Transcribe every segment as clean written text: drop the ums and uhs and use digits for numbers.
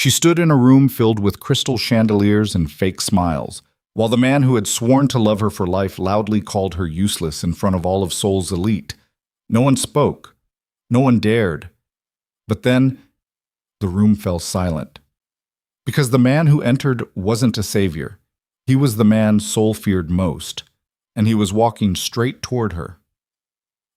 She stood in a room filled with crystal chandeliers and fake smiles, while the man who had sworn to love her for life loudly called her useless in front of all of Seoul's elite. No one spoke. No one dared. But then, the room fell silent. Because the man who entered wasn't a savior. He was the man Seoul feared most, and he was walking straight toward her.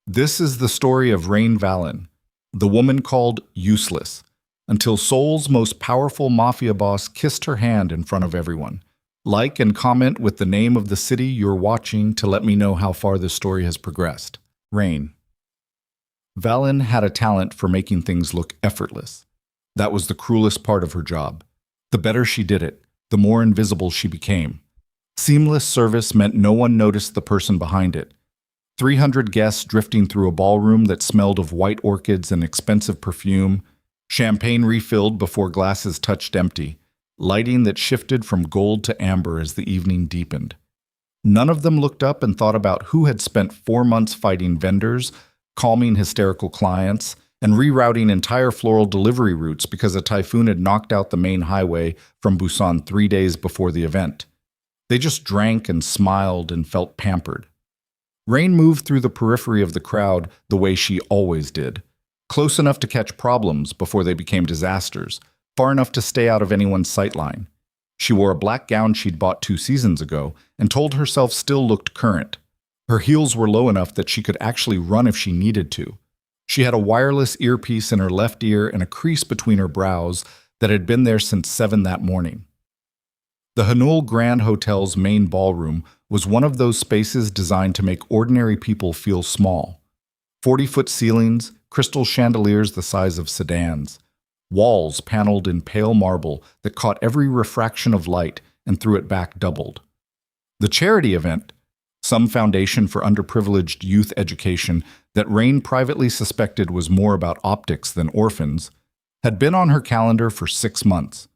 This is the story of Valen, the woman called useless, until Seoul's most powerful mafia boss kissed her hand in front of everyone. Like and comment with the name of the city you're watching to let me know how far this story has progressed. Rain. Valen had a talent for making things look effortless. That was the cruelest part of her job. The better she did it, the more invisible she became. Seamless service meant no one noticed the person behind it. 300 guests drifting through a ballroom that smelled of white orchids and expensive perfume, champagne refilled before glasses touched empty, lighting that shifted from gold to amber as the evening deepened. None of them looked up and thought about who had spent 4 months fighting vendors, calming hysterical clients, and rerouting entire floral delivery routes because a typhoon had knocked out the main highway from Busan 3 days before the event. They just drank and smiled and felt pampered. Rain moved through the periphery of the crowd the way she always did, close enough to catch problems before they became disasters, far enough to stay out of anyone's sightline. She wore a black gown she'd bought 2 seasons ago and told herself still looked current. Her heels were low enough that she could actually run if she needed to. She had a wireless earpiece in her left ear and a crease between her brows that had been there since 7 that morning. The Hanul Grand Hotel's main ballroom was one of those spaces designed to make ordinary people feel small. 40-foot ceilings, crystal chandeliers the size of sedans, walls paneled in pale marble that caught every refraction of light and threw it back doubled. The charity event, some foundation for underprivileged youth education that Rain privately suspected was more about optics than orphans, had been on her calendar for 6 months.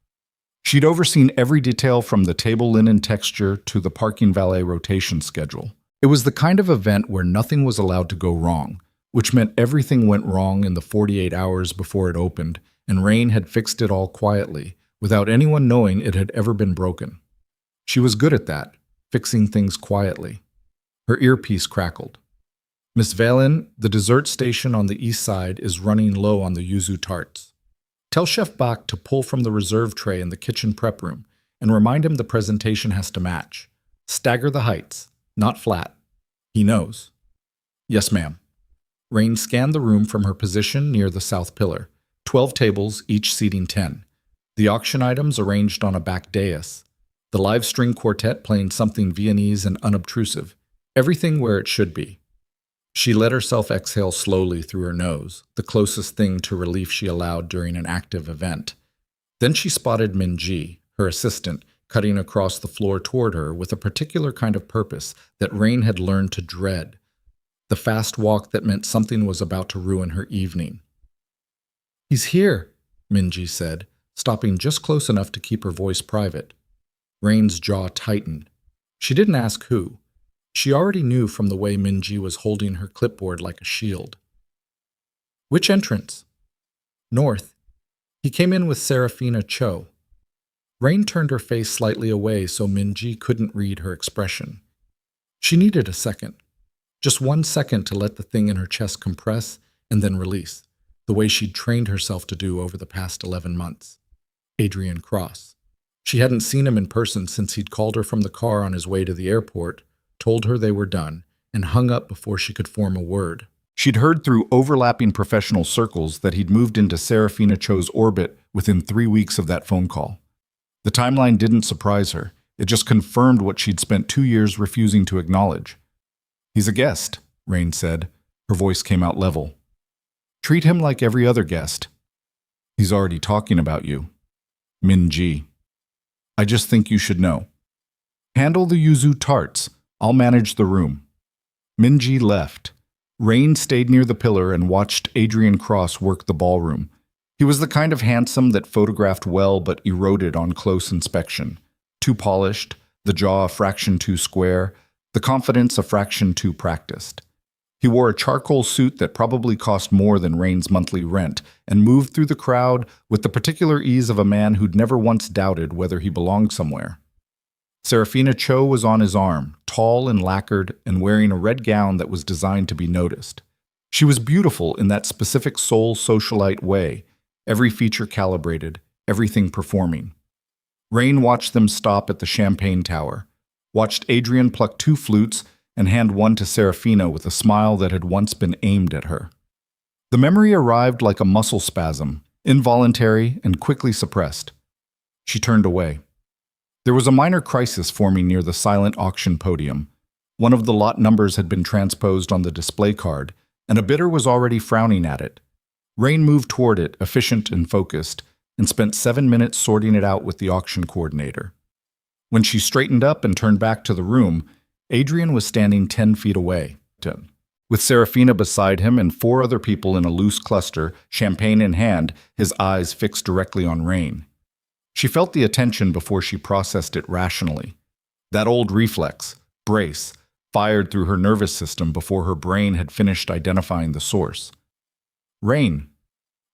She'd overseen every detail from the table linen texture to the parking valet rotation schedule. It was the kind of event where nothing was allowed to go wrong, which meant everything went wrong in the 48 hours before it opened, and Rain had fixed it all quietly, without anyone knowing it had ever been broken. She was good at that, fixing things quietly. Her earpiece crackled. "Miss Valen, the dessert station on the east side is running low on the yuzu tarts. Tell Chef Bach to pull from the reserve tray in the kitchen prep room and remind him the presentation has to match. Stagger the heights, not flat. He knows." "Yes, ma'am." Rain scanned the room from her position near the south pillar. 12 tables, each seating 10. The auction items arranged on a back dais. The live string quartet playing something Viennese and unobtrusive. Everything where it should be. She let herself exhale slowly through her nose, the closest thing to relief she allowed during an active event. Then she spotted Minji, her assistant, cutting across the floor toward her with a particular kind of purpose that Rain had learned to dread. The fast walk that meant something was about to ruin her evening. "He's here," Minji said, stopping just close enough to keep her voice private. Rain's jaw tightened. She didn't ask who. She already knew from the way Minji was holding her clipboard like a shield. "Which entrance?" "North. He came in with Serafina Cho." Rain turned her face slightly away so Minji couldn't read her expression. She needed a second. Just 1 second to let the thing in her chest compress and then release, the way she'd trained herself to do over the past 11 months. Adrian Cross. She hadn't seen him in person since he'd called her from the car on his way to the airport, told her they were done, and hung up before she could form a word. She'd heard through overlapping professional circles that he'd moved into Serafina Cho's orbit within 3 weeks of that phone call. The timeline didn't surprise her. It just confirmed what she'd spent 2 years refusing to acknowledge. "He's a guest," Rain said. Her voice came out level. "Treat him like every other guest." "He's already talking about you." Minji. "I just think you should know. Handle the yuzu tarts. I'll manage the room." Minji left. Rain stayed near the pillar and watched Adrian Cross work the ballroom. He was the kind of handsome that photographed well but eroded on close inspection. Too polished, the jaw a fraction too square, the confidence a fraction too practiced. He wore a charcoal suit that probably cost more than Rain's monthly rent and moved through the crowd with the particular ease of a man who'd never once doubted whether he belonged somewhere. Serafina Cho was on his arm, tall and lacquered and wearing a red gown that was designed to be noticed. She was beautiful in that specific Seoul socialite way, every feature calibrated, everything performing. Rain watched them stop at the Champagne Tower, watched Adrian pluck 2 flutes and hand one to Serafina with a smile that had once been aimed at her. The memory arrived like a muscle spasm, involuntary and quickly suppressed. She turned away. There was a minor crisis forming near the silent auction podium. One of the lot numbers had been transposed on the display card, and a bidder was already frowning at it. Rain moved toward it, efficient and focused, and spent 7 minutes sorting it out with the auction coordinator. When she straightened up and turned back to the room, Adrian was standing 10 feet away, with Serafina beside him and 4 other people in a loose cluster, champagne in hand, his eyes fixed directly on Rain. She felt the attention before she processed it rationally. That old reflex, brace, fired through her nervous system before her brain had finished identifying the source. Rain.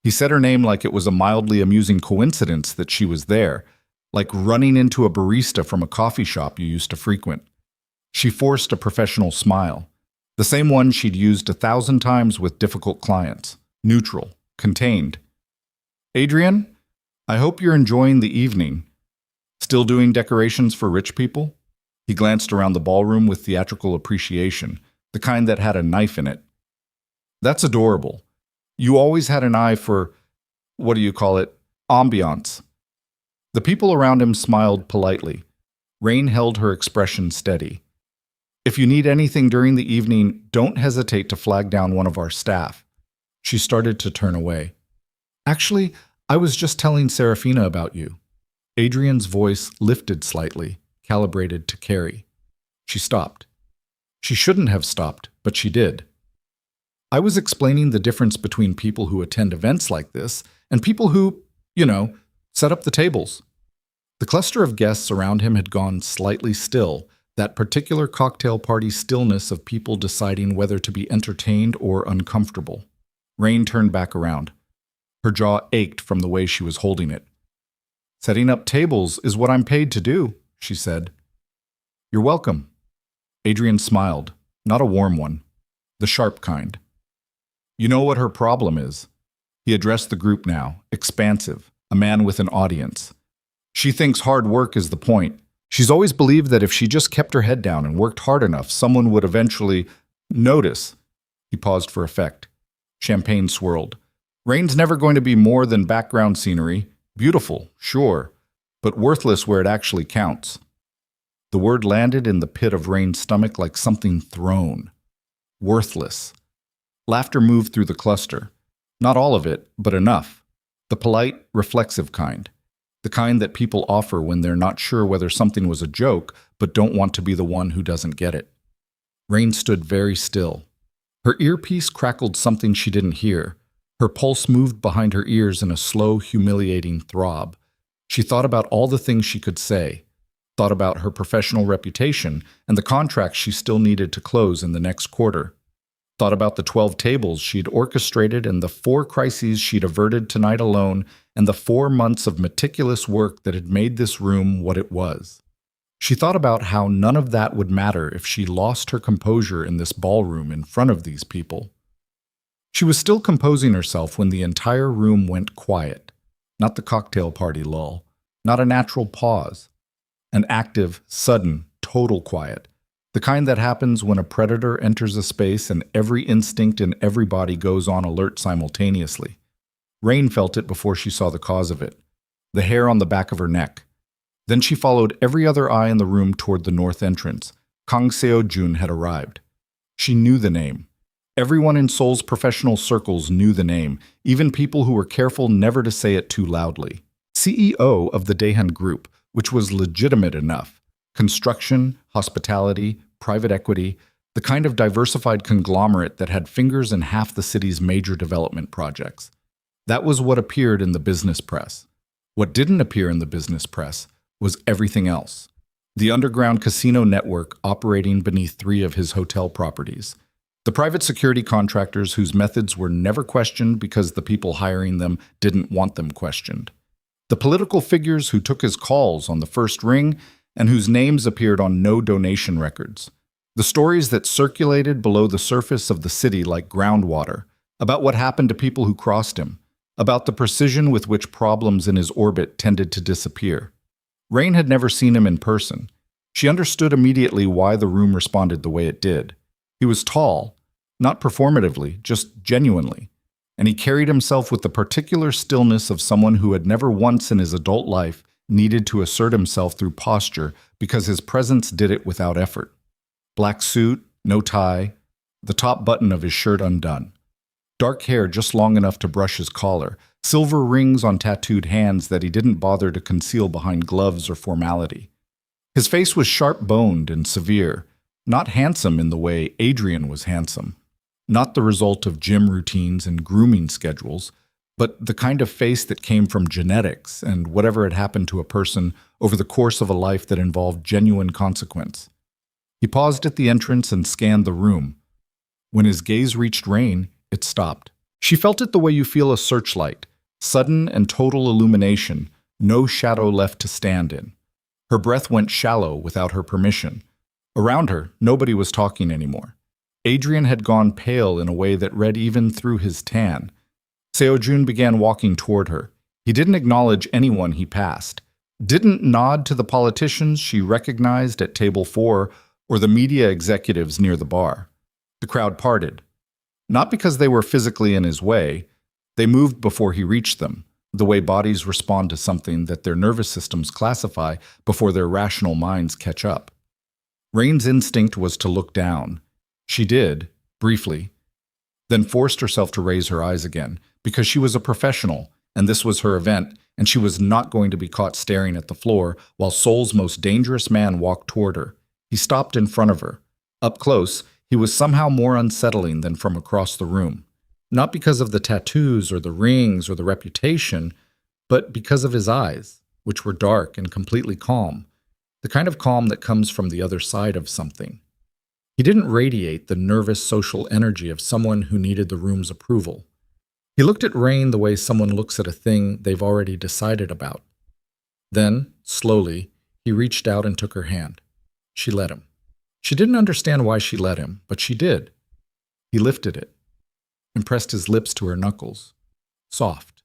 He said her name like it was a mildly amusing coincidence that she was there, like running into a barista from a coffee shop you used to frequent. She forced a professional smile, the same one she'd used 1,000 times with difficult clients, neutral, contained. Adrian? I hope you're enjoying the evening. Still doing decorations for rich people? He glanced around the ballroom with theatrical appreciation, the kind that had a knife in it. That's adorable. You always had an eye for, what do you call it, ambiance. The people around him smiled politely. Rain held her expression steady. If you need anything during the evening, don't hesitate to flag down one of our staff. She started to turn away. Actually, I was just telling Serafina about you. Adrian's voice lifted slightly, calibrated to carry. She stopped. She shouldn't have stopped, but she did. I was explaining the difference between people who attend events like this and people who, set up the tables. The cluster of guests around him had gone slightly still, that particular cocktail party stillness of people deciding whether to be entertained or uncomfortable. Rain turned back around. Her jaw ached from the way she was holding it. Setting up tables is what I'm paid to do, she said. You're welcome. Adrian smiled, not a warm one, the sharp kind. You know what her problem is. He addressed the group now, expansive, a man with an audience. She thinks hard work is the point. She's always believed that if she just kept her head down and worked hard enough, someone would eventually notice. He paused for effect. Champagne swirled. Rain's never going to be more than background scenery. Beautiful, sure, but worthless where it actually counts. The word landed in the pit of Rain's stomach like something thrown. Worthless. Laughter moved through the cluster. Not all of it, but enough. The polite, reflexive kind. The kind that people offer when they're not sure whether something was a joke, but don't want to be the one who doesn't get it. Rain stood very still. Her earpiece crackled something she didn't hear. Her pulse moved behind her ears in a slow, humiliating throb. She thought about all the things she could say, thought about her professional reputation and the contracts she still needed to close in the next quarter, thought about the 12 tables she'd orchestrated and the 4 crises she'd averted tonight alone and the 4 months of meticulous work that had made this room what it was. She thought about how none of that would matter if she lost her composure in this ballroom in front of these people. She was still composing herself when the entire room went quiet. Not the cocktail party lull, not a natural pause. An active, sudden, total quiet. The kind that happens when a predator enters a space and every instinct in every body goes on alert simultaneously. Rain felt it before she saw the cause of it. The hair on the back of her neck. Then she followed every other eye in the room toward the north entrance. Kang Seo-jun had arrived. She knew the name. Everyone in Seoul's professional circles knew the name, even people who were careful never to say it too loudly. CEO of the Daehan Group, which was legitimate enough. Construction, hospitality, private equity, the kind of diversified conglomerate that had fingers in half the city's major development projects. That was what appeared in the business press. What didn't appear in the business press was everything else. The underground casino network operating beneath 3 of his hotel properties. The private security contractors whose methods were never questioned because the people hiring them didn't want them questioned. The political figures who took his calls on the first ring and whose names appeared on no donation records. The stories that circulated below the surface of the city like groundwater, about what happened to people who crossed him, about the precision with which problems in his orbit tended to disappear. Rain had never seen him in person. She understood immediately why the room responded the way it did. He was tall, not performatively, just genuinely, and he carried himself with the particular stillness of someone who had never once in his adult life needed to assert himself through posture because his presence did it without effort. Black suit, no tie, the top button of his shirt undone. Dark hair just long enough to brush his collar, silver rings on tattooed hands that he didn't bother to conceal behind gloves or formality. His face was sharp-boned and severe, not handsome in the way Adrian was handsome, not the result of gym routines and grooming schedules, but the kind of face that came from genetics and whatever had happened to a person over the course of a life that involved genuine consequence. He paused at the entrance and scanned the room. When his gaze reached Rain, it stopped. She felt it the way you feel a searchlight, sudden and total illumination, no shadow left to stand in. Her breath went shallow without her permission. Around her, nobody was talking anymore. Adrian had gone pale in a way that read even through his tan. Seojun began walking toward her. He didn't acknowledge anyone he passed, didn't nod to the politicians she recognized at table 4 or the media executives near the bar. The crowd parted. Not because they were physically in his way, they moved before he reached them, the way bodies respond to something that their nervous systems classify before their rational minds catch up. Rain's instinct was to look down. She did, briefly, then forced herself to raise her eyes again, because she was a professional, and this was her event, and she was not going to be caught staring at the floor while Seoul's most dangerous man walked toward her. He stopped in front of her. Up close, he was somehow more unsettling than from across the room. Not because of the tattoos or the rings or the reputation, but because of his eyes, which were dark and completely calm, the kind of calm that comes from the other side of something. He didn't radiate the nervous social energy of someone who needed the room's approval. He looked at Rain the way someone looks at a thing they've already decided about. Then, slowly, he reached out and took her hand. She let him. She didn't understand why she let him, but she did. He lifted it and pressed his lips to her knuckles. Soft,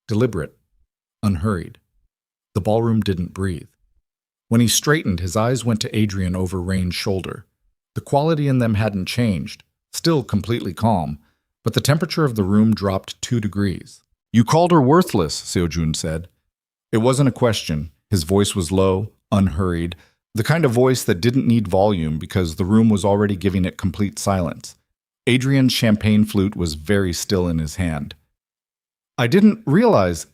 deliberate, unhurried. The ballroom didn't breathe. When he straightened, his eyes went to Adrian over Rain's shoulder. The quality in them hadn't changed, still completely calm, but the temperature of the room dropped 2 degrees. "You called her worthless," Seojun said. It wasn't a question. His voice was low, unhurried, the kind of voice that didn't need volume because the room was already giving it complete silence. Adrian's champagne flute was very still in his hand. "I didn't realize,"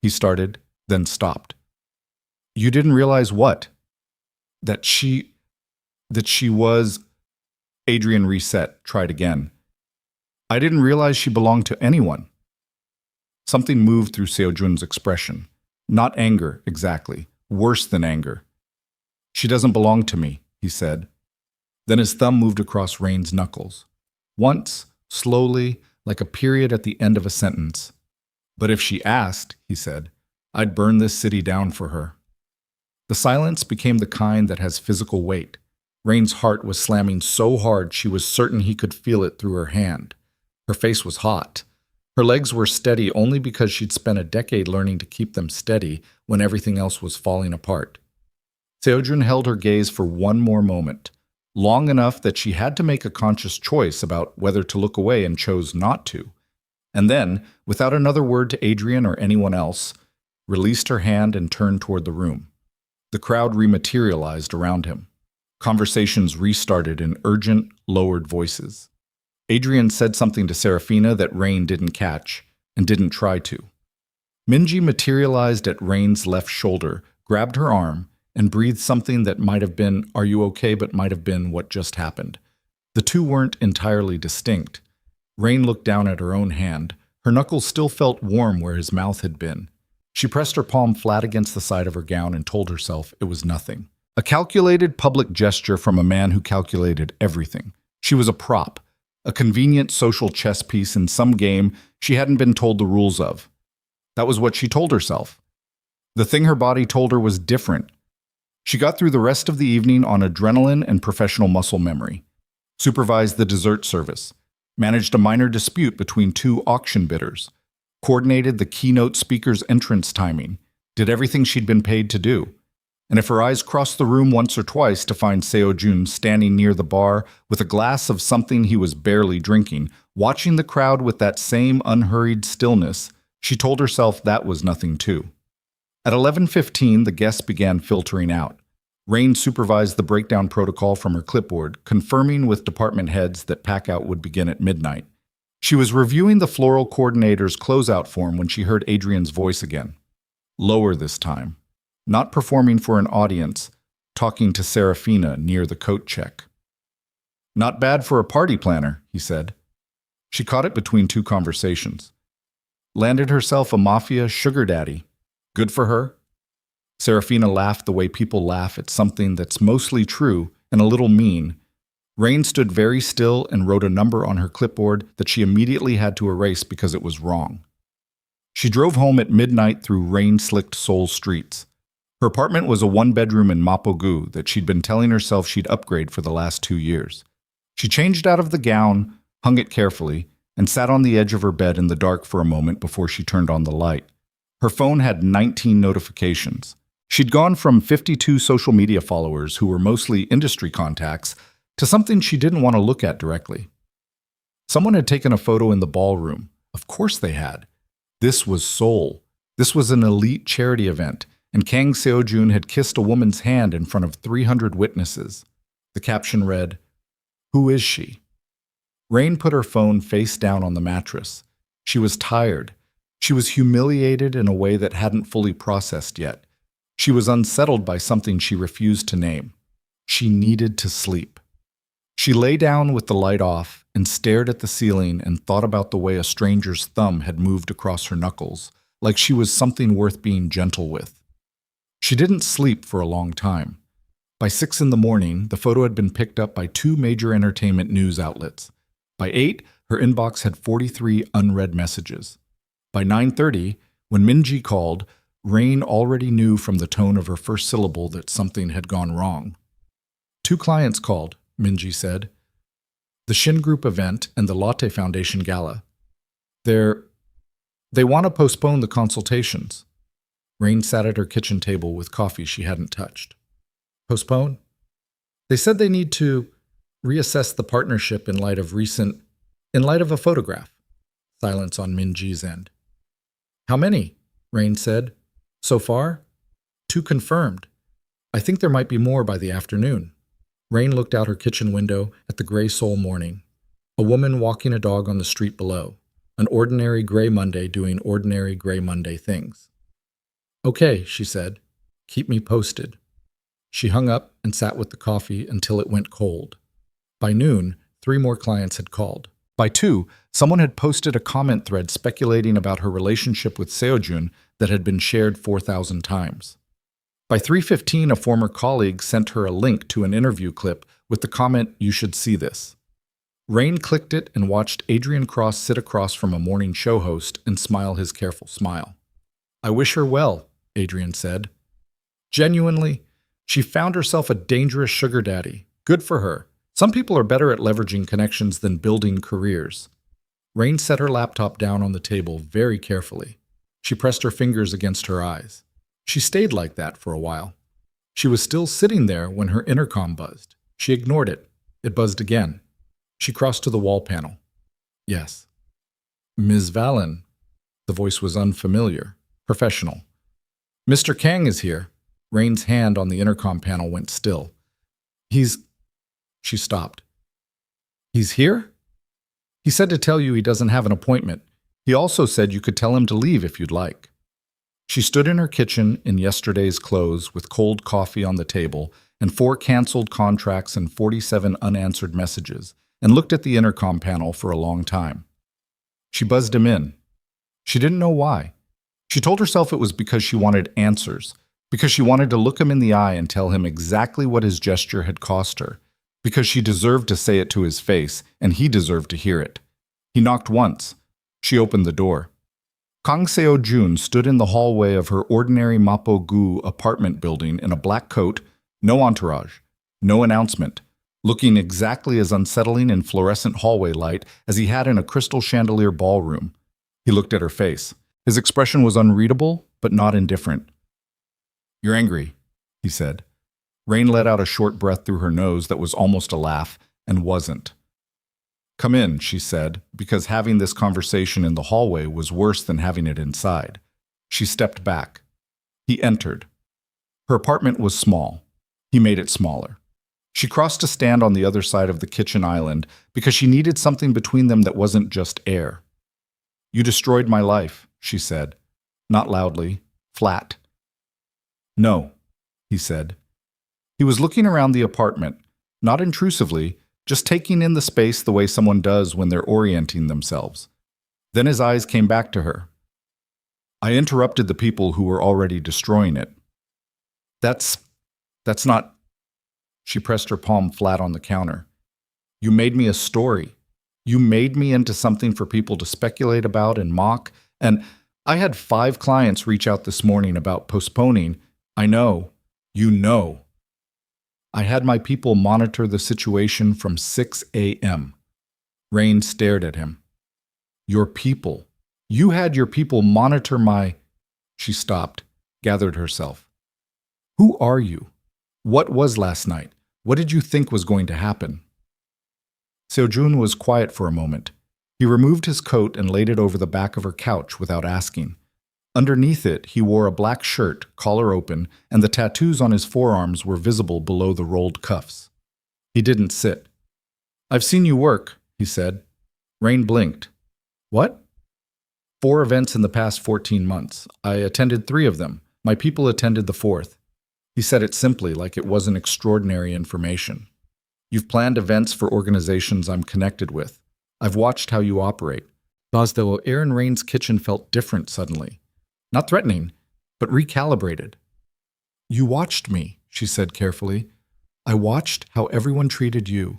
he started, then stopped. "You didn't realize what?" That she was... Adrian reset, tried again. "I didn't realize she belonged to anyone." Something moved through Seojun's expression. Not anger, exactly. Worse than anger. "She doesn't belong to me," he said. Then his thumb moved across Rain's knuckles. Once, slowly, like a period at the end of a sentence. "But if she asked," he said, "I'd burn this city down for her." The silence became the kind that has physical weight. Rain's heart was slamming so hard she was certain he could feel it through her hand. Her face was hot. Her legs were steady only because she'd spent a decade learning to keep them steady when everything else was falling apart. Seojun held her gaze for one more moment, long enough that she had to make a conscious choice about whether to look away and chose not to. And then, without another word to Adrian or anyone else, released her hand and turned toward the room. The crowd rematerialized around him. Conversations restarted in urgent, lowered voices. Adrian said something to Serafina that Rain didn't catch, and didn't try to. Minji materialized at Rain's left shoulder, grabbed her arm, and breathed something that might have been, "Are you okay?" but might have been what just happened. The two weren't entirely distinct. Rain looked down at her own hand. Her knuckles still felt warm where his mouth had been. She pressed her palm flat against the side of her gown and told herself it was nothing. A calculated public gesture from a man who calculated everything. She was a prop, a convenient social chess piece in some game she hadn't been told the rules of. That was what she told herself. The thing her body told her was different. She got through the rest of the evening on adrenaline and professional muscle memory, supervised the dessert service, managed a minor dispute between two auction bidders, coordinated the keynote speaker's entrance timing, did everything she'd been paid to do. And if her eyes crossed the room once or twice to find Seo-jun standing near the bar with a glass of something he was barely drinking, watching the crowd with that same unhurried stillness, she told herself that was nothing too. At 11:15, the guests began filtering out. Rain supervised the breakdown protocol from her clipboard, confirming with department heads that packout would begin at midnight. She was reviewing the floral coordinator's closeout form when she heard Adrian's voice again. Lower this time. Not performing for an audience, talking to Serafina near the coat check. Not bad for a party planner, he said. She caught it between two conversations. Landed herself a Mafia sugar daddy. Good for her. Serafina laughed the way people laugh at something that's mostly true and a little mean. Rain stood very still and wrote a number on her clipboard that she immediately had to erase because it was wrong. She drove home at midnight through rain-slicked Seoul streets. Her apartment was a one-bedroom in Mapogu that she'd been telling herself she'd upgrade for the last 2 years. She changed out of the gown, hung it carefully, and sat on the edge of her bed in the dark for a moment before she turned on the light. Her phone had 19 notifications. She'd gone from 52 social media followers who were mostly industry contacts to something she didn't want to look at directly. Someone had taken a photo in the ballroom. Of course they had. This was Seoul. This was an elite charity event, and Kang Seo-jun had kissed a woman's hand in front of 300 witnesses. The caption read, "Who is she?" Rain put her phone face down on the mattress. She was tired. She was humiliated in a way that hadn't fully processed yet. She was unsettled by something she refused to name. She needed to sleep. She lay down with the light off and stared at the ceiling and thought about the way a stranger's thumb had moved across her knuckles, like she was something worth being gentle with. She didn't sleep for a long time. By 6 in the morning, the photo had been picked up by 2 major entertainment news outlets. By 8, her inbox had 43 unread messages. By 9:30, when Minji called, Rain already knew from the tone of her first syllable that something had gone wrong. 2 clients called, Minji said. The Shin Group event and the Lotte Foundation Gala. They want to postpone the consultations. Rain sat at her kitchen table with coffee she hadn't touched. Postpone? They said they need to reassess the partnership in light of a photograph. Silence on Minji's end. How many? Rain said. So far? 2 confirmed. I think there might be more by the afternoon. Rain looked out her kitchen window at the gray Seoul morning. A woman walking a dog on the street below. An ordinary gray Monday doing ordinary gray Monday things. Okay, she said. Keep me posted. She hung up and sat with the coffee until it went cold. By noon, 3 more clients had called. By 2, someone had posted a comment thread speculating about her relationship with Seo-jun that had been shared 4,000 times. By 3:15, a former colleague sent her a link to an interview clip with the comment, "You should see this." Rain clicked it and watched Adrian Cross sit across from a morning show host and smile his careful smile. I wish her well, Adrian said. Genuinely, she found herself a dangerous sugar daddy. Good for her. Some people are better at leveraging connections than building careers. Rain set her laptop down on the table very carefully. She pressed her fingers against her eyes. She stayed like that for a while. She was still sitting there when her intercom buzzed. She ignored it. It buzzed again. She crossed to the wall panel. Yes. Ms. Valen. The voice was unfamiliar, professional. Mr. Kang is here. Rain's hand on the intercom panel went still. She stopped. He's here? He said to tell you he doesn't have an appointment. He also said you could tell him to leave if you'd like. She stood in her kitchen in yesterday's clothes with cold coffee on the table and 4 canceled contracts and 47 unanswered messages, and looked at the intercom panel for a long time. She buzzed him in. She didn't know why. She told herself it was because she wanted answers, because she wanted to look him in the eye and tell him exactly what his gesture had cost her, because she deserved to say it to his face, and he deserved to hear it. He knocked once. She opened the door. Kang Seo-jun stood in the hallway of her ordinary Mapo-gu apartment building in a black coat, no entourage, no announcement, looking exactly as unsettling in fluorescent hallway light as he had in a crystal chandelier ballroom. He looked at her face. His expression was unreadable, but not indifferent. "You're angry," he said. Rain let out a short breath through her nose that was almost a laugh, and wasn't. "Come in," she said, because having this conversation in the hallway was worse than having it inside. She stepped back. He entered. Her apartment was small. He made it smaller. She crossed to stand on the other side of the kitchen island because she needed something between them that wasn't just air. "You destroyed my life," she said. Not loudly, flat. "No," he said. He was looking around the apartment, not intrusively, just taking in the space the way someone does when they're orienting themselves. Then his eyes came back to her. "I interrupted the people who were already destroying it." That's not..." She pressed her palm flat on the counter. "You made me a story. You made me into something for people to speculate about and mock, and I had 5 clients reach out this morning about postponing. I know. You know. I had my people monitor the situation from 6 a.m. Rain stared at him. "Your people. You had your people monitor my..." She stopped, gathered herself. "Who are you? What was last night? What did you think was going to happen?" Seo-jun was quiet for a moment. He removed his coat and laid it over the back of her couch without asking. Underneath it, he wore a black shirt, collar open, and the tattoos on his forearms were visible below the rolled cuffs. He didn't sit. "I've seen you work," he said. Rain blinked. "What?" "4 events in the past 14 months. I attended 3 of them. My people attended the 4th. He said it simply, like it wasn't extraordinary information. "You've planned events for organizations I'm connected with. I've watched how you operate." As though air in Rain's kitchen felt different suddenly. Not threatening, but recalibrated. "You watched me," she said carefully. "I watched how everyone treated you,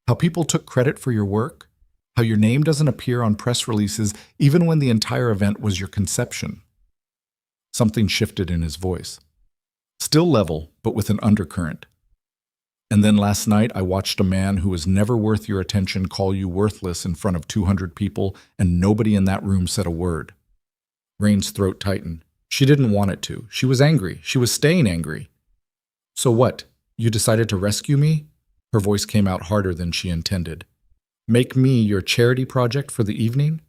how people took credit for your work, how your name doesn't appear on press releases even when the entire event was your conception." Something shifted in his voice. Still level, but with an undercurrent. "And then last night I watched a man who was never worth your attention call you worthless in front of 200 people, and nobody in that room said a word." Rain's throat tightened. She didn't want it to. She was angry. She was staying angry. "So what? You decided to rescue me?" Her voice came out harder than she intended. "Make me your charity project for the evening?"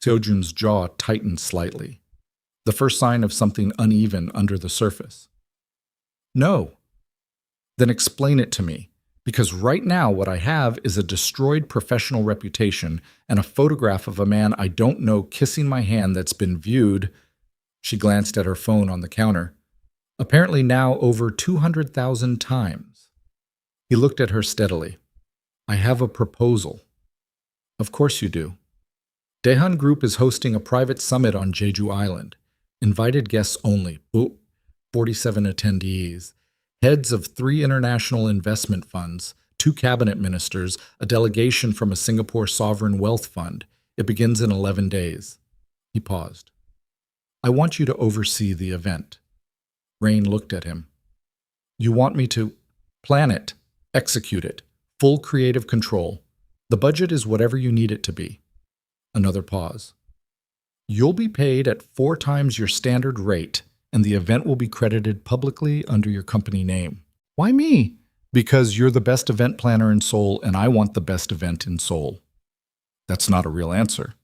Seo-jun's jaw tightened slightly. The first sign of something uneven under the surface. "No." "Then explain it to me. Because right now what I have is a destroyed professional reputation and a photograph of a man I don't know kissing my hand that's been viewed..." She glanced at her phone on the counter. "Apparently now over 200,000 times." He looked at her steadily. "I have a proposal." "Of course you do." "Daehan Group is hosting a private summit on Jeju Island. Invited guests only. 47 attendees. Heads of 3 international investment funds, 2 cabinet ministers, a delegation from a Singapore sovereign wealth fund. It begins in 11 days. He paused. "I want you to oversee the event." Rain looked at him. "You want me to plan it, execute it, full creative control. The budget is whatever you need it to be." Another pause. "You'll be paid at 4 times your standard rate, and the event will be credited publicly under your company name." "Why me?" "Because you're the best event planner in Seoul, and I want the best event in Seoul." That's not a real answer.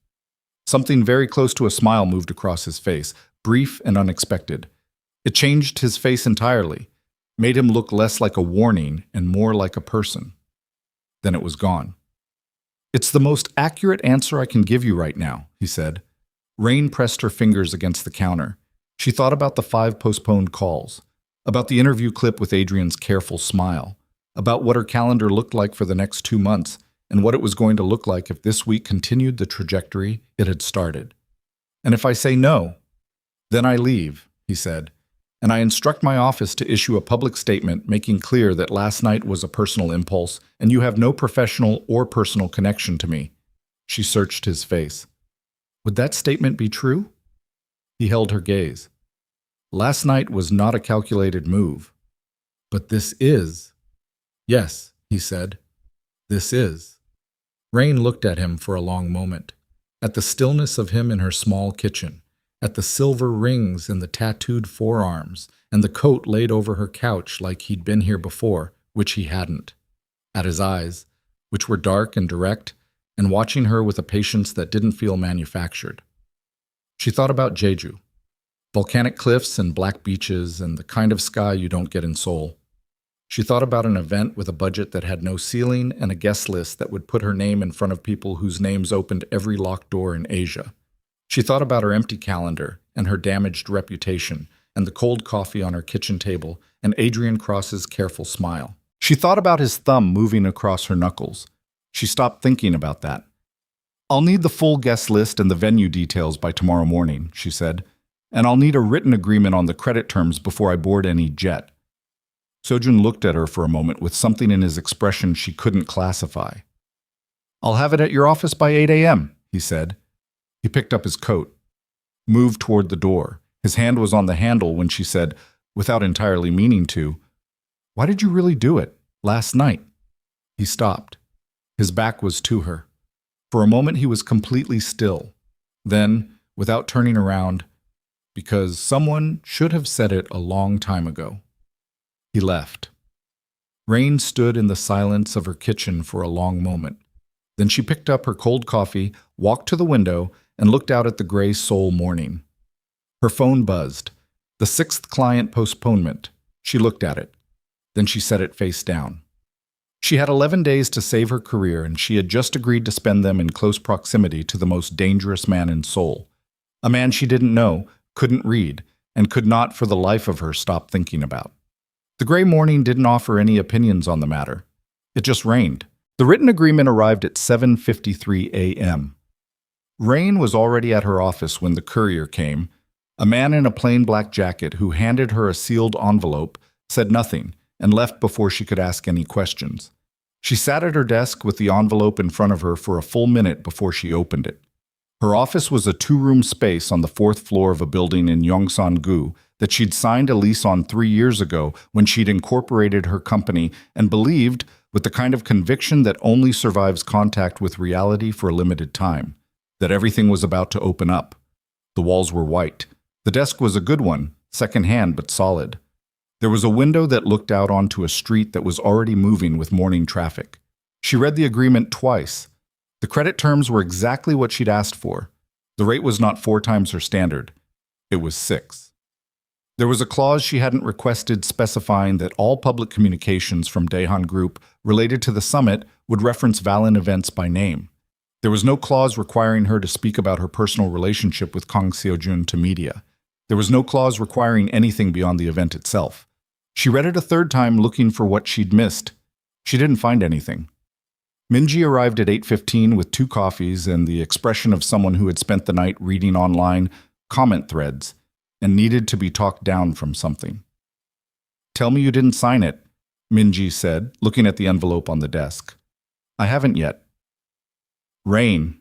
Something very close to a smile moved across his face, brief and unexpected. It changed his face entirely, made him look less like a warning and more like a person. Then it was gone. "It's the most accurate answer I can give you right now," he said. Rain pressed her fingers against the counter. She thought about the 5 postponed calls, about the interview clip with Adrian's careful smile, about what her calendar looked like for the next 2 months, and what it was going to look like if this week continued the trajectory it had started. "And if I say no?" "Then I leave," he said. and I instruct my office to issue a public statement making clear that last night was a personal impulse and you have no professional or personal connection to me." She searched his face. "Would that statement be true?" He held her gaze. "Last night was not a calculated move. But this is." "Yes," he said. "This is." Rain looked at him for a long moment, at the stillness of him in her small kitchen, at the silver rings and the tattooed forearms, and the coat laid over her couch like he'd been here before, which he hadn't, at his eyes, which were dark and direct, and watching her with a patience that didn't feel manufactured. She thought about Jeju, volcanic cliffs and black beaches and the kind of sky you don't get in Seoul. She thought about an event with a budget that had no ceiling and a guest list that would put her name in front of people whose names opened every locked door in Asia. She thought about her empty calendar and her damaged reputation and the cold coffee on her kitchen table and Adrian Cross's careful smile. She thought about his thumb moving across her knuckles. She stopped thinking about that. "I'll need the full guest list and the venue details by tomorrow morning," she said, "and I'll need a written agreement on the credit terms before I board any jet." Sojun looked at her for a moment with something in his expression she couldn't classify. "I'll have it at your office by 8 a.m., he said. He picked up his coat, moved toward the door. His hand was on the handle when she said, without entirely meaning to, "Why did you really do it? Last night?" He stopped. His back was to her. For a moment he was completely still. Then, without turning around, "Because someone should have said it a long time ago." He left. Rain stood in the silence of her kitchen for a long moment. Then she picked up her cold coffee, walked to the window, and looked out at the gray Seoul morning. Her phone buzzed. The 6th client postponement. She looked at it. Then she set it face down. She had 11 days to save her career, and she had just agreed to spend them in close proximity to the most dangerous man in Seoul. A man she didn't know, couldn't read, and could not for the life of her stop thinking about. The gray morning didn't offer any opinions on the matter. It just rained. The written agreement arrived at 7:53 a.m. Rain was already at her office when the courier came. A man in a plain black jacket who handed her a sealed envelope, said nothing, and left before she could ask any questions. She sat at her desk with the envelope in front of her for a full minute before she opened it. Her office was a 2-room space on the 4th floor of a building in Yongsan-gu that she'd signed a lease on 3 years ago when she'd incorporated her company and believed, with the kind of conviction that only survives contact with reality for a limited time, that everything was about to open up. The walls were white. The desk was a good one, second-hand but solid. There was a window that looked out onto a street that was already moving with morning traffic. She read the agreement twice. The credit terms were exactly what she'd asked for. The rate was not 4 times her standard. It was 6. There was a clause she hadn't requested specifying that all public communications from Daehan Group related to the summit would reference Valen events by name. There was no clause requiring her to speak about her personal relationship with Kang Seojun to media. There was no clause requiring anything beyond the event itself. She read it a 3rd time looking for what she'd missed. She didn't find anything. Minji arrived at 8:15 with 2 coffees and the expression of someone who had spent the night reading online comment threads and needed to be talked down from something. "Tell me you didn't sign it," Minji said, looking at the envelope on the desk. "I haven't yet." Rain.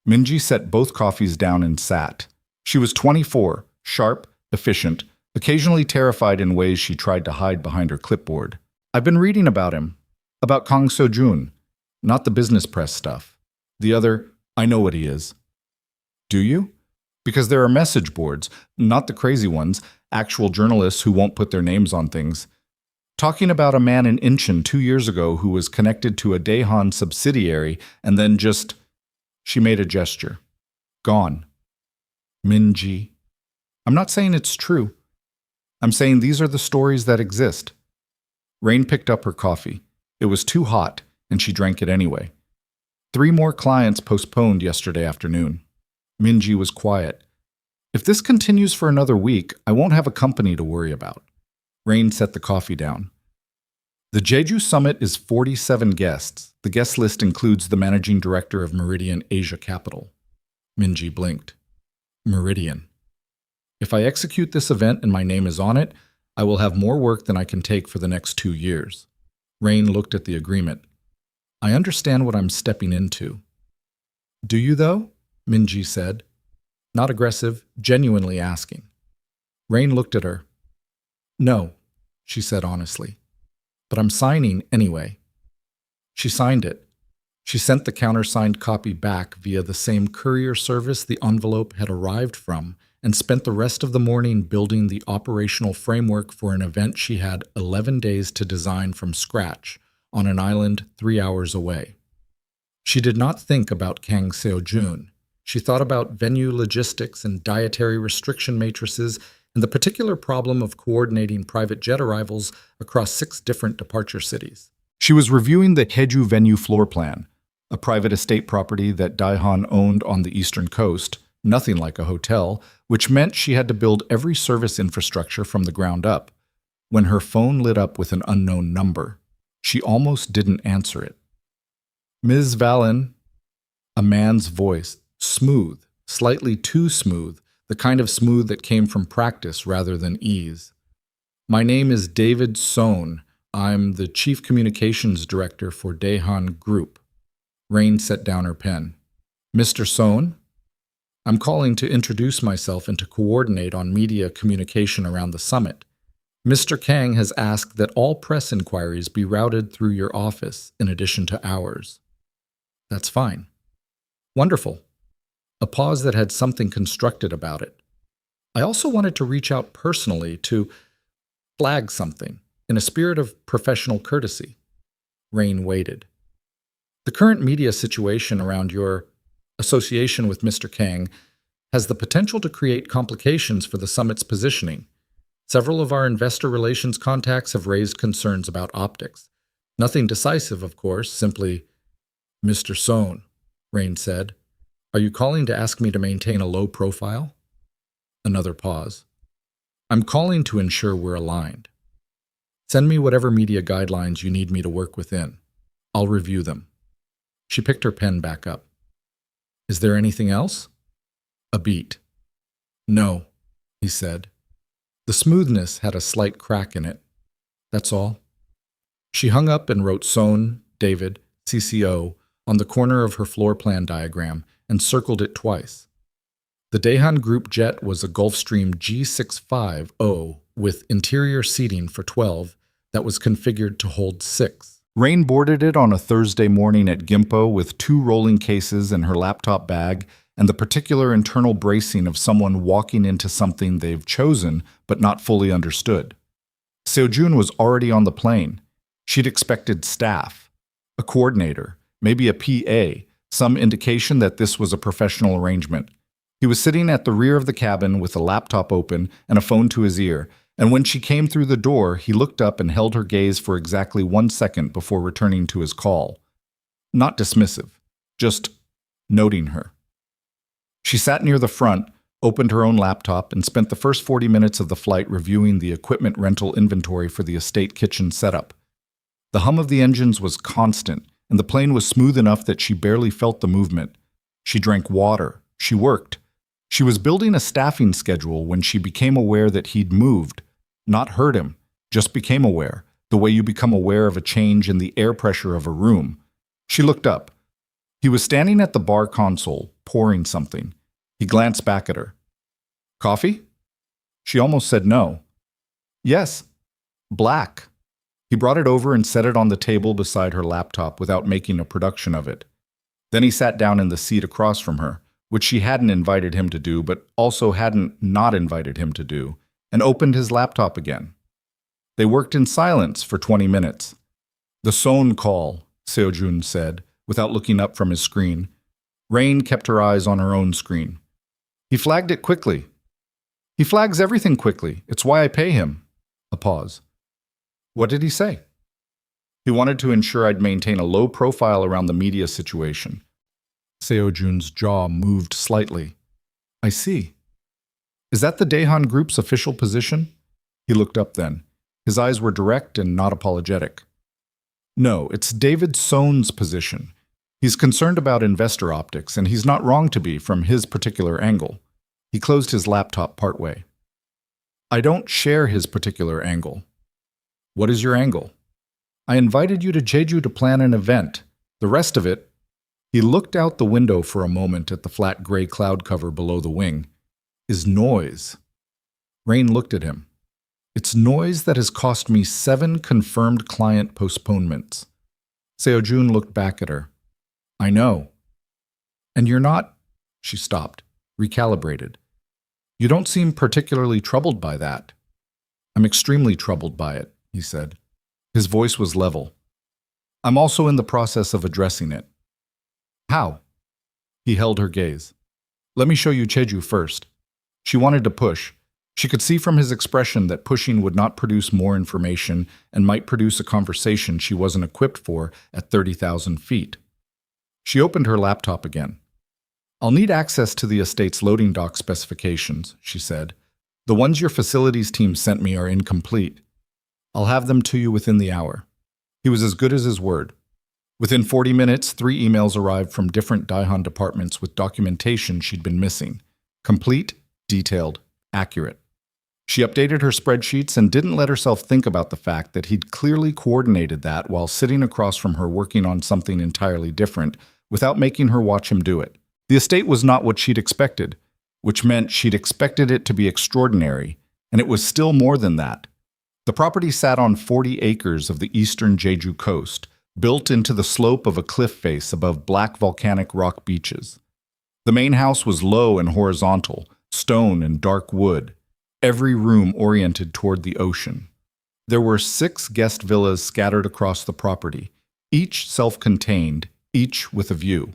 Minji set both coffees down and sat. She was 24, sharp, efficient, occasionally terrified in ways she tried to hide behind her clipboard. "I've been reading about him. About Kang Seojun. Not the business press stuff. The other, I know what he is." "Do you?" "Because there are message boards, not the crazy ones, actual journalists who won't put their names on things. Talking about a man in Incheon 2 years ago who was connected to a Daehan subsidiary and then just..." She made a gesture. "Gone." Minji. "I'm not saying it's true. I'm saying these are the stories that exist." Rain picked up her coffee. It was too hot, and she drank it anyway. 3 more clients postponed yesterday afternoon. Minji was quiet. "If this continues for another week, I won't have a company to worry about." Rain set the coffee down. The Jeju Summit is 47 guests. The guest list includes the managing director of Meridian Asia Capital. Minji blinked. Meridian. If I execute this event and my name is on it, I will have more work than I can take for the next 2 years. Rain looked at the agreement. I understand what I'm stepping into. Do you, though? Minji said. Not aggressive, genuinely asking. Rain looked at her. No, she said honestly. But I'm signing anyway. She signed it. She sent the countersigned copy back via the same courier service the envelope had arrived from and spent the rest of the morning building the operational framework for an event she had 11 days to design from scratch on an island 3 hours away. She did not think about Kang Seo-jun. She thought about venue logistics and dietary restriction matrices and the particular problem of coordinating private jet arrivals across 6 different departure cities. She was reviewing the Haeju venue floor plan, a private estate property that Daehan owned on the eastern coast, nothing like a hotel, which meant she had to build every service infrastructure from the ground up. When her phone lit up with an unknown number, she almost didn't answer it. Ms. Valen, a man's voice, smooth, slightly too smooth, the kind of smooth that came from practice rather than ease. My name is David Sohn. I'm the Chief Communications Director for Daehan Group. Rain set down her pen. Mr. Sohn? I'm calling to introduce myself and to coordinate on media communication around the summit. Mr. Kang has asked that all press inquiries be routed through your office in addition to ours. That's fine. Wonderful. A pause that had something constructed about it. I also wanted to reach out personally to flag something in a spirit of professional courtesy. Rain waited. The current media situation around your association with Mr. Kang has the potential to create complications for the summit's positioning. Several of our investor relations contacts have raised concerns about optics. Nothing decisive, of course, simply, Mr. Sohn, Rain said. Are you calling to ask me to maintain a low profile? Another pause. I'm calling to ensure we're aligned. Send me whatever media guidelines you need me to work within. I'll review them. She picked her pen back up. Is there anything else? A beat. No, he said. The smoothness had a slight crack in it. That's all. She hung up and wrote Sohn, David, CCO, on the corner of her floor plan diagram and circled it twice. The Daehan Group jet was a Gulfstream G650 with interior seating for 12 that was configured to hold 6. Rain boarded it on a Thursday morning at Gimpo with 2 rolling cases and her laptop bag and the particular internal bracing of someone walking into something they've chosen but not fully understood. Seo-jun was already on the plane. She'd expected staff, a coordinator, maybe a PA, some indication that this was a professional arrangement. He was sitting at the rear of the cabin with a laptop open and a phone to his ear, and when she came through the door, he looked up and held her gaze for exactly 1 second before returning to his call. Not dismissive, just noting her. She sat near the front, opened her own laptop, and spent the first 40 minutes of the flight reviewing the equipment rental inventory for the estate kitchen setup. The hum of the engines was constant, and the plane was smooth enough that she barely felt the movement. She drank water. She worked. She was building a staffing schedule when she became aware that he'd moved. Not hurt him, just became aware, the way you become aware of a change in the air pressure of a room. She looked up. He was standing at the bar console, pouring something. He glanced back at her. Coffee? She almost said no. Yes. Black. He brought it over and set it on the table beside her laptop without making a production of it. Then he sat down in the seat across from her, which she hadn't invited him to do but also hadn't not invited him to do, and opened his laptop again. They worked in silence for 20 minutes. The Sohn call, Seo-jun said, without looking up from his screen. Rain kept her eyes on her own screen. He flagged it quickly. He flags everything quickly. It's why I pay him. A pause. What did he say? He wanted to ensure I'd maintain a low profile around the media situation. Seo-jun's jaw moved slightly. I see. Is that the Daehan Group's official position? He looked up then. His eyes were direct and not apologetic. No, it's David Sohn's position. He's concerned about investor optics, and he's not wrong to be from his particular angle. He closed his laptop partway. I don't share his particular angle. What is your angle? I invited you to Jeju to plan an event. The rest of it, he looked out the window for a moment at the flat gray cloud cover below the wing, is noise. Rain looked at him. It's noise that has cost me 7 confirmed client postponements. Seojun looked back at her. I know. And you're not, she stopped, recalibrated. You don't seem particularly troubled by that. I'm extremely troubled by it, he said. His voice was level. I'm also in the process of addressing it. How? He held her gaze. Let me show you Jeju first. She wanted to push. She could see from his expression that pushing would not produce more information and might produce a conversation she wasn't equipped for at 30,000 feet. She opened her laptop again. I'll need access to the estate's loading dock specifications, she said. The ones your facilities team sent me are incomplete. I'll have them to you within the hour. He was as good as his word. Within 40 minutes, 3 emails arrived from different Daihan departments with documentation she'd been missing. Complete, detailed, accurate. She updated her spreadsheets and didn't let herself think about the fact that he'd clearly coordinated that while sitting across from her working on something entirely different without making her watch him do it. The estate was not what she'd expected, which meant she'd expected it to be extraordinary, and it was still more than that. The property sat on 40 acres of the eastern Jeju coast, built into the slope of a cliff face above black volcanic rock beaches. The main house was low and horizontal, stone and dark wood, every room oriented toward the ocean. There were 6 guest villas scattered across the property, each self-contained, each with a view.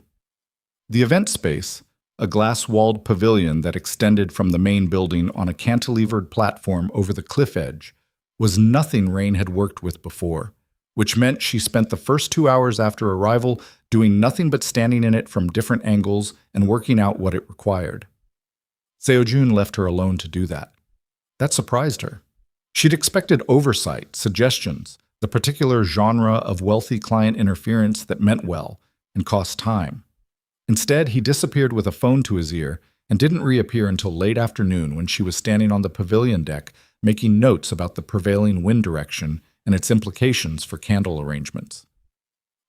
The event space, a glass-walled pavilion that extended from the main building on a cantilevered platform over the cliff edge, was nothing Rain had worked with before, which meant she spent the first 2 hours after arrival doing nothing but standing in it from different angles and working out what it required. Seojun left her alone to do that. That surprised her. She'd expected oversight, suggestions, the particular genre of wealthy client interference that meant well and cost time. Instead, he disappeared with a phone to his ear and didn't reappear until late afternoon when she was standing on the pavilion deck making notes about the prevailing wind direction and its implications for candle arrangements.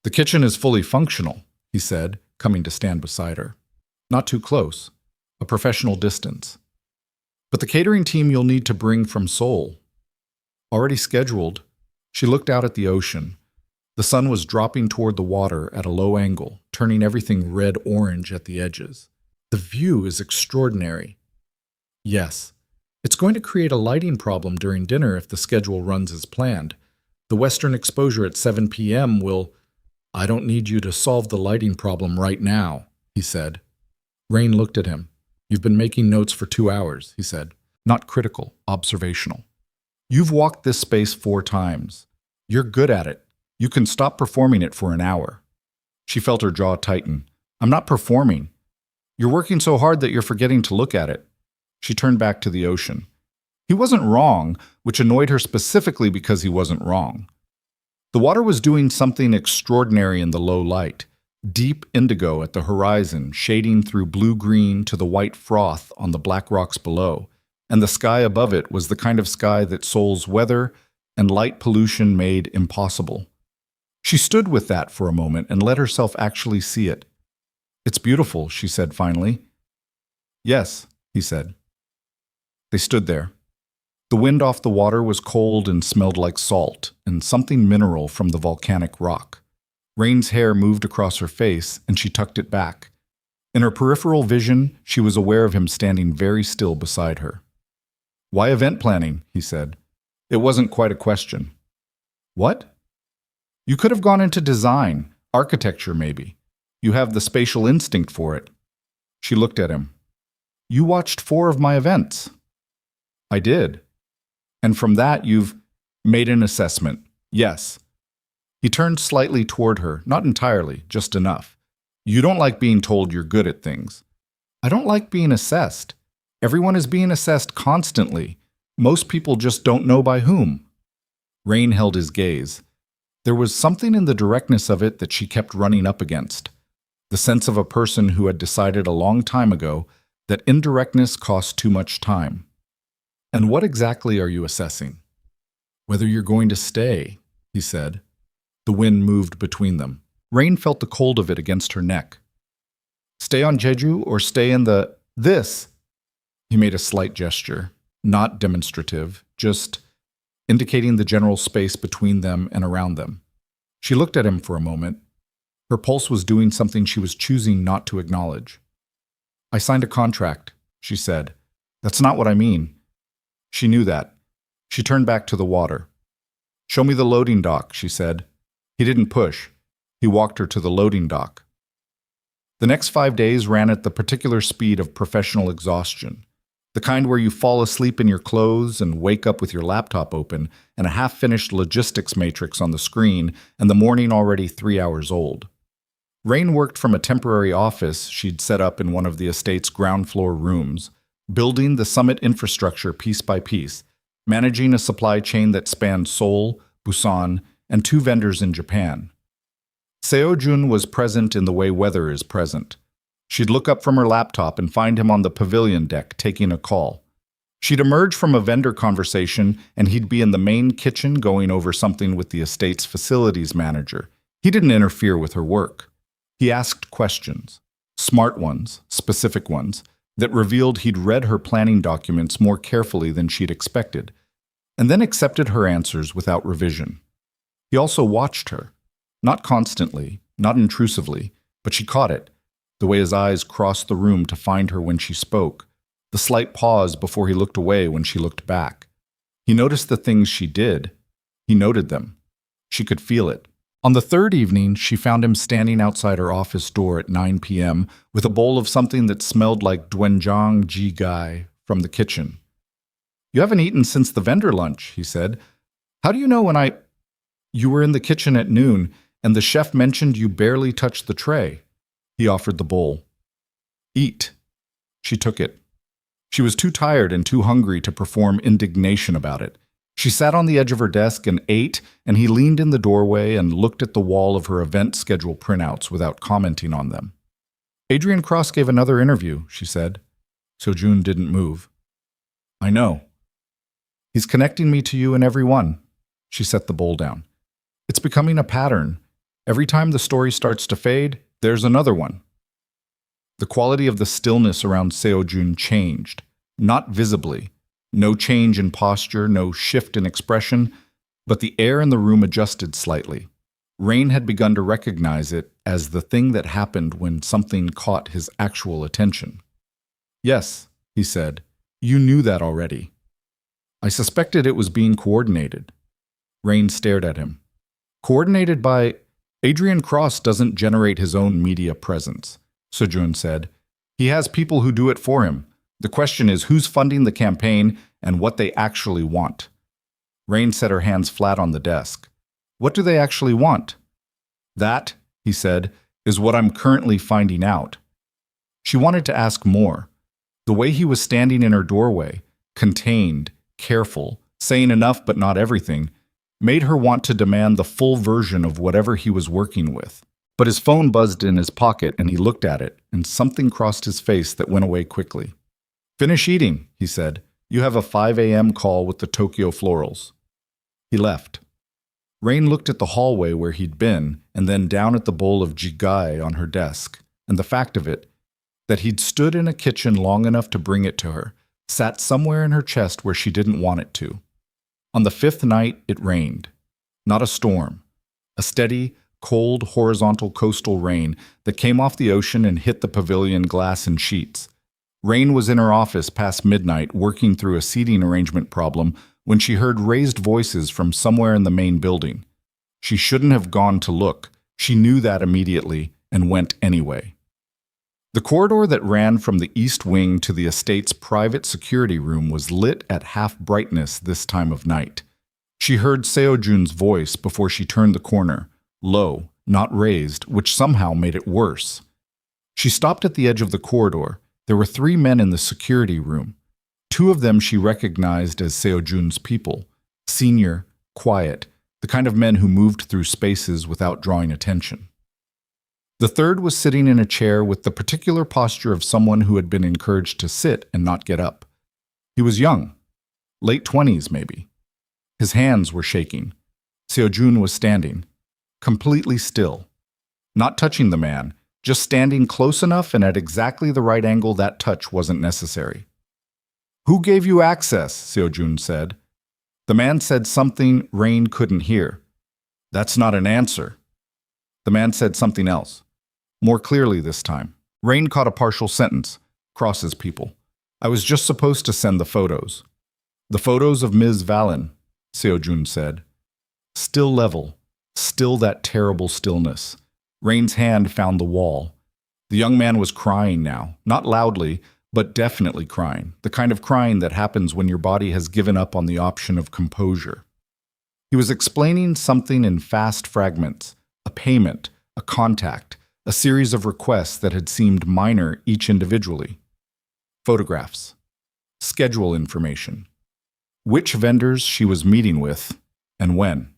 The kitchen is fully functional, he said, coming to stand beside her. Not too close, a professional distance. But the catering team you'll need to bring from Seoul. Already scheduled, she looked out at the ocean. The sun was dropping toward the water at a low angle, turning everything red-orange at the edges. The view is extraordinary. Yes, it's going to create a lighting problem during dinner if the schedule runs as planned. The western exposure at 7 p.m. will... I don't need you to solve the lighting problem right now, he said. Rain looked at him. You've been making notes for 2 hours, he said. Not critical, observational. You've walked this space 4 times. You're good at it. You can stop performing it for an hour. She felt her jaw tighten. I'm not performing. You're working so hard that you're forgetting to look at it. She turned back to the ocean. He wasn't wrong, which annoyed her specifically because he wasn't wrong. The water was doing something extraordinary in the low light, deep indigo at the horizon, shading through blue-green to the white froth on the black rocks below, and the sky above it was the kind of sky that Seoul's weather and light pollution made impossible. She stood with that for a moment and let herself actually see it. It's beautiful, she said finally. Yes, he said. They stood there. The wind off the water was cold and smelled like salt and something mineral from the volcanic rock. Rain's hair moved across her face and she tucked it back. In her peripheral vision, she was aware of him standing very still beside her. Why event planning? He said. It wasn't quite a question. What? You could have gone into design, architecture maybe. You have the spatial instinct for it. She looked at him. You watched 4 of my events. I did. And from that you've made an assessment. Yes. He turned slightly toward her, not entirely, just enough. You don't like being told you're good at things. I don't like being assessed. Everyone is being assessed constantly. Most people just don't know by whom. Rain held his gaze. There was something in the directness of it that she kept running up against. The sense of a person who had decided a long time ago that indirectness cost too much time. And what exactly are you assessing? Whether you're going to stay, he said. The wind moved between them. Rain felt the cold of it against her neck. Stay on Jeju or stay in this? He made a slight gesture, not demonstrative, just indicating the general space between them and around them. She looked at him for a moment. Her pulse was doing something she was choosing not to acknowledge. I signed a contract, she said. That's not what I mean. She knew that. She turned back to the water. Show me the loading dock, she said. He didn't push. He walked her to the loading dock. The next 5 days ran at the particular speed of professional exhaustion, the kind where you fall asleep in your clothes and wake up with your laptop open and a half-finished logistics matrix on the screen and the morning already 3 hours old. Rain worked from a temporary office she'd set up in one of the estate's ground floor rooms, building the summit infrastructure piece by piece, managing a supply chain that spanned Seoul, Busan, and 2 vendors in Japan. Seo-jun was present in the way weather is present. She'd look up from her laptop and find him on the pavilion deck taking a call. She'd emerge from a vendor conversation and he'd be in the main kitchen going over something with the estate's facilities manager. He didn't interfere with her work. He asked questions, smart ones, specific ones, that revealed he'd read her planning documents more carefully than she'd expected, and then accepted her answers without revision. He also watched her. Not constantly, not intrusively, but she caught it, the way his eyes crossed the room to find her when she spoke, the slight pause before he looked away when she looked back. He noticed the things she did. He noted them. She could feel it. On the 3rd evening, she found him standing outside her office door at 9 p.m. with a bowl of something that smelled like doenjang jigai from the kitchen. You haven't eaten since the vendor lunch, he said. How do you know when You were in the kitchen at noon, and the chef mentioned you barely touched the tray. He offered the bowl. Eat. She took it. She was too tired and too hungry to perform indignation about it. She sat on the edge of her desk and ate, and he leaned in the doorway and looked at the wall of her event schedule printouts without commenting on them. Adrian Cross gave another interview, she said. Seo-jun didn't move. I know. He's connecting me to you and every one. She set the bowl down. It's becoming a pattern. Every time the story starts to fade, there's another one. The quality of the stillness around Seo-jun changed, not visibly. No change in posture, no shift in expression, but the air in the room adjusted slightly. Rain had begun to recognize it as the thing that happened when something caught his actual attention. Yes, he said, you knew that already. I suspected it was being coordinated. Rain stared at him. Coordinated by... Adrian Cross doesn't generate his own media presence, Seo-jun said. He has people who do it for him. The question is who's funding the campaign and what they actually want. Rain set her hands flat on the desk. What do they actually want? That, he said, is what I'm currently finding out. She wanted to ask more. The way he was standing in her doorway, contained, careful, saying enough but not everything, made her want to demand the full version of whatever he was working with. But his phone buzzed in his pocket and he looked at it, and something crossed his face that went away quickly. Finish eating, he said. You have a 5 a.m. call with the Tokyo Florals. He left. Rain looked at the hallway where he'd been, and then down at the bowl of jigai on her desk, and the fact of it, that he'd stood in a kitchen long enough to bring it to her, sat somewhere in her chest where she didn't want it to. On the 5th night, it rained. Not a storm. A steady, cold, horizontal coastal rain that came off the ocean and hit the pavilion glass in sheets. Rain was in her office past midnight working through a seating arrangement problem when she heard raised voices from somewhere in the main building. She shouldn't have gone to look. She knew that immediately and went anyway. The corridor that ran from the east wing to the estate's private security room was lit at half brightness this time of night. She heard Seo-jun's voice before she turned the corner, low, not raised, which somehow made it worse. She stopped at the edge of the corridor. There were 3 men in the security room. 2 of them she recognized as Seo-jun's people, senior, quiet, the kind of men who moved through spaces without drawing attention. The 3rd was sitting in a chair with the particular posture of someone who had been encouraged to sit and not get up. He was young, Late 20s, maybe. His hands were shaking. Seojun was standing, completely still, not touching the man, just standing close enough and at exactly the right angle that touch wasn't necessary. "Who gave you access?" Seojun said. The man said something Rain couldn't hear. "That's not an answer." The man said something else, more clearly this time. Rain caught a partial sentence, crosses people. "I was just supposed to send the photos." "The photos of Ms. Valen," Seojun said. Still level, still that terrible stillness. Rain's hand found the wall. The young man was crying now, not loudly, but definitely crying, the kind of crying that happens when your body has given up on the option of composure. He was explaining something in fast fragments, a payment, a contact, a series of requests that had seemed minor each individually. Photographs, schedule information, which vendors she was meeting with, and when.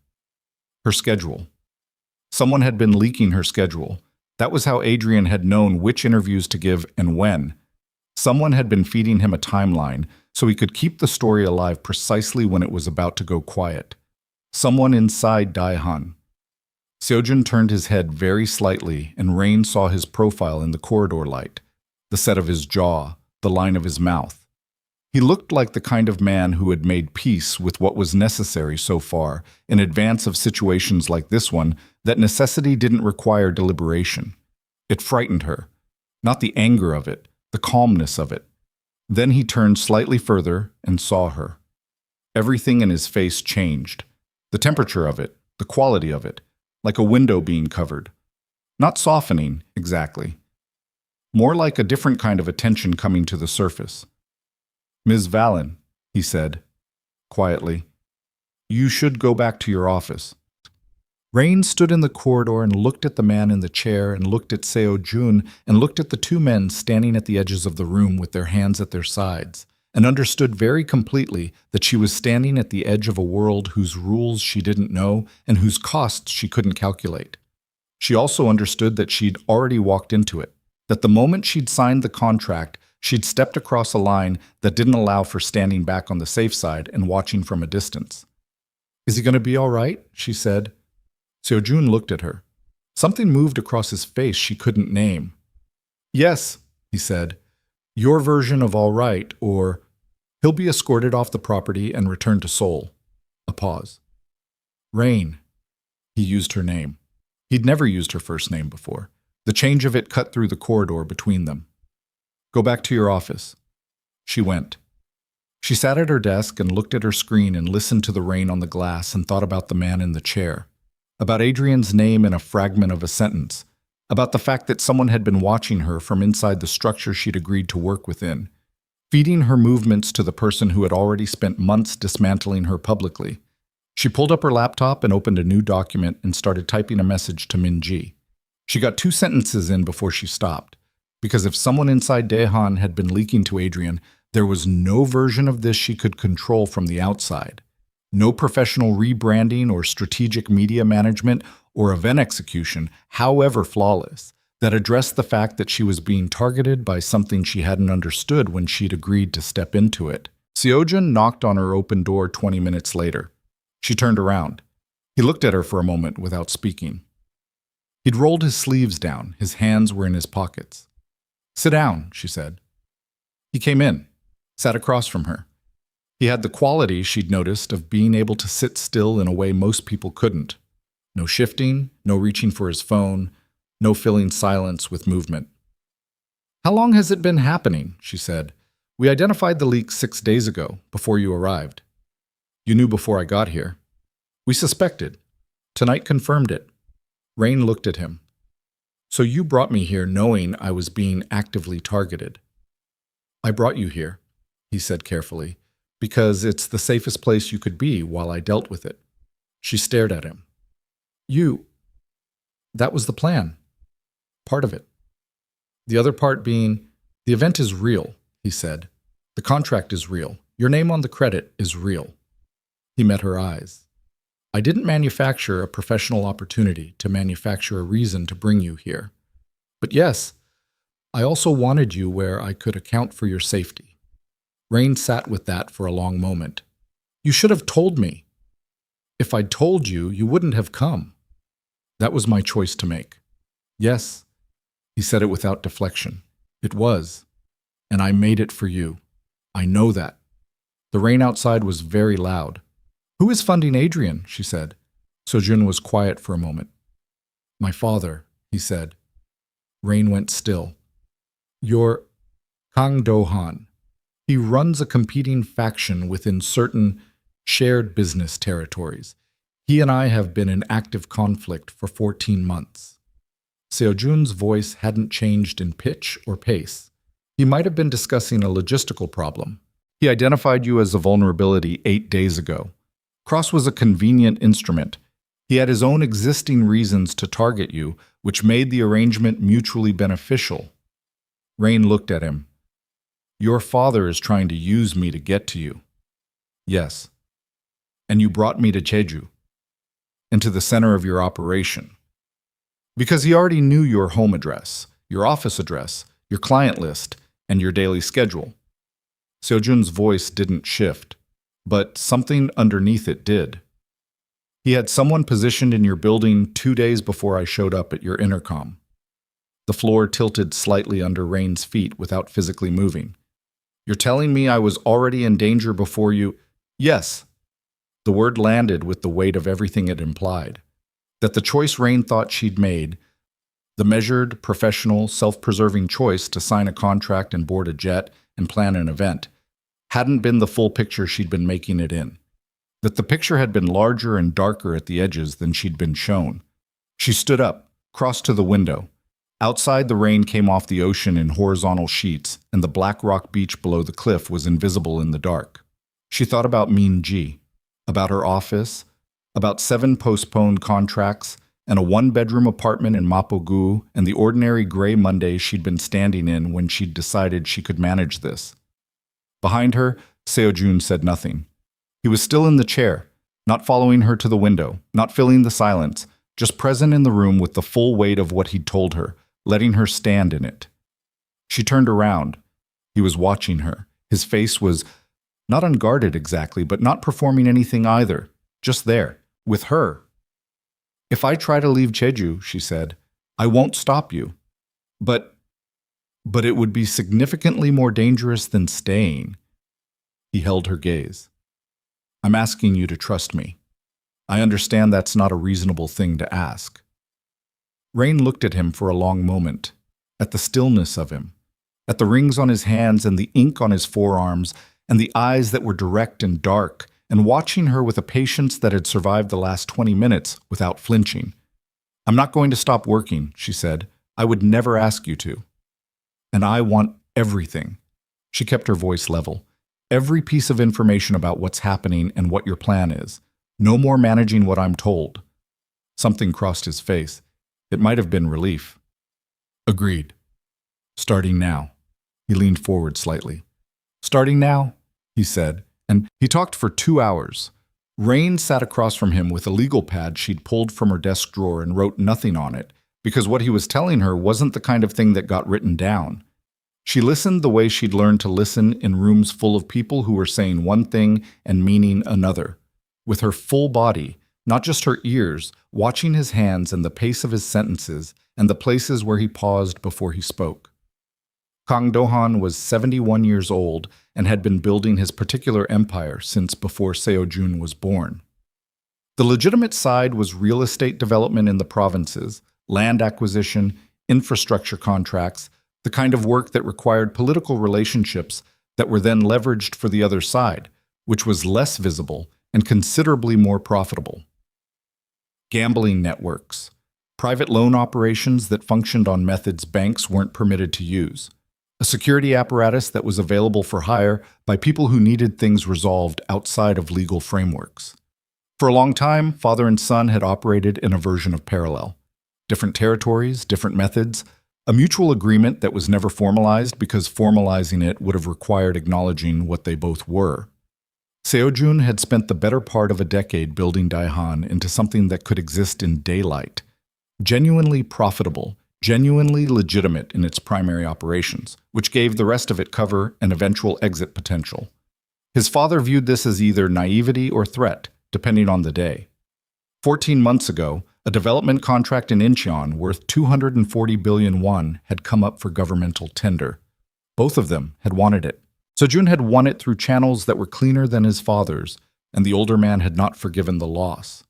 Her schedule. Someone had been leaking her schedule. That was how Adrian had known which interviews to give and when. Someone had been feeding him a timeline so he could keep the story alive precisely when it was about to go quiet. Someone inside Daehan. Seojun turned his head very slightly, and Rain saw his profile in the corridor light, the set of his jaw, the line of his mouth. He looked like the kind of man who had made peace with what was necessary so far, in advance of situations like this one, that necessity didn't require deliberation. It frightened her. Not the anger of it, the calmness of it. Then he turned slightly further and saw her. Everything in his face changed. The temperature of it, the quality of it, like a window being covered. Not softening, exactly. More like a different kind of attention coming to the surface. "Ms. Valen," he said, quietly, "you should go back to your office." Rain stood in the corridor and looked at the man in the chair and looked at Seojun and looked at the two men standing at the edges of the room with their hands at their sides, and understood very completely that she was standing at the edge of a world whose rules she didn't know and whose costs she couldn't calculate. She also understood that she'd already walked into it, that the moment she'd signed the contract, she'd stepped across a line that didn't allow for standing back on the safe side and watching from a distance. "Is he going to be all right?" she said. Seojun looked at her. Something moved across his face she couldn't name. "Yes," he said. "Your version of all right, or he'll be escorted off the property and returned to Seoul." A pause. "Rain." He used her name. He'd never used her first name before. The change of it cut through the corridor between them. "Go back to your office." She went. She sat at her desk and looked at her screen and listened to the rain on the glass and thought about the man in the chair. About Adrian's name in a fragment of a sentence. About the fact that someone had been watching her from inside the structure she'd agreed to work within. Feeding her movements to the person who had already spent months dismantling her publicly. She pulled up her laptop and opened a new document and started typing a message to Minji. She got 2 sentences in before she stopped. Because if someone inside Daehan had been leaking to Adrian, there was no version of this she could control from the outside. No professional rebranding or strategic media management or event execution, however flawless, that addressed the fact that she was being targeted by something she hadn't understood when she'd agreed to step into it. Seojun knocked on her open door 20 minutes later. She turned around. He looked at her for a moment without speaking. He'd rolled his sleeves down. His hands were in his pockets. "Sit down," she said. He came in, sat across from her. He had the quality she'd noticed of being able to sit still in a way most people couldn't. No shifting, no reaching for his phone, no filling silence with movement. "How long has it been happening?" she said. "We identified the leak 6 days ago, before you arrived. You knew before I got here. We suspected. Tonight confirmed it." Rain looked at him. "So you brought me here knowing I was being actively targeted." "I brought you here," he said carefully, "because it's the safest place you could be while I dealt with it." She stared at him. That was the plan. Part of it. The other part being, the event is real," he said. "The contract is real. Your name on the credit is real." He met her eyes. "I didn't manufacture a professional opportunity to manufacture a reason to bring you here. But yes, I also wanted you where I could account for your safety." Rain sat with that for a long moment. You should have told me. If I'd told you, you wouldn't have come. That was my choice to make. Yes, he said it without deflection. It was. And I made it for you. I know that. The rain outside was very loud. Who is funding Adrian? She said. Sojun was quiet for a moment. My father, he said. Rain went still. You're Kang Do-han. He runs a competing faction within certain shared business territories. He and I have been in active conflict for 14 months. Seo-jun's voice hadn't changed in pitch or pace. He might have been discussing a logistical problem. He identified you as a vulnerability 8 days ago. Cross was a convenient instrument. He had his own existing reasons to target you, which made the arrangement mutually beneficial. Rain looked at him. Your father is trying to use me to get to you. Yes. And you brought me to Jeju, into the center of your operation. Because he already knew your home address, your office address, your client list, and your daily schedule. Seo-jun's voice didn't shift, but something underneath it did. He had someone positioned in your building 2 days before I showed up at your intercom. The floor tilted slightly under Rain's feet without physically moving. You're telling me I was already in danger before you? Yes. The word landed with the weight of everything it implied. That the choice Rain thought she'd made, the measured, professional, self-preserving choice to sign a contract and board a jet and plan an event, hadn't been the full picture she'd been making it in. That the picture had been larger and darker at the edges than she'd been shown. She stood up, crossed to the window. Outside, the rain came off the ocean in horizontal sheets, and the black rock beach below the cliff was invisible in the dark. She thought about Min Ji, about her office, about 7 postponed contracts, and a 1-bedroom apartment in Mapogu, and the ordinary gray Mondays she'd been standing in when she'd decided she could manage this. Behind her, Seo-jun said nothing. He was still in the chair, not following her to the window, not filling the silence, just present in the room with the full weight of what he'd told her, letting her stand in it. She turned around. He was watching her. His face was not unguarded exactly, but not performing anything either, just there, with her. If I try to leave Jeju, she said, I won't stop you. But it would be significantly more dangerous than staying. He held her gaze. I'm asking you to trust me. I understand that's not a reasonable thing to ask. Rain looked at him for a long moment, at the stillness of him, at the rings on his hands and the ink on his forearms, and the eyes that were direct and dark, and watching her with a patience that had survived the last 20 minutes without flinching. I'm not going to stop working, she said. I would never ask you to. And I want everything. She kept her voice level. Every piece of information about what's happening and what your plan is. No more managing what I'm told. Something crossed his face. It might have been relief. Agreed. Starting now. He leaned forward slightly. Starting now, he said, and he talked for 2 hours. Rain sat across from him with a legal pad she'd pulled from her desk drawer and wrote nothing on it, because what he was telling her wasn't the kind of thing that got written down. She listened the way she'd learned to listen in rooms full of people who were saying one thing and meaning another, with her full body, not just her ears, watching his hands and the pace of his sentences and the places where he paused before he spoke. Kang Do-han was 71 years old and had been building his particular empire since before Seo-jun was born. The legitimate side was real estate development in the provinces, land acquisition, infrastructure contracts, the kind of work that required political relationships that were then leveraged for the other side, which was less visible and considerably more profitable. Gambling networks, private loan operations that functioned on methods banks weren't permitted to use, a security apparatus that was available for hire by people who needed things resolved outside of legal frameworks. For a long time, father and son had operated in a version of parallel. Different territories, different methods, a mutual agreement that was never formalized because formalizing it would have required acknowledging what they both were. Seo-jun had spent the better part of a decade building Daihan into something that could exist in daylight, genuinely profitable, genuinely legitimate in its primary operations, which gave the rest of it cover and eventual exit potential. His father viewed this as either naivety or threat, depending on the day. 14 months ago, a development contract in Incheon worth 240 billion won had come up for governmental tender. Both of them had wanted it. Sejun had won it through channels that were cleaner than his father's, and the older man had not forgiven the loss.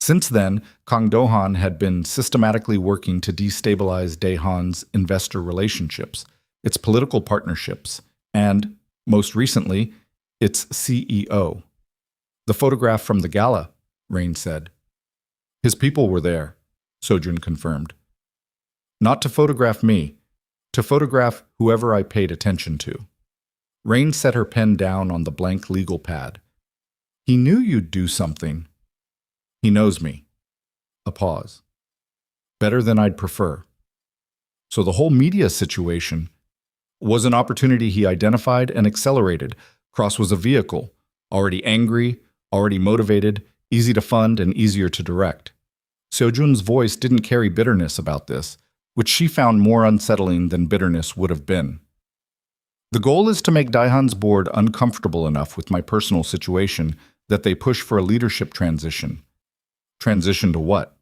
Since then, Kang Do-han had been systematically working to destabilize Daehan's investor relationships, its political partnerships, and, most recently, its CEO. The photograph from the gala, Rain said. His people were there, Sojun confirmed. Not to photograph me, to photograph whoever I paid attention to. Rain set her pen down on the blank legal pad. He knew you'd do something. He knows me. A pause. Better than I'd prefer. So the whole media situation was an opportunity he identified and accelerated. Cross was a vehicle, already angry, already motivated, easy to fund and easier to direct. Seojun's voice didn't carry bitterness about this, which she found more unsettling than bitterness would have been. The goal is to make Daehan's board uncomfortable enough with my personal situation that they push for a leadership transition. Transition to what?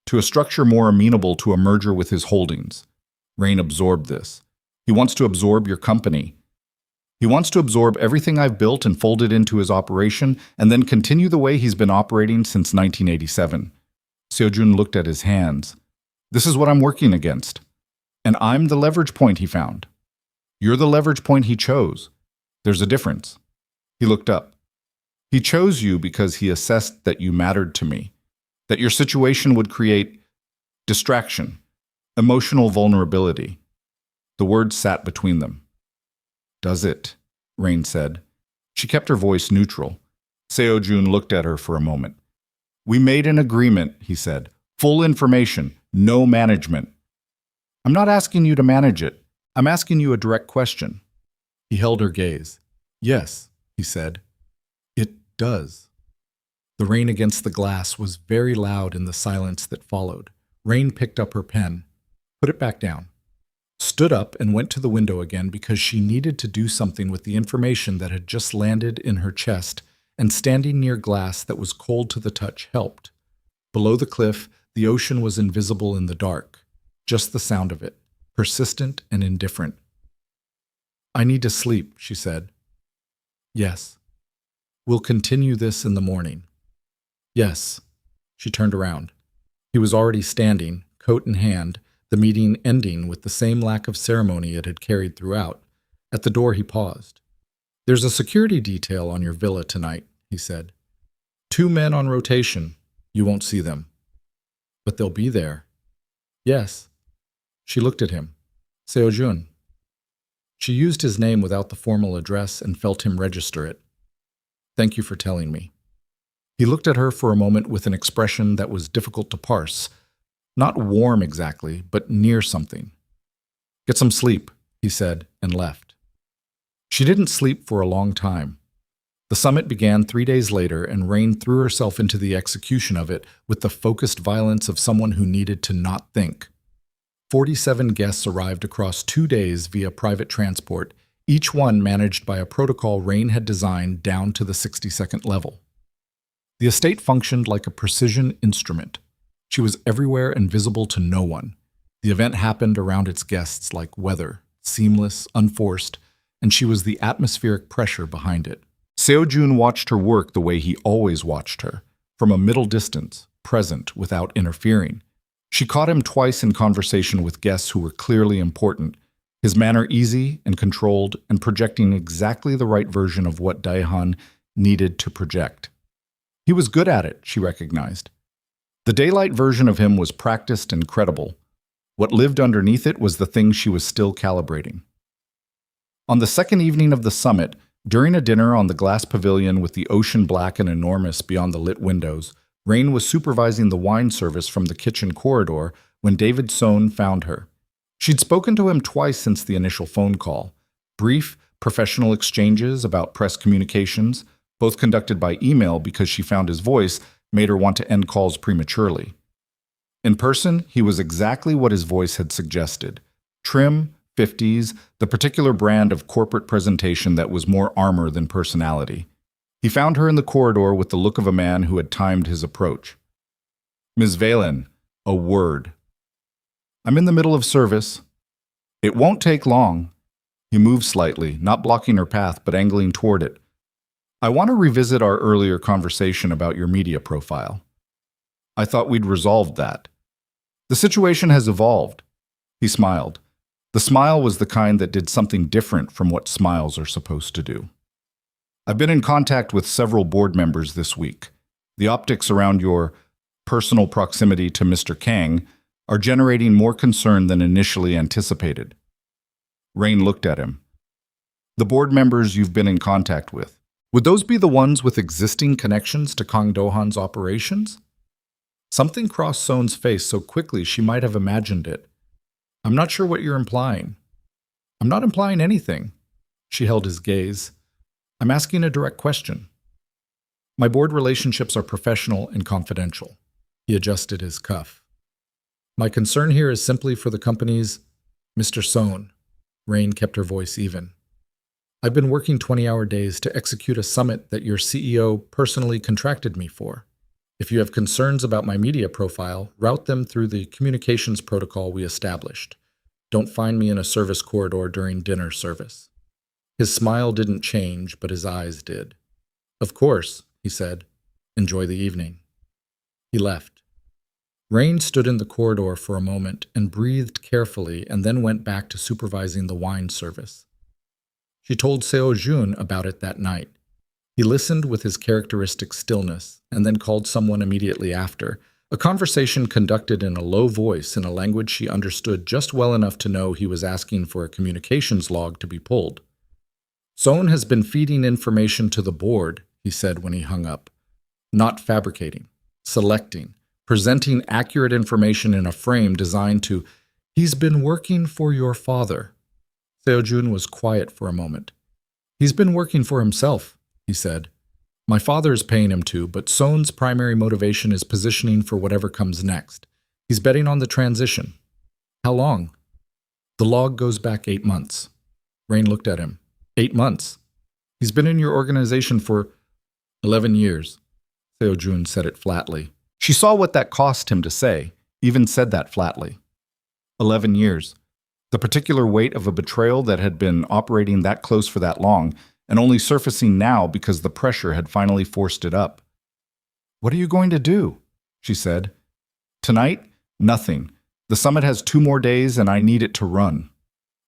To a structure more amenable to a merger with his holdings. Rain absorbed this. He wants to absorb your company. He wants to absorb everything I've built and fold it into his operation and then continue the way he's been operating since 1987. Seojun looked at his hands. This is what I'm working against. And I'm the leverage point he found. You're the leverage point he chose. There's a difference. He looked up. He chose you because he assessed that you mattered to me, that your situation would create distraction, emotional vulnerability. The words sat between them. Does it? Rain said. She kept her voice neutral. Seojun looked at her for a moment. We made an agreement, he said. Full information, no management. I'm not asking you to manage it. I'm asking you a direct question. He held her gaze. Yes, he said. It does. The rain against the glass was very loud in the silence that followed. Rain picked up her pen, put it back down, stood up and went to the window again because she needed to do something with the information that had just landed in her chest, and standing near glass that was cold to the touch helped. Below the cliff, the ocean was invisible in the dark, just the sound of it, persistent and indifferent. I need to sleep, she said. Yes. We'll continue this in the morning. Yes. She turned around. He was already standing, coat in hand, the meeting ending with the same lack of ceremony it had carried throughout. At the door he paused. There's a security detail on your villa tonight, he said. 2 men on rotation. You won't see them. But they'll be there. Yes. She looked at him. Seojun. She used his name without the formal address and felt him register it. Thank you for telling me. He looked at her for a moment with an expression that was difficult to parse. Not warm exactly, but near something. Get some sleep, he said, and left. She didn't sleep for a long time. The summit began 3 days later, and Rain threw herself into the execution of it with the focused violence of someone who needed to not think. 47 guests arrived across 2 days via private transport, each one managed by a protocol Rain had designed down to the 60-second level. The estate functioned like a precision instrument. She was everywhere and visible to no one. The event happened around its guests like weather, seamless, unforced, and she was the atmospheric pressure behind it. Seojun watched her work the way he always watched her, from a middle distance, present without interfering. She caught him twice in conversation with guests who were clearly important, his manner easy and controlled and projecting exactly the right version of what Daehan needed to project. He was good at it, she recognized. The daylight version of him was practiced and credible. What lived underneath it was the thing she was still calibrating. On the second evening of the summit, during a dinner on the glass pavilion with the ocean black and enormous beyond the lit windows, Rain was supervising the wine service from the kitchen corridor when David Sohn found her. She'd spoken to him twice since the initial phone call. Brief, professional exchanges about press communications, both conducted by email because she found his voice made her want to end calls prematurely. In person, he was exactly what his voice had suggested. Trim, 50s, the particular brand of corporate presentation that was more armor than personality. He found her in the corridor with the look of a man who had timed his approach. "Ms. Valen, a word." "I'm in the middle of service." "It won't take long." He moved slightly, not blocking her path, but angling toward it. "I want to revisit our earlier conversation about your media profile. I thought we'd resolved that. The situation has evolved." He smiled. The smile was the kind that did something different from what smiles are supposed to do. "I've been in contact with several board members this week. The optics around your personal proximity to Mr. Kang are generating more concern than initially anticipated." Rain looked at him. "The board members you've been in contact with, would those be the ones with existing connections to Kang Do-han's operations?" Something crossed Sohn's face so quickly she might have imagined it. "I'm not sure what you're implying." "I'm not implying anything." She held his gaze. "I'm asking a direct question. My board relationships are professional and confidential." He adjusted his cuff. "My concern here is simply for the company's—" "Mr. Sohn." Rain kept her voice even. "I've been working 20-hour days to execute a summit that your CEO personally contracted me for. If you have concerns about my media profile, route them through the communications protocol we established. Don't find me in a service corridor during dinner service." His smile didn't change, but his eyes did. "Of course," he said. "Enjoy the evening." He left. Rain stood in the corridor for a moment and breathed carefully and then went back to supervising the wine service. She told Seo-jun about it that night. He listened with his characteristic stillness and then called someone immediately after, a conversation conducted in a low voice in a language she understood just well enough to know he was asking for a communications log to be pulled. "Sohn has been feeding information to the board," he said when he hung up. "Not fabricating, selecting, presenting accurate information in a frame designed to— He's been working for your father." Seo-jun was quiet for a moment. "He's been working for himself," he said. "My father is paying him to, but Sohn's primary motivation is positioning for whatever comes next. He's betting on the transition." "How long?" "The log goes back 8 months." Rain looked at him. 8 months? He's been in your organization for 11 years. Seo-jun said it flatly. She saw what that cost him to say, even said that flatly. 11 years. The particular weight of a betrayal that had been operating that close for that long, and only surfacing now because the pressure had finally forced it up. "What are you going to do?" she said. "Tonight? Nothing. The summit has 2 more days and I need it to run."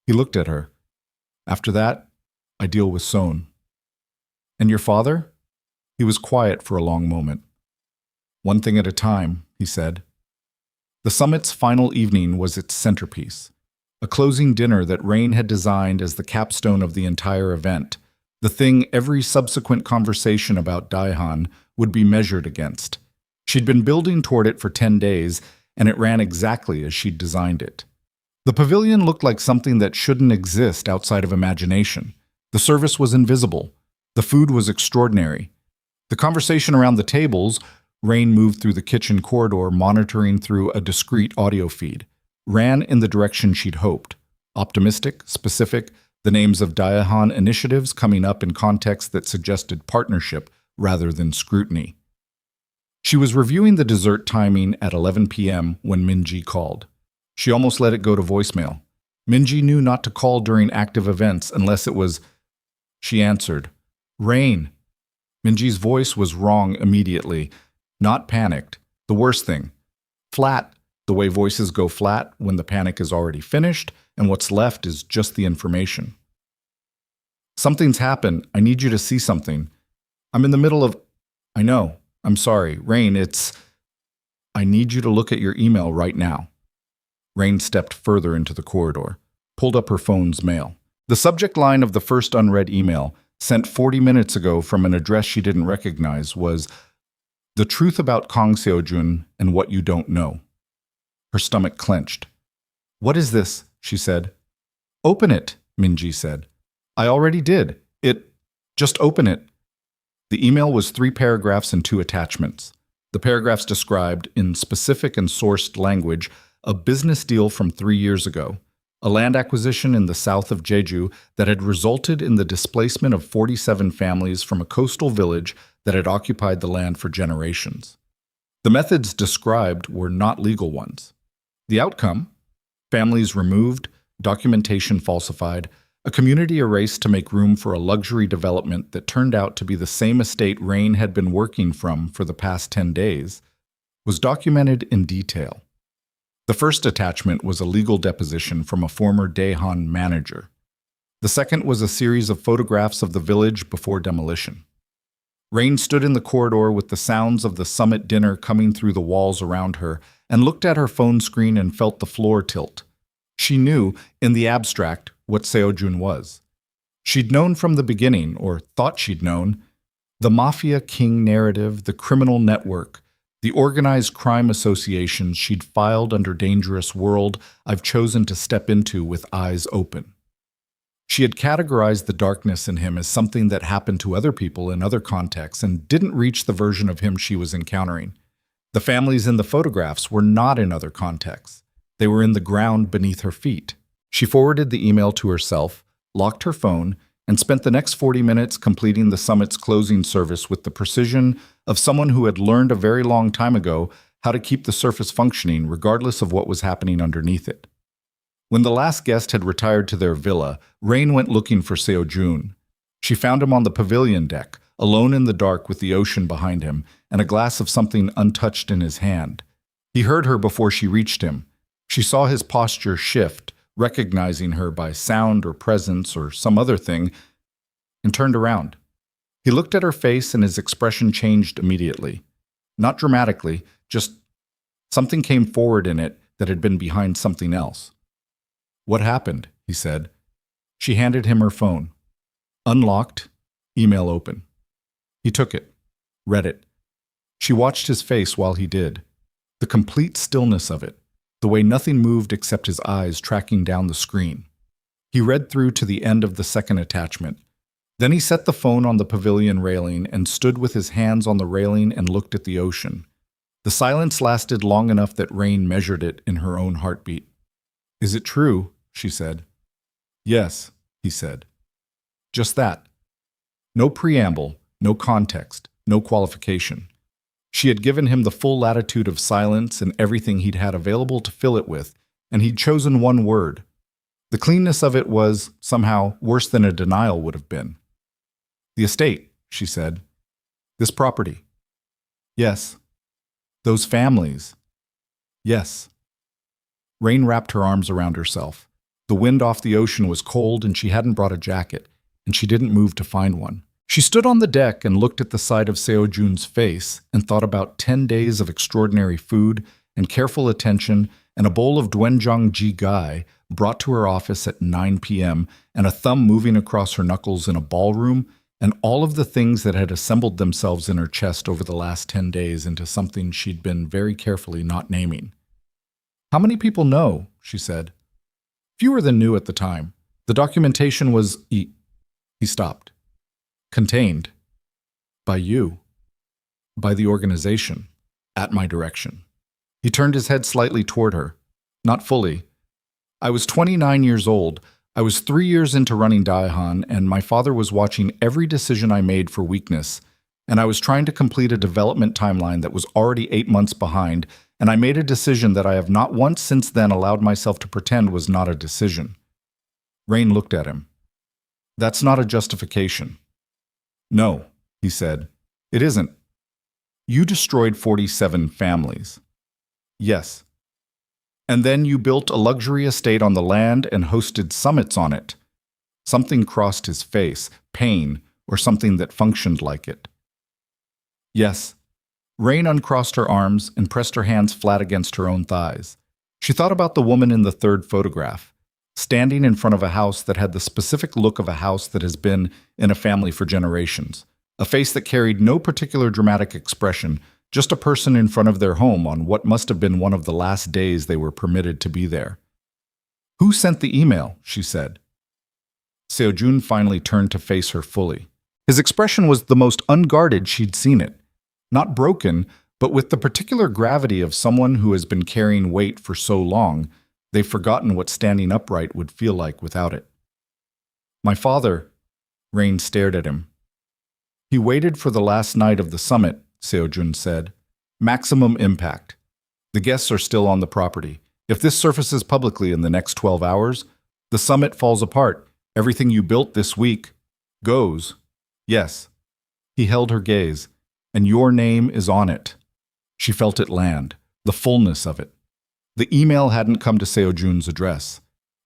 He looked at her. "After that, I deal with Sohn." "And your father?" He was quiet for a long moment. "One thing at a time," he said. The summit's final evening was its centerpiece. A closing dinner that Rain had designed as the capstone of the entire event, the thing every subsequent conversation about Daehan would be measured against. She'd been building toward it for 10 days, and it ran exactly as she'd designed it. The pavilion looked like something that shouldn't exist outside of imagination. The service was invisible. The food was extraordinary. The conversation around the tables, Rain moved through the kitchen corridor, monitoring through a discrete audio feed, ran in the direction she'd hoped. Optimistic, specific, the names of Daehan initiatives coming up in context that suggested partnership rather than scrutiny. She was reviewing the dessert timing at 11 p.m. when Minji called. She almost let it go to voicemail. Minji knew not to call during active events unless it was... She answered. "Rain." Minji's voice was wrong immediately, not panicked. The worst thing. Flat, the way voices go flat when the panic is already finished and what's left is just the information. "Something's happened. I need you to see something. I'm in the middle of... I know. I'm sorry. Rain, it's... I need you to look at your email right now." Rain stepped further into the corridor, pulled up her phone's mail. The subject line of the first unread email, sent 40 minutes ago from an address she didn't recognize, was, "The truth about Kang Seo-jun and what you don't know." Her stomach clenched. "What is this?" she said. "Open it," Minji said. "I already did. Just open it." The email was 3 paragraphs and 2 attachments. The paragraphs described, in specific and sourced language, a business deal from 3 years ago, a land acquisition in the south of Jeju that had resulted in the displacement of 47 families from a coastal village that had occupied the land for generations. The methods described were not legal ones. The outcome? Families removed, documentation falsified, a community erased to make room for a luxury development that turned out to be the same estate Rain had been working from for the past 10 days, was documented in detail. The first attachment was a legal deposition from a former Daehan manager. The second was a series of photographs of the village before demolition. Rain stood in the corridor with the sounds of the summit dinner coming through the walls around her and looked at her phone screen and felt the floor tilt. She knew, in the abstract, what Seojun was. She'd known from the beginning, or thought she'd known, the Mafia king narrative, the criminal network, the organized crime associations she'd filed under Dangerous World I've chosen to step into with eyes open. She had categorized the darkness in him as something that happened to other people in other contexts and didn't reach the version of him she was encountering. The families in the photographs were not in other contexts. They were in the ground beneath her feet. She forwarded the email to herself, locked her phone, and spent the next 40 minutes completing the summit's closing service with the precision of someone who had learned a very long time ago how to keep the surface functioning regardless of what was happening underneath it. When the last guest had retired to their villa, Rain went looking for Seojun. She found him on the pavilion deck, alone in the dark with the ocean behind him and a glass of something untouched in his hand. He heard her before she reached him. She saw his posture shift, recognizing her by sound or presence or some other thing, and turned around. He looked at her face and his expression changed immediately. Not dramatically, just something came forward in it that had been behind something else. "What happened?" he said. She handed him her phone. Unlocked, email open. He took it, read it. She watched his face while he did. The complete stillness of it. The way nothing moved except his eyes tracking down the screen. He read through to the end of the second attachment. Then he set the phone on the pavilion railing and stood with his hands on the railing and looked at the ocean. The silence lasted long enough that Rain measured it in her own heartbeat. "Is it true?" she said. "Yes," he said. Just that. No preamble, no context, no qualification. She had given him the full latitude of silence and everything he'd had available to fill it with, and he'd chosen one word. The cleanness of it was, somehow, worse than a denial would have been. "The estate," she said. "This property." "Yes." "Those families." "Yes." Rain wrapped her arms around herself. The wind off the ocean was cold and she hadn't brought a jacket, and she didn't move to find one. She stood on the deck and looked at the side of Seojun's face and thought about 10 days of extraordinary food and careful attention and a bowl of doenjang ji gai brought to her office at 9 p.m. and a thumb moving across her knuckles in a ballroom and all of the things that had assembled themselves in her chest over the last 10 days into something she'd been very carefully not naming. "How many people know?" she said. "Fewer than knew at the time. The documentation was..." He stopped. "Contained. By you. By the organization. At my direction." He turned his head slightly toward her. "Not fully. I was 29 years old. I was 3 years into running Daehan, and my father was watching every decision I made for weakness, and I was trying to complete a development timeline that was already 8 months behind, and I made a decision that I have not once since then allowed myself to pretend was not a decision." Rain looked at him. "That's not a justification." "No," he said. "It isn't. You destroyed 47 families." "Yes." "And then you built a luxury estate on the land and hosted summits on it." Something crossed his face, pain, or something that functioned like it. "Yes." Rain uncrossed her arms and pressed her hands flat against her own thighs. She thought about the woman in the third photograph, standing in front of a house that had the specific look of a house that has been in a family for generations, a face that carried no particular dramatic expression, just a person in front of their home on what must have been one of the last days they were permitted to be there. "Who sent the email?" she said. Seojun finally turned to face her fully. His expression was the most unguarded she'd seen it. Not broken, but with the particular gravity of someone who has been carrying weight for so long, They've forgotten what standing upright would feel like without it. My father, Rain stared at him. He waited for the last night of the summit, Seojun said. Maximum impact. The guests are still on the property. If this surfaces publicly in the next 12 hours, the summit falls apart. Everything you built this week goes. Yes. He held her gaze. And your name is on it. She felt it land, the fullness of it. The email hadn't come to Seojun's address.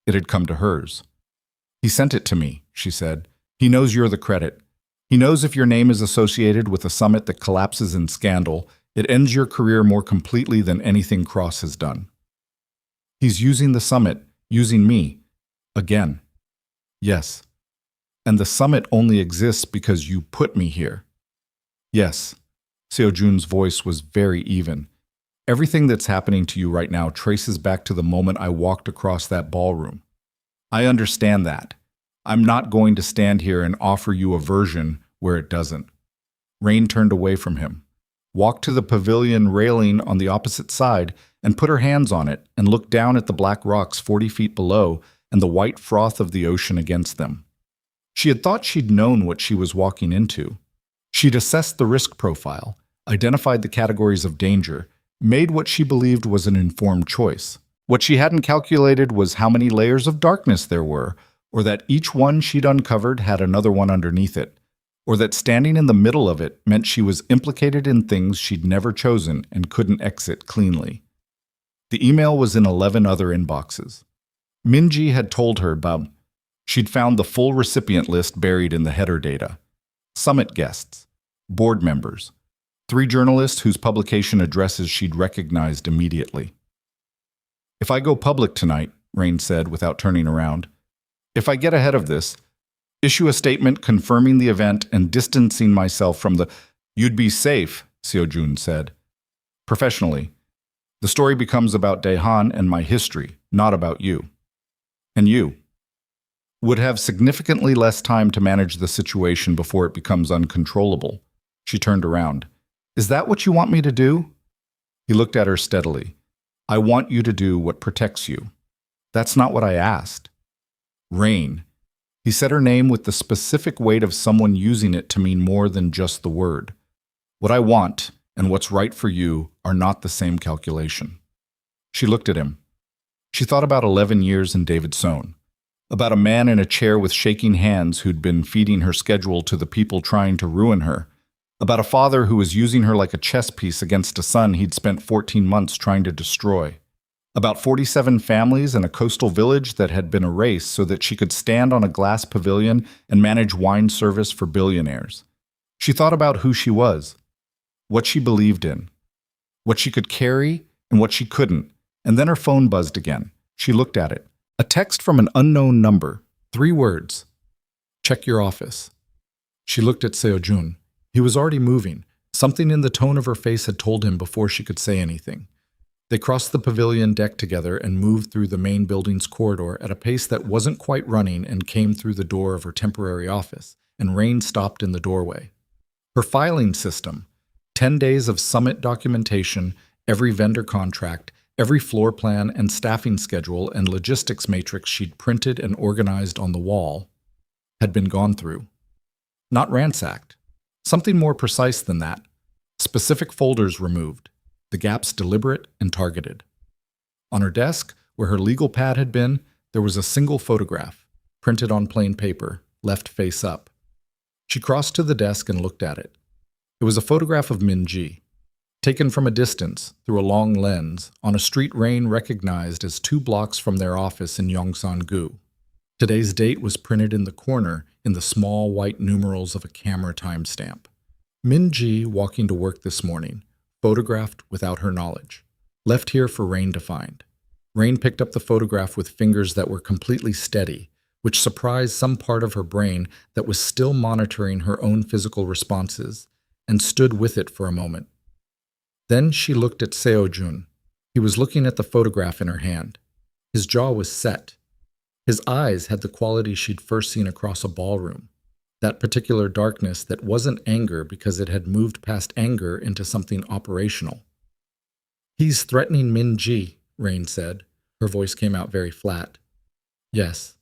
It had come to hers. He sent it to me, she said. He knows you're the credit. He knows if your name is associated with a summit that collapses in scandal, it ends your career more completely than anything Cross has done. He's using the summit, using me. Again. Yes. And the summit only exists because you put me here. Yes. Seojun's voice was very even. Everything that's happening to you right now traces back to the moment I walked across that ballroom. I understand that. I'm not going to stand here and offer you a version where it doesn't. Rain turned away from him, walked to the pavilion railing on the opposite side, and put her hands on it and looked down at the black rocks 40 feet below and the white froth of the ocean against them. She had thought she'd known what she was walking into. She'd assessed the risk profile, identified the categories of danger, made what she believed was an informed choice. What she hadn't calculated was how many layers of darkness there were, or that each one she'd uncovered had another one underneath it, or that standing in the middle of it meant she was implicated in things she'd never chosen and couldn't exit cleanly. The email was in 11 other inboxes. Minji had told her about. She'd found the full recipient list buried in the header data. Summit guests, board members, 3 journalists whose publication addresses she'd recognized immediately. If I go public tonight, Rain said without turning around, if I get ahead of this, issue a statement confirming the event and distancing myself from the... You'd be safe, Seojun said. Professionally, the story becomes about Daehan and my history, not about you. And you would have significantly less time to manage the situation before it becomes uncontrollable. She turned around. Is that what you want me to do? He looked at her steadily. I want you to do what protects you. That's not what I asked. Rain. He said her name with the specific weight of someone using it to mean more than just the word. What I want and what's right for you are not the same calculation. She looked at him. She thought about 11 years in David Sohn, about a man in a chair with shaking hands who'd been feeding her schedule to the people trying to ruin her, about a father who was using her like a chess piece against a son he'd spent 14 months trying to destroy, about 47 families in a coastal village that had been erased so that she could stand on a glass pavilion and manage wine service for billionaires. She thought about who she was, what she believed in, what she could carry and what she couldn't, and then her phone buzzed again. She looked at it. A text from an unknown number, 3 words. Check your office. She looked at Seojun. He was already moving. Something in the tone of her face had told him before she could say anything. They crossed the pavilion deck together and moved through the main building's corridor at a pace that wasn't quite running and came through the door of her temporary office, and Rain stopped in the doorway. Her filing system, 10 days of summit documentation, every vendor contract, every floor plan and staffing schedule and logistics matrix she'd printed and organized on the wall, had been gone through. Not ransacked. Something more precise than that. Specific folders removed, the gaps deliberate and targeted. On her desk, where her legal pad had been, there was a single photograph, printed on plain paper, left face up. She crossed to the desk and looked at it. It was a photograph of Minji, taken from a distance, through a long lens, on a street Rain recognized as 2 blocks from their office in Yongsan-gu. Today's date was printed in the corner in the small white numerals of a camera timestamp. Minji walking to work this morning, photographed without her knowledge, left here for Rain to find. Rain picked up the photograph with fingers that were completely steady, which surprised some part of her brain that was still monitoring her own physical responses, and stood with it for a moment. Then she looked at Seojun. He was looking at the photograph in her hand. His jaw was set. His eyes had the quality she'd first seen across a ballroom, that particular darkness that wasn't anger because it had moved past anger into something operational. He's threatening Minji, Rain said. Her voice came out very flat. Yes.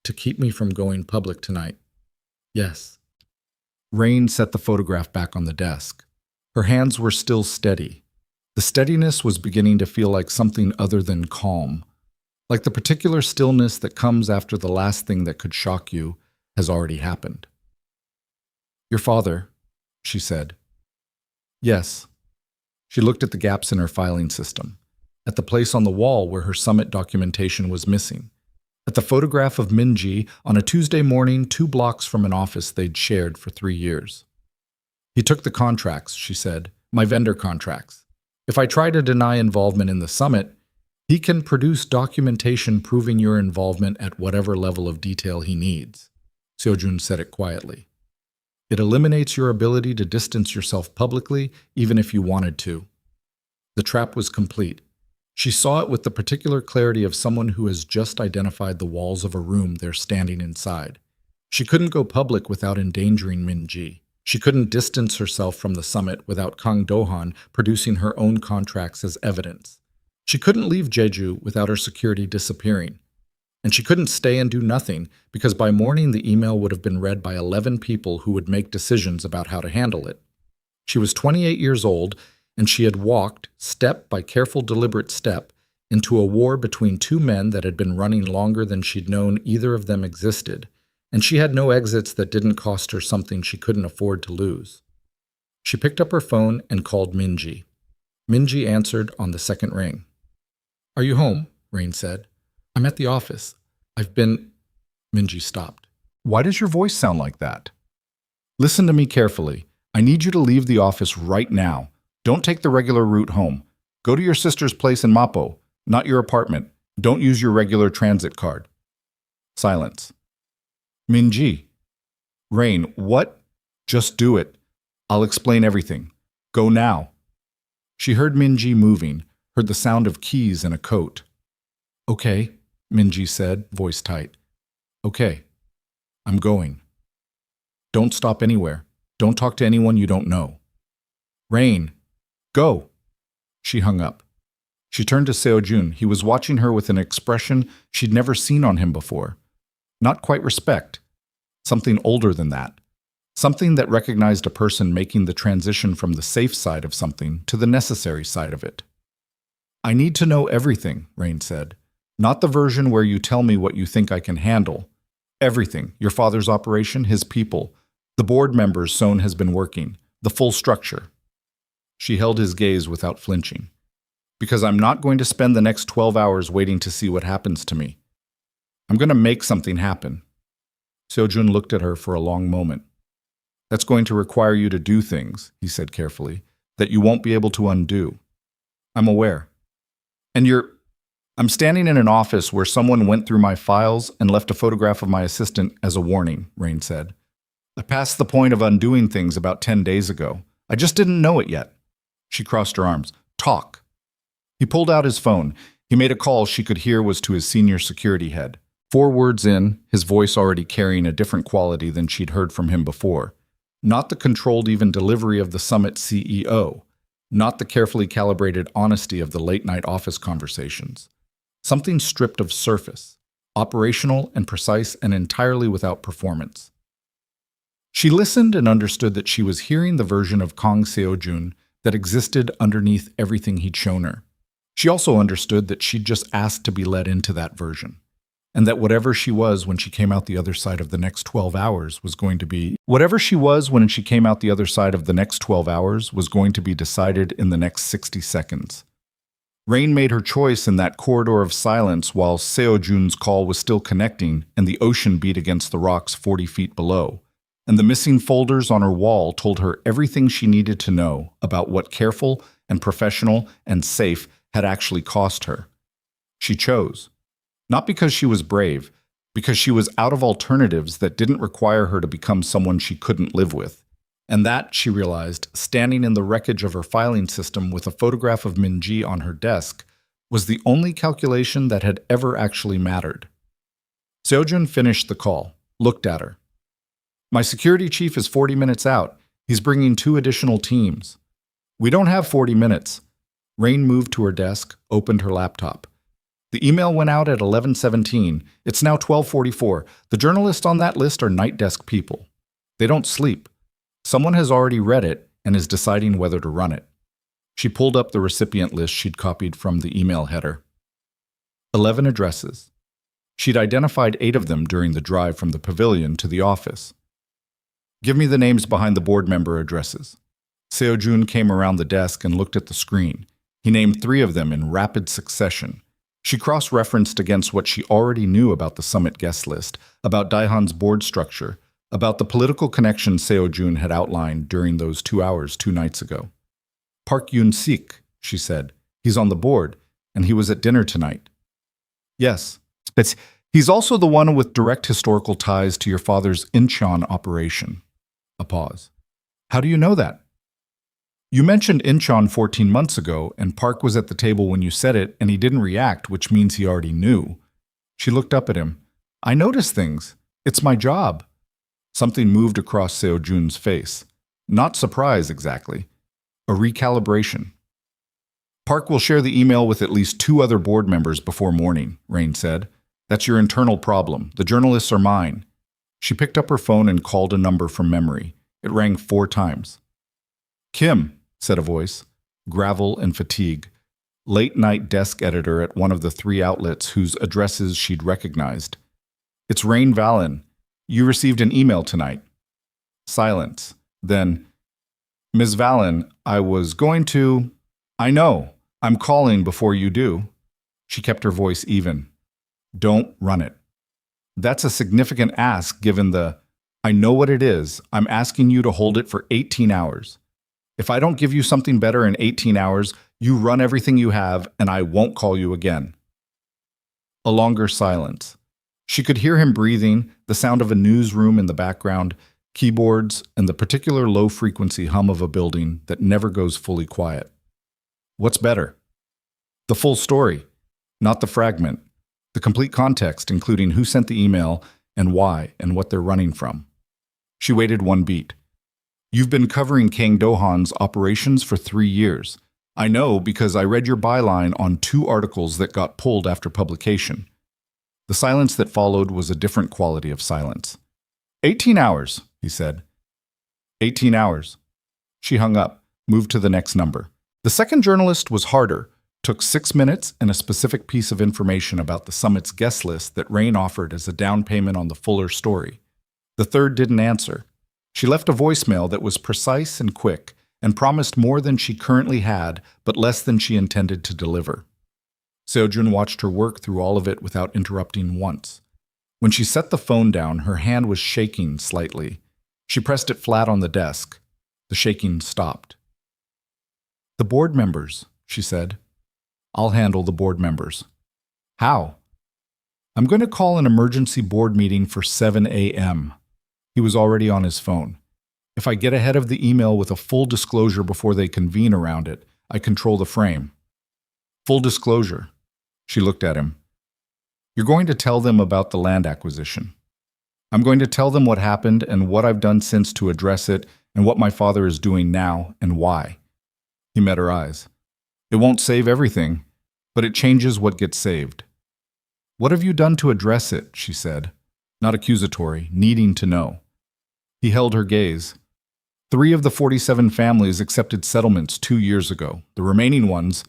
To keep me from going public tonight. Yes. Rain set the photograph back on the desk. Her hands were still steady. The steadiness was beginning to feel like something other than calm, like the particular stillness that comes after the last thing that could shock you has already happened. Your father, she said. Yes. She looked at the gaps in her filing system, at the place on the wall where her summit documentation was missing, at the photograph of Minji on a Tuesday morning 2 blocks from an office they'd shared for 3 years. He took the contracts, she said, my vendor contracts. If I try to deny involvement in the summit, he can produce documentation proving your involvement at whatever level of detail he needs. Seojun said it quietly. It eliminates your ability to distance yourself publicly, even if you wanted to. The trap was complete. She saw it with the particular clarity of someone who has just identified the walls of a room they're standing inside. She couldn't go public without endangering Minji. She couldn't distance herself from the summit without Kang Do-han producing her own contracts as evidence. She couldn't leave Jeju without her security disappearing. And she couldn't stay and do nothing because by morning the email would have been read by 11 people who would make decisions about how to handle it. She was 28 years old, and she had walked, step by careful, deliberate step, into a war between 2 men that had been running longer than she'd known either of them existed, and she had no exits that didn't cost her something she couldn't afford to lose. She picked up her phone and called Minji. Minji answered on the second ring. Are you home? Rain said. I'm at the office. Minji stopped. Why does your voice sound like that? Listen to me carefully. I need you to leave the office right now. Don't take the regular route home. Go to your sister's place in Mapo, not your apartment. Don't use your regular transit card. Silence. Minji. Rain, what? Just do it. I'll explain everything. Go now. She heard Minji moving, heard the sound of keys in a coat. Okay, Minji said, voice tight. Okay. I'm going. Don't stop anywhere. Don't talk to anyone you don't know. Rain. Go. She hung up. She turned to Seojun. He was watching her with an expression she'd never seen on him before. Not quite respect. Something older than that. Something that recognized a person making the transition from the safe side of something to the necessary side of it. I need to know everything, Rain said. Not the version where you tell me what you think I can handle. Everything. Your father's operation, his people, the board members Son has been working, the full structure. She held his gaze without flinching. Because I'm not going to spend the next 12 hours waiting to see what happens to me. I'm going to make something happen. Seojun looked at her for a long moment. That's going to require you to do things, he said carefully, that you won't be able to undo. I'm aware. And I'm standing in an office where someone went through my files and left a photograph of my assistant as a warning, Rain said. I passed the point of undoing things about 10 days ago. I just didn't know it yet. She crossed her arms. Talk. He pulled out his phone. He made a call she could hear was to his senior security head. 4 words in, his voice already carrying a different quality than she'd heard from him before. Not the controlled even delivery of the summit CEO. Not the carefully calibrated honesty of the late-night office conversations. Something stripped of surface, operational and precise and entirely without performance. She listened and understood that she was hearing the version of Kang Seojun that existed underneath everything he'd shown her. She also understood that she'd just asked to be let into that version, and that whatever she was when she came out the other side of the next 12 hours was going to be decided in the next 60 seconds. Rain made her choice in that corridor of silence while Seojun's call was still connecting and the ocean beat against the rocks 40 feet below, and the missing folders on her wall told her everything she needed to know about what careful and professional and safe had actually cost her. She chose. Not because she was brave, because she was out of alternatives that didn't require her to become someone she couldn't live with. And that, she realized, standing in the wreckage of her filing system with a photograph of Minji on her desk, was the only calculation that had ever actually mattered. Seojun finished the call, looked at her. My security chief is 40 minutes out. He's bringing 2 additional teams. We don't have 40 minutes. Rain moved to her desk, opened her laptop. The email went out at 11:17. It's now 12:44. The journalists on that list are night desk people. They don't sleep. Someone has already read it and is deciding whether to run it. She pulled up the recipient list she'd copied from the email header. 11 addresses. She'd identified 8 of them during the drive from the pavilion to the office. Give me the names behind the board member addresses. Seo-jun came around the desk and looked at the screen. He named 3 of them in rapid succession. She cross-referenced against what she already knew about the summit guest list, about Daehan's board structure, about the political connections Seo-jun had outlined during those 2 hours 2 nights ago. Park Yoon-sik, she said. He's on the board, and he was at dinner tonight. Yes, but he's also the one with direct historical ties to your father's Incheon operation. A pause. How do you know that? You mentioned Incheon 14 months ago, and Park was at the table when you said it, and he didn't react, which means he already knew. She looked up at him. I notice things. It's my job. Something moved across Seo-jun's face. Not surprise, exactly. A recalibration. Park will share the email with at least 2 other board members before morning, Rain said. That's your internal problem. The journalists are mine. She picked up her phone and called a number from memory. It rang 4 times. Kim, said a voice, gravel and fatigue, late-night desk editor at one of the 3 outlets whose addresses she'd recognized. It's Rain Valen. You received an email tonight. Silence. Then, Ms. Valen, I was going to... I know. I'm calling before you do. She kept her voice even. Don't run it. That's a significant ask given the... I know what it is. I'm asking you to hold it for 18 hours. If I don't give you something better in 18 hours, you run everything you have and I won't call you again. A longer silence. She could hear him breathing, the sound of a newsroom in the background, keyboards, and the particular low-frequency hum of a building that never goes fully quiet. What's better? The full story, not the fragment. The complete context, including who sent the email and why and what they're running from. She waited 1 beat. You've been covering Kang Do-han's operations for 3 years. I know because I read your byline on 2 articles that got pulled after publication. The silence that followed was a different quality of silence. 18 hours, he said. 18 hours. She hung up, moved to the next number. The second journalist was harder, took 6 minutes and a specific piece of information about the summit's guest list that Rain offered as a down payment on the fuller story. The third didn't answer. She left a voicemail that was precise and quick and promised more than she currently had, but less than she intended to deliver. Seo-jun watched her work through all of it without interrupting once. When she set the phone down, her hand was shaking slightly. She pressed it flat on the desk. The shaking stopped. The board members, she said. I'll handle the board members. How? I'm going to call an emergency board meeting for 7 a.m. He was already on his phone. If I get ahead of the email with a full disclosure before they convene around it, I control the frame. Full disclosure. She looked at him. You're going to tell them about the land acquisition. I'm going to tell them what happened and what I've done since to address it and what my father is doing now and why. He met her eyes. It won't save everything, but it changes what gets saved. What have you done to address it, she said, not accusatory, needing to know. He held her gaze. 3 of the 47 families accepted settlements 2 years ago. The remaining ones,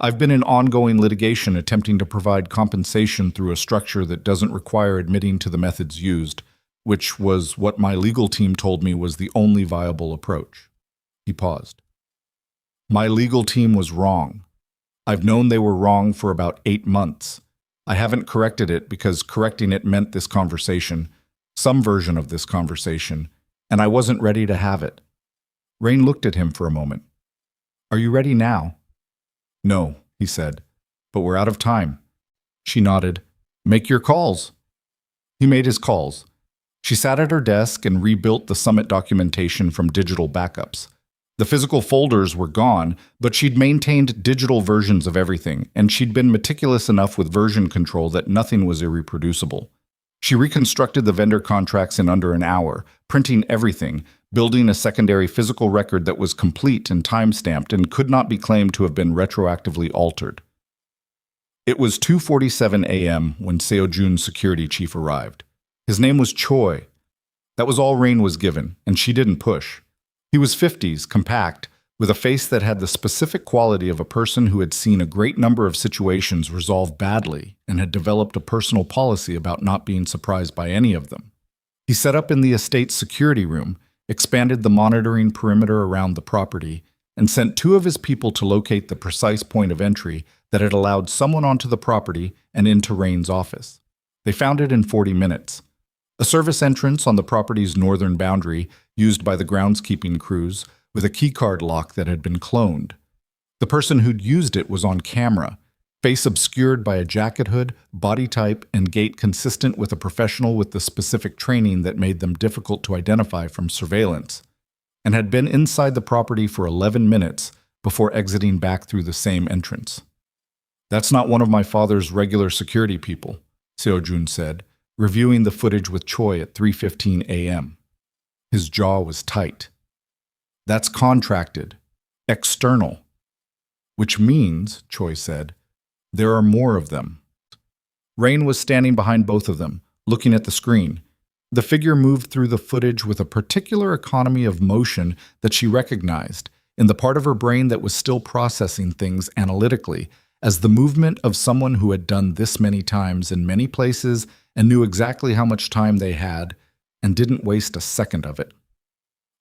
I've been in ongoing litigation attempting to provide compensation through a structure that doesn't require admitting to the methods used, which was what my legal team told me was the only viable approach. He paused. My legal team was wrong. I've known they were wrong for about 8 months. I haven't corrected it because correcting it meant this conversation, some version of this conversation, and I wasn't ready to have it. Rain looked at him for a moment. Are you ready now? No, he said, but we're out of time. She nodded. Make your calls. He made his calls. She sat at her desk and rebuilt the summit documentation from digital backups. The physical folders were gone, but she'd maintained digital versions of everything, and she'd been meticulous enough with version control that nothing was irreproducible. She reconstructed the vendor contracts in under an hour, printing everything, building a secondary physical record that was complete and time-stamped and could not be claimed to have been retroactively altered. It was 2:47 a.m. when Seo-jun's security chief arrived. His name was Choi. That was all Rain was given, and she didn't push. He was 50s, compact, with a face that had the specific quality of a person who had seen a great number of situations resolve badly and had developed a personal policy about not being surprised by any of them. He set up in the estate's security room, expanded the monitoring perimeter around the property, and sent 2 of his people to locate the precise point of entry that had allowed someone onto the property and into Rain's office. They found it in 40 minutes. A service entrance on the property's northern boundary used by the groundskeeping crews with a keycard lock that had been cloned. The person who'd used it was on camera, face obscured by a jacket hood, body type, and gait consistent with a professional with the specific training that made them difficult to identify from surveillance, and had been inside the property for 11 minutes before exiting back through the same entrance. "That's not one of my father's regular security people," Seo-jun said, reviewing the footage with Choi at 3:15 a.m. His jaw was tight. "That's contracted, external." "Which means," Choi said, "there are more of them." Rain was standing behind both of them, looking at the screen. The figure moved through the footage with a particular economy of motion that she recognized, in the part of her brain that was still processing things analytically, as the movement of someone who had done this many times in many places and knew exactly how much time they had and didn't waste a second of it.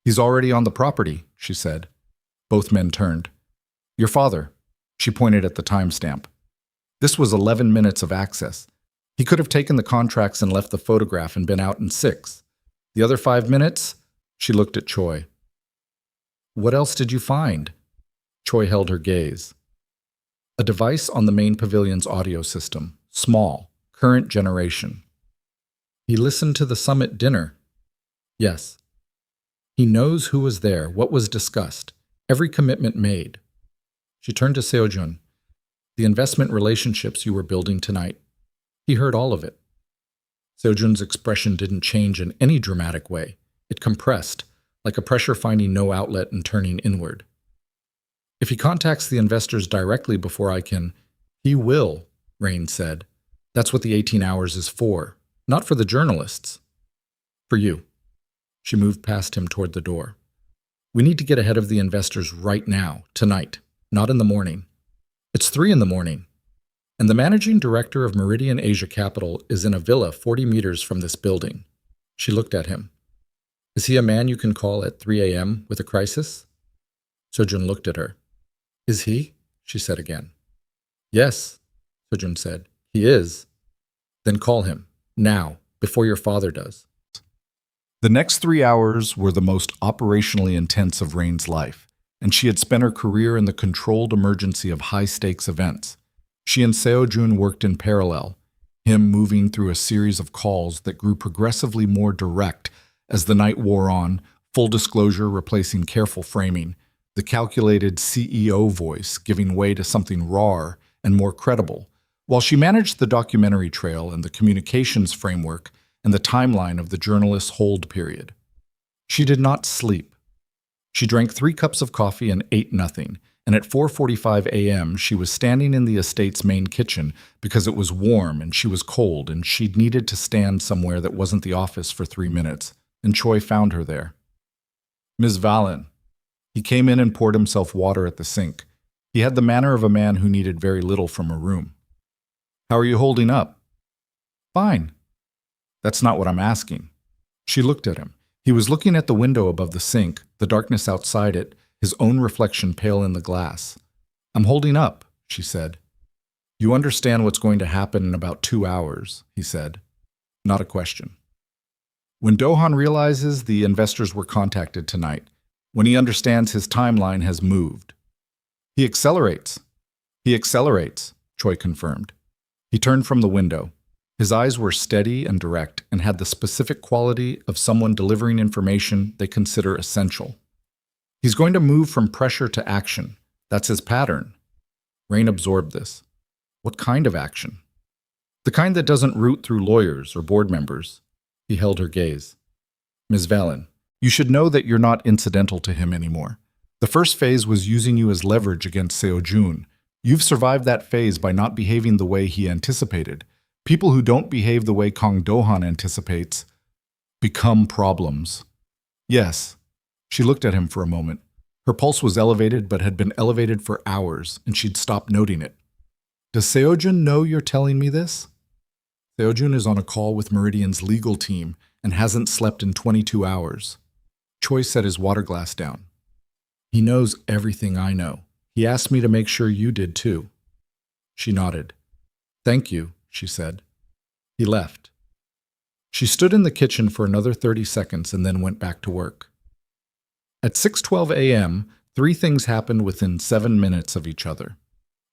"He's already on the property," she said. Both men turned. "Your father," she pointed at the timestamp. This was 11 minutes of access. He could have taken the contracts and left the photograph and been out in 6. The other 5 minutes? She looked at Choi. "What else did you find?" Choi held her gaze. A device on the main pavilion's audio system, small, current generation. "He listened to the summit dinner." "Yes." "He knows who was there, what was discussed, every commitment made." She turned to Seo-jun. "The investment relationships you were building tonight. He heard all of it." Seo-jun's expression didn't change in any dramatic way. It compressed, like a pressure finding no outlet and turning inward. "If he contacts the investors directly before I can..." "He will," Rain said. "That's what the 18 hours is for. Not for the journalists. For you." She moved past him toward the door. "We need to get ahead of the investors right now, tonight, not in the morning. It's 3 in the morning. And the managing director of Meridian Asia Capital is in a villa 40 meters from this building." She looked at him. "Is he a man you can call at 3 a.m. with a crisis?" Seo-jun looked at her. "Is he?" she said again. "Yes," Seo-jun said. "He is." "Then call him, now, before your father does." The next 3 hours were the most operationally intense of Rain's life, and she had spent her career in the controlled emergency of high-stakes events. She and Seo-jun worked in parallel, him moving through a series of calls that grew progressively more direct as the night wore on, full disclosure replacing careful framing, the calculated CEO voice giving way to something rawer and more credible, while she managed the documentary trail and the communications framework and the timeline of the journalist's hold period. She did not sleep. She drank 3 cups of coffee and ate nothing, and at 4:45 a.m. she was standing in the estate's main kitchen because it was warm and she was cold and she'd needed to stand somewhere that wasn't the office for 3 minutes, and Choi found her there. "Ms. Valen." He came in and poured himself water at the sink. He had the manner of a man who needed very little from a room. "How are you holding up?" "Fine." "That's not what I'm asking." She looked at him. He was looking at the window above the sink, the darkness outside it, his own reflection pale in the glass. "I'm holding up," she said. "You understand what's going to happen in about 2 hours," he said. Not a question. "When Dohan realizes the investors were contacted tonight, when he understands his timeline has moved." "He accelerates." "He accelerates," Choi confirmed. He turned from the window. His eyes were steady and direct and had the specific quality of someone delivering information they consider essential. "He's going to move from pressure to action. That's his pattern." Rain absorbed this. "What kind of action?" "The kind that doesn't root through lawyers or board members." He held her gaze. "Ms. Valen, you should know that you're not incidental to him anymore. The first phase was using you as leverage against Seo-jun. You've survived that phase by not behaving the way he anticipated. People who don't behave the way Kang Do-han anticipates become problems. Yes. She looked at him for a moment. Her pulse was elevated, but had been elevated for hours, and she'd stopped noting it. Does Seojun know you're telling me this? Seojun is on a call with Meridian's legal team and hasn't slept in 22 hours. Choi set his water glass down. He knows everything I know. He asked me to make sure you did too. She nodded. Thank you, she said. He left. She stood in the kitchen for another 30 seconds and then went back to work. At 6:12 a.m., 3 things happened within 7 minutes of each other.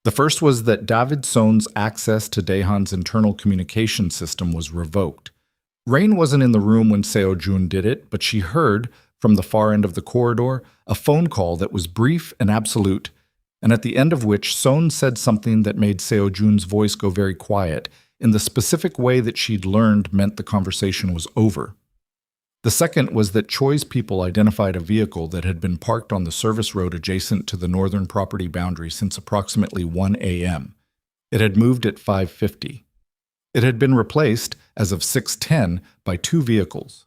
The first was that David Son's access to Daehan's internal communication system was revoked. Rain wasn't in the room when Seo-jun did it, but she heard, from the far end of the corridor, a phone call that was brief and absolute, and at the end of which Son said something that made Seo-jun's voice go very quiet, in the specific way that she'd learned meant the conversation was over. The second was that Choi's people identified a vehicle that had been parked on the service road adjacent to the northern property boundary since approximately 1 a.m. It had moved at 5:50. It had been replaced, as of 6:10, by 2 vehicles.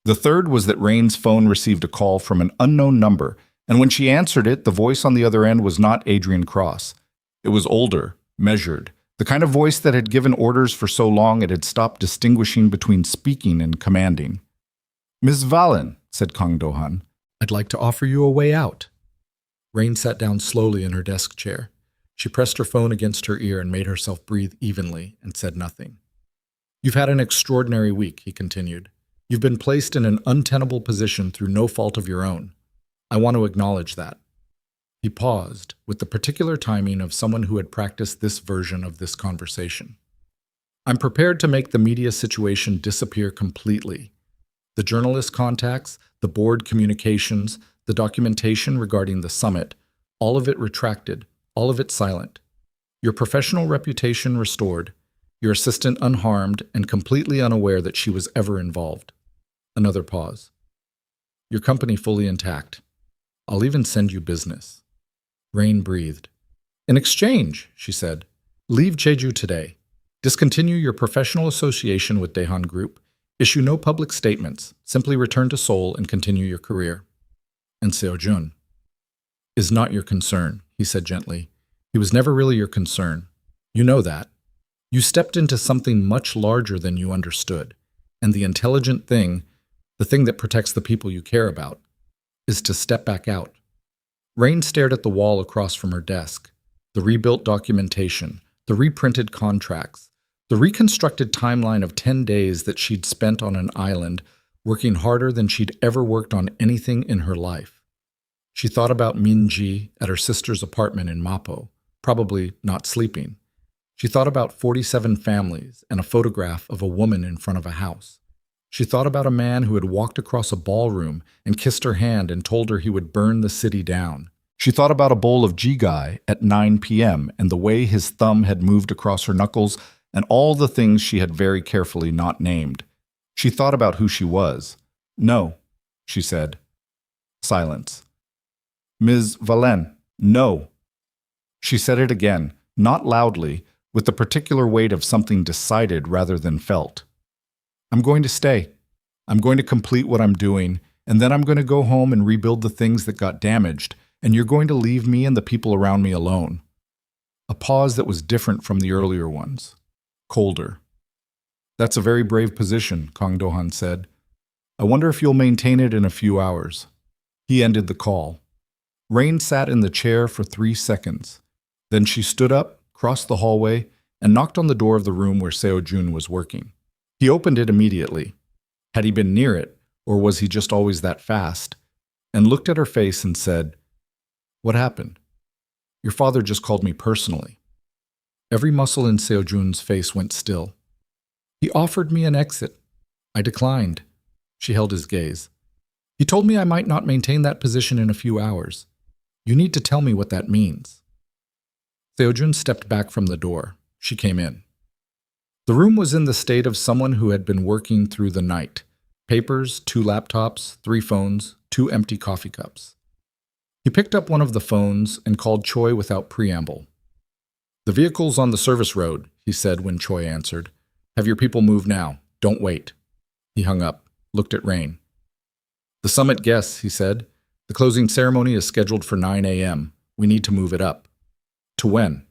The third was that Rain's phone received a call from an unknown number, and when she answered it, the voice on the other end was not Adrian Cross. It was older, measured, the kind of voice that had given orders for so long it had stopped distinguishing between speaking and commanding. Ms. Valen, said Kang Do-han, I'd like to offer you a way out. Rain sat down slowly in her desk chair. She pressed her phone against her ear and made herself breathe evenly and said nothing. You've had an extraordinary week, he continued. You've been placed in an untenable position through no fault of your own. I want to acknowledge that. He paused, with the particular timing of someone who had practiced this version of this conversation. I'm prepared to make the media situation disappear completely. The journalist contacts, the board communications, the documentation regarding the summit, all of it retracted, all of it silent. Your professional reputation restored, your assistant unharmed and completely unaware that she was ever involved. Another pause. Your company fully intact. I'll even send you business. Rain breathed. In exchange, she said, leave Jeju today. Discontinue your professional association with Daehan Group. Issue no public statements. Simply return to Seoul and continue your career. And Seo-jun. Is not your concern, he said gently. He was never really your concern. You know that. You stepped into something much larger than you understood. And the intelligent thing, the thing that protects the people you care about, is to step back out. Rain stared at the wall across from her desk. The rebuilt documentation, the reprinted contracts, the reconstructed timeline of 10 days that she'd spent on an island, working harder than she'd ever worked on anything in her life. She thought about Min-ji at her sister's apartment in Mapo, probably not sleeping. She thought about 47 families and a photograph of a woman in front of a house. She thought about a man who had walked across a ballroom and kissed her hand and told her he would burn the city down. She thought about a bowl of jigai at 9 p.m. and the way his thumb had moved across her knuckles and all the things she had very carefully not named. She thought about who she was. No, she said. Silence. Ms. Valen, no. She said it again, not loudly, with the particular weight of something decided rather than felt. I'm going to stay. I'm going to complete what I'm doing, and then I'm going to go home and rebuild the things that got damaged, and you're going to leave me and the people around me alone. A pause that was different from the earlier ones. Colder. That's a very brave position, Kang Do-han said. I wonder if you'll maintain it in a few hours. He ended the call. Rain sat in the chair for 3 seconds. Then she stood up, crossed the hallway, and knocked on the door of the room where Seo-jun was working. He opened it immediately. Had he been near it, or was he just always that fast? And looked at her face and said, What happened? Your father just called me personally. Every muscle in Seo-jun's face went still. He offered me an exit. I declined. She held his gaze. He told me I might not maintain that position in a few hours. You need to tell me what that means. Seo-jun stepped back from the door. She came in. The room was in the state of someone who had been working through the night. Papers, 2 laptops, 3 phones, 2 empty coffee cups. He picked up one of the phones and called Choi without preamble. The vehicle's on the service road, he said when Choi answered. Have your people move now. Don't wait. He hung up, looked at Rain. The summit guests, he said. The closing ceremony is scheduled for 9 a.m. We need to move it up. To when?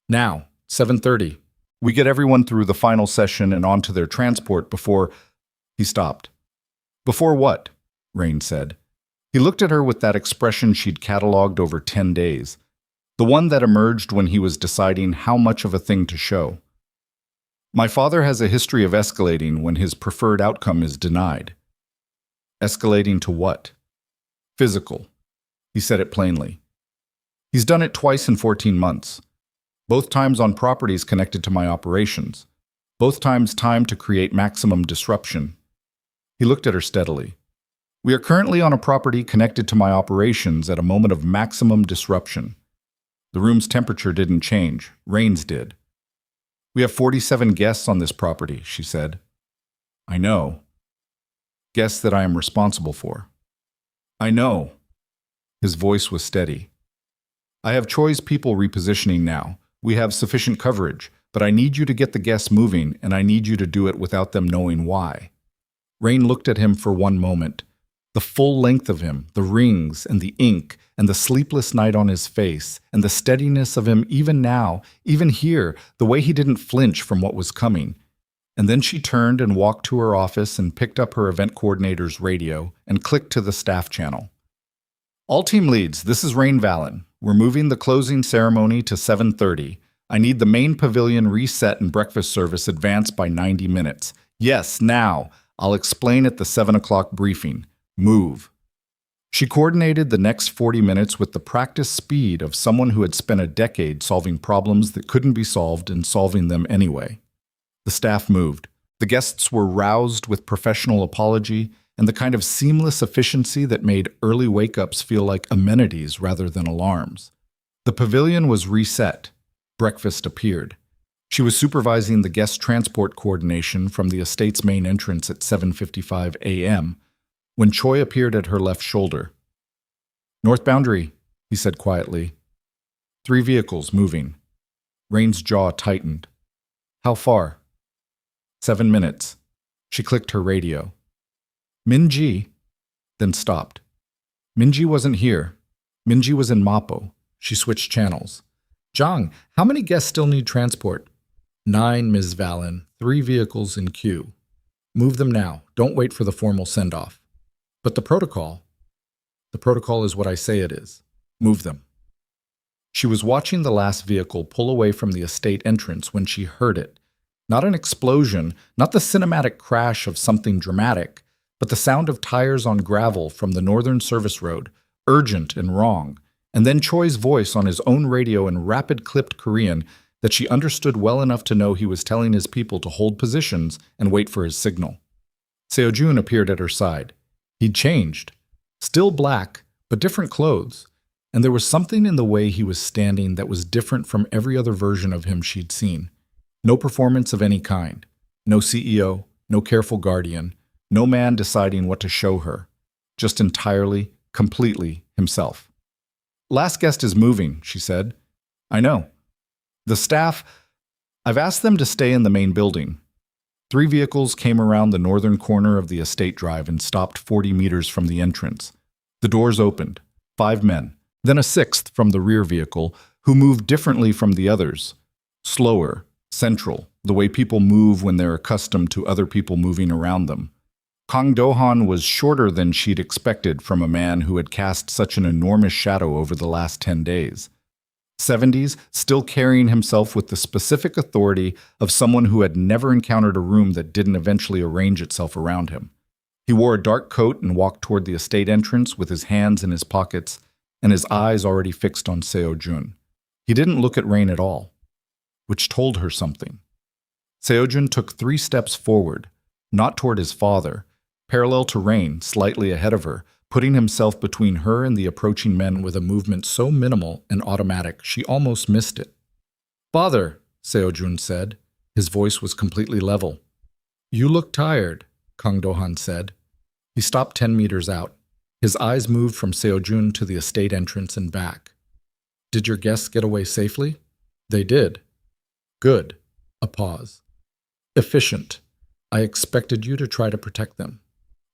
Now, 7:30. We get everyone through the final session and onto their transport before... He stopped. Before what? Rain said. He looked at her with that expression she'd catalogued over 10 days. The one that emerged when he was deciding how much of a thing to show. My father has a history of escalating when his preferred outcome is denied. Escalating to what? Physical. He said it plainly. He's done it twice in 14 months. Both times on properties connected to my operations. Both times timed to create maximum disruption. He looked at her steadily. We are currently on a property connected to my operations at a moment of maximum disruption. The room's temperature didn't change. Rain's did. We have 47 guests on this property, she said. I know. Guests that I am responsible for. I know. His voice was steady. I have Choi's people repositioning now. We have sufficient coverage, but I need you to get the guests moving, and I need you to do it without them knowing why. Rain looked at him for one moment. The full length of him, the rings and the ink, and the sleepless night on his face, and the steadiness of him even now, even here, the way he didn't flinch from what was coming. And then she turned and walked to her office and picked up her event coordinator's radio and clicked to the staff channel. All team leads, this is Rain Valen. We're moving the closing ceremony to 7:30. I need the main pavilion reset and breakfast service advanced by 90 minutes. Yes, now. I'll explain at the 7 o'clock briefing. Move. She coordinated the next 40 minutes with the practiced speed of someone who had spent a decade solving problems that couldn't be solved and solving them anyway. The staff moved. The guests were roused with professional apology and the kind of seamless efficiency that made early wake-ups feel like amenities rather than alarms. The pavilion was reset. Breakfast appeared. She was supervising the guest transport coordination from the estate's main entrance at 7:55 a.m. when Choi appeared at her left shoulder. North boundary, he said quietly. 3 vehicles moving. Rain's jaw tightened. How far? 7 minutes. She clicked her radio. Minji, then stopped. Minji wasn't here. Minji was in Mapo. She switched channels. Zhang, how many guests still need transport? 9, Ms. Valen. 3 vehicles in queue. Move them now. Don't wait for the formal send-off. But the protocol is what I say it is. Move them. She was watching the last vehicle pull away from the estate entrance when she heard it. Not an explosion, not the cinematic crash of something dramatic, but the sound of tires on gravel from the northern service road, urgent and wrong, and then Choi's voice on his own radio in rapid clipped Korean that she understood well enough to know he was telling his people to hold positions and wait for his signal. Seojun appeared at her side. He'd changed. Still black, but different clothes, and there was something in the way he was standing that was different from every other version of him she'd seen. No performance of any kind. No CEO, no careful guardian, no man deciding what to show her. Just entirely, completely himself. Last guest is moving, she said. I know. The staff, I've asked them to stay in the main building. 3 vehicles came around the northern corner of the estate drive and stopped 40 meters from the entrance. The doors opened. 5 men, then a 6th from the rear vehicle, who moved differently from the others. Slower, central, the way people move when they're accustomed to other people moving around them. Kang Do-han was shorter than she'd expected from a man who had cast such an enormous shadow over the last 10 days. 70s, still carrying himself with the specific authority of someone who had never encountered a room that didn't eventually arrange itself around him. He wore a dark coat and walked toward the estate entrance with his hands in his pockets and his eyes already fixed on Seojun. He didn't look at Rain at all, which told her something. Seojun took 3 steps forward, not toward his father, parallel to Rain, slightly ahead of her, putting himself between her and the approaching men with a movement so minimal and automatic she almost missed it. Father, Seojun said. His voice was completely level. You look tired, Kang Do-han said. He stopped 10 meters out. His eyes moved from Seojun to the estate entrance and back. Did your guests get away safely? They did. Good. A pause. Efficient. I expected you to try to protect them.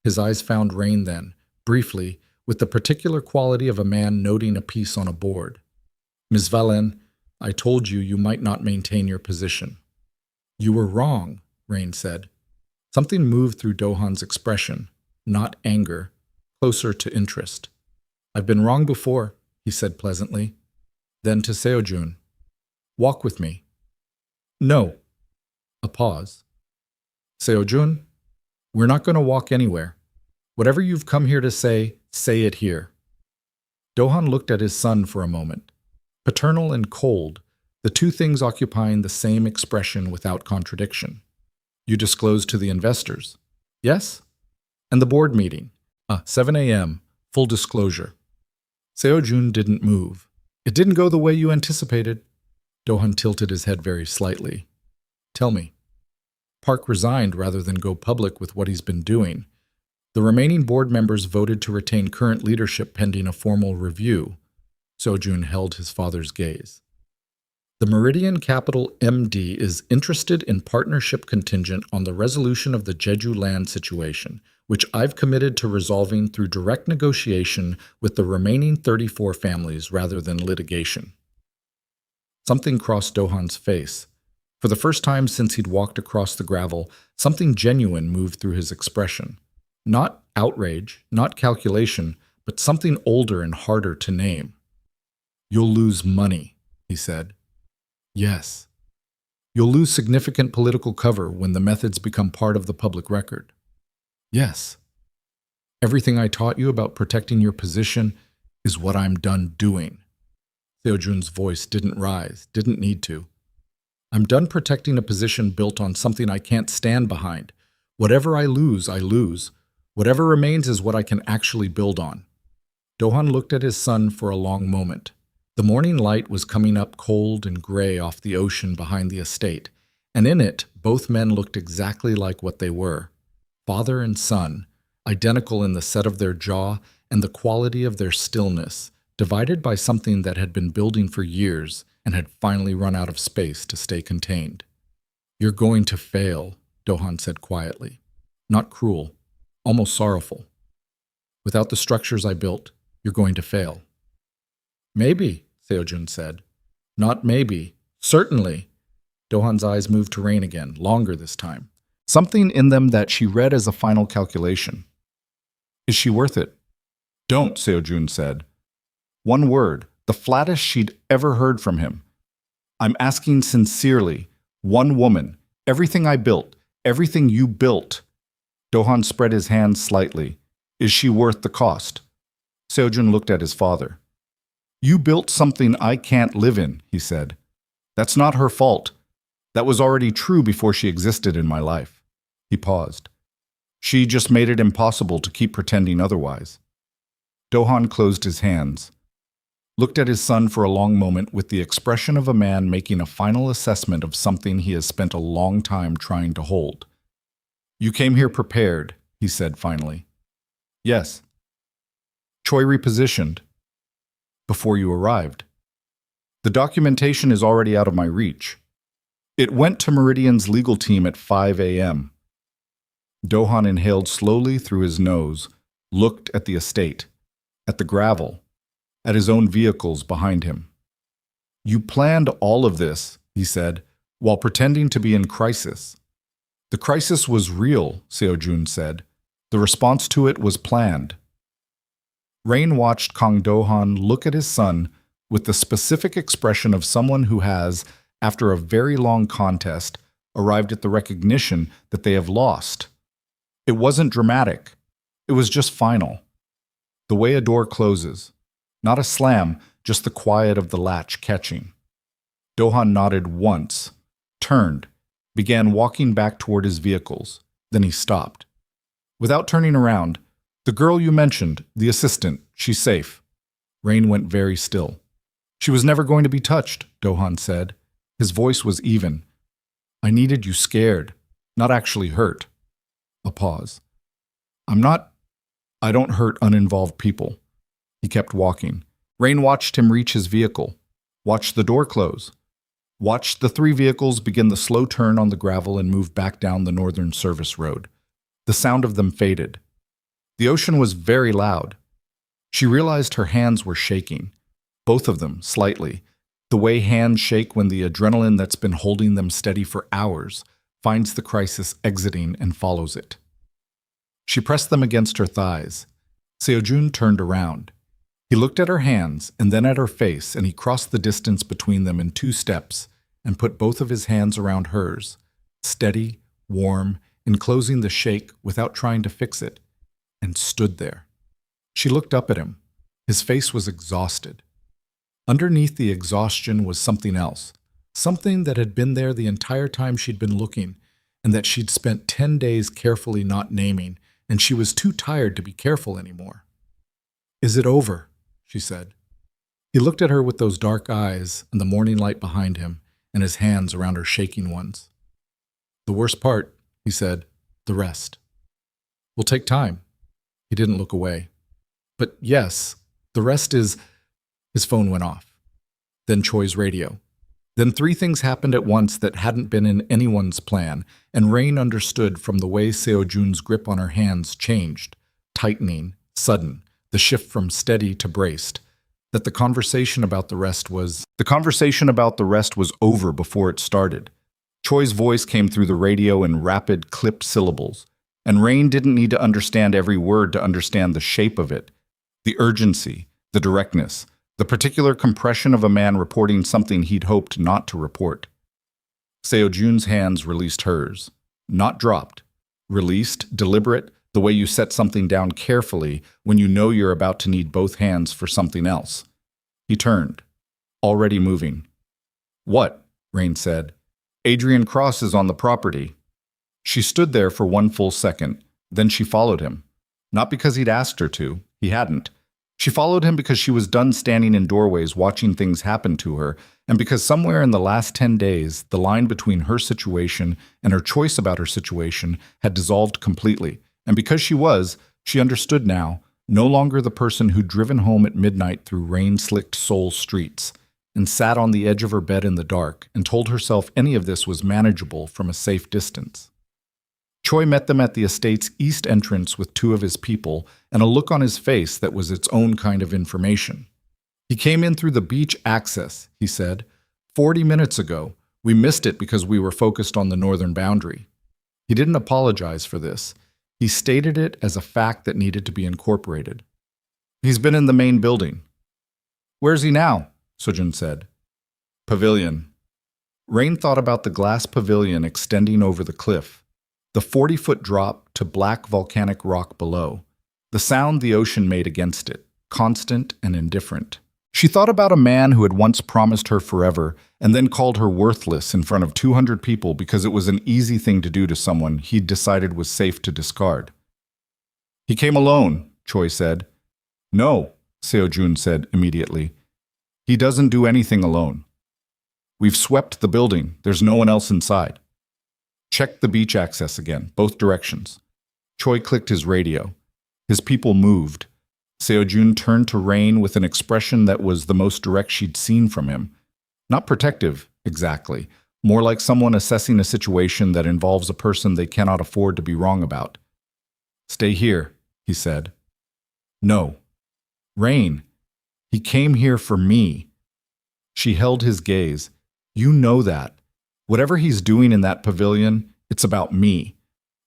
His eyes found Rain then, briefly, with the particular quality of a man noting a piece on a board. Ms. Valen, I told you you might not maintain your position. You were wrong, Rain said. Something moved through Dohan's expression, not anger, closer to interest. I've been wrong before, he said pleasantly. Then to Seojun, walk with me. No. A pause. Seojun, we're not going to walk anywhere. Whatever you've come here to say it here. Dohan looked at his son for a moment. Paternal and cold, the two things occupying the same expression without contradiction. You disclosed to the investors. Yes? And the board meeting. 7 a.m., full disclosure. Seojun didn't move. It didn't go the way you anticipated. Dohan tilted his head very slightly. Tell me. Park resigned rather than go public with what he's been doing. The remaining board members voted to retain current leadership pending a formal review. Seojun held his father's gaze. The Meridian Capital MD is interested in partnership contingent on the resolution of the Jeju land situation, which I've committed to resolving through direct negotiation with the remaining 34 families rather than litigation. Something crossed Dohan's face. For the first time since he'd walked across the gravel, something genuine moved through his expression. Not outrage, not calculation, but something older and harder to name. You'll lose money, he said. Yes. You'll lose significant political cover when the methods become part of the public record. Yes. Everything I taught you about protecting your position is what I'm done doing. Seojun's voice didn't rise, didn't need to. I'm done protecting a position built on something I can't stand behind. Whatever I lose, I lose. Whatever remains is what I can actually build on. Dohan looked at his son for a long moment. The morning light was coming up cold and gray off the ocean behind the estate, and in it both men looked exactly like what they were. Father and son, identical in the set of their jaw and the quality of their stillness, divided by something that had been building for years and had finally run out of space to stay contained. You're going to fail, Dohan said quietly. Not cruel, almost sorrowful. Without the structures I built, you're going to fail. Maybe, Seojun said. Not maybe. Certainly. Dohan's eyes moved to Rain again, longer this time. Something in them that she read as a final calculation. Is she worth it? Don't, Seojun said. One word, the flattest she'd ever heard from him. I'm asking sincerely. One woman. Everything I built. Everything you built. Dohan spread his hands slightly. Is she worth the cost? Seojun looked at his father. You built something I can't live in, he said. That's not her fault. That was already true before she existed in my life. He paused. She just made it impossible to keep pretending otherwise. Dohan closed his hands, looked at his son for a long moment with the expression of a man making a final assessment of something he has spent a long time trying to hold. You came here prepared, he said finally. Yes. Choi repositioned. Before you arrived. The documentation is already out of my reach. It went to Meridian's legal team at 5 a.m. Dohan inhaled slowly through his nose, looked at the estate, at the gravel, at his own vehicles behind him. You planned all of this, he said, while pretending to be in crisis. The crisis was real, Seojun said. The response to it was planned. Rain watched Kang Dohan look at his son with the specific expression of someone who has, after a very long contest, arrived at the recognition that they have lost. It wasn't dramatic. It was just final. The way a door closes. Not a slam, just the quiet of the latch catching. Dohan nodded once, turned, began walking back toward his vehicles. Then he stopped. Without turning around, the girl you mentioned, the assistant, she's safe. Rain went very still. She was never going to be touched, Dohan said. His voice was even. I needed you scared, not actually hurt. A pause. I don't hurt uninvolved people. He kept walking. Rain watched him reach his vehicle, watched the door close. watched the three vehicles begin the slow turn on the gravel and move back down the northern service road. The sound of them faded. The ocean was very loud. She realized her hands were shaking, both of them slightly, the way hands shake when the adrenaline that's been holding them steady for hours finds the crisis exiting and follows it. She pressed them against her thighs. Seojun turned around. He looked at her hands and then at her face, and he crossed the distance between them in 2 steps and put both of his hands around hers, steady, warm, enclosing the shake without trying to fix it, and stood there. She looked up at him. His face was exhausted. Underneath the exhaustion was something else, something that had been there the entire time she'd been looking, and that she'd spent 10 days carefully not naming, and she was too tired to be careful anymore. "Is it over?" she said. He looked at her with those dark eyes and the morning light behind him, and his hands around her shaking ones. "The worst part," he said, "the rest. Will take time." He didn't look away. "But yes, the rest is—" His phone went off. Then Choi's radio. Then 3 things happened at once that hadn't been in anyone's plan, and Rain understood from the way Seojun's grip on her hands changed, tightening, sudden, the shift from steady to braced, that the conversation about the rest was over before it started. Choi's voice came through the radio in rapid, clipped syllables, and Rain didn't need to understand every word to understand the shape of it, the urgency, the directness, the particular compression of a man reporting something he'd hoped not to report. Seojun's hands released hers. Not dropped. Released, deliberate, the way you set something down carefully when you know you're about to need both hands for something else. He turned, already moving. "What?" Rain said. "Adrian Cross is on the property." She stood there for 1 full second, then she followed him. Not because he'd asked her to, he hadn't. She followed him because she was done standing in doorways watching things happen to her, and because somewhere in the last 10 days, the line between her situation and her choice about her situation had dissolved completely, and because she understood now, no longer the person who'd driven home at midnight through rain-slicked Seoul streets, and sat on the edge of her bed in the dark and told herself any of this was manageable from a safe distance. Choi met them at the estate's east entrance with 2 of his people and a look on his face that was its own kind of information. "He came in through the beach access," he said. 40 minutes ago. We missed it because we were focused on the northern boundary." He didn't apologize for this. He stated it as a fact that needed to be incorporated. "He's been in the main building." "Where's he now?" Sojun said. "Pavilion." Rain thought about the glass pavilion extending over the cliff. The 40-foot drop to black volcanic rock below. The sound the ocean made against it, constant and indifferent. She thought about a man who had once promised her forever and then called her worthless in front of 200 people because it was an easy thing to do to someone he'd decided was safe to discard. "He came alone," Choi said. "No," Seojun said immediately. "He doesn't do anything alone. We've swept the building. There's no one else inside. Check the beach access again, both directions." Choi clicked his radio. His people moved. Seojun turned to Rain with an expression that was the most direct she'd seen from him. Not protective, exactly. More like someone assessing a situation that involves a person they cannot afford to be wrong about. "Stay here," he said. "No. Rain. He came here for me." She held his gaze. "You know that. Whatever he's doing in that pavilion, it's about me.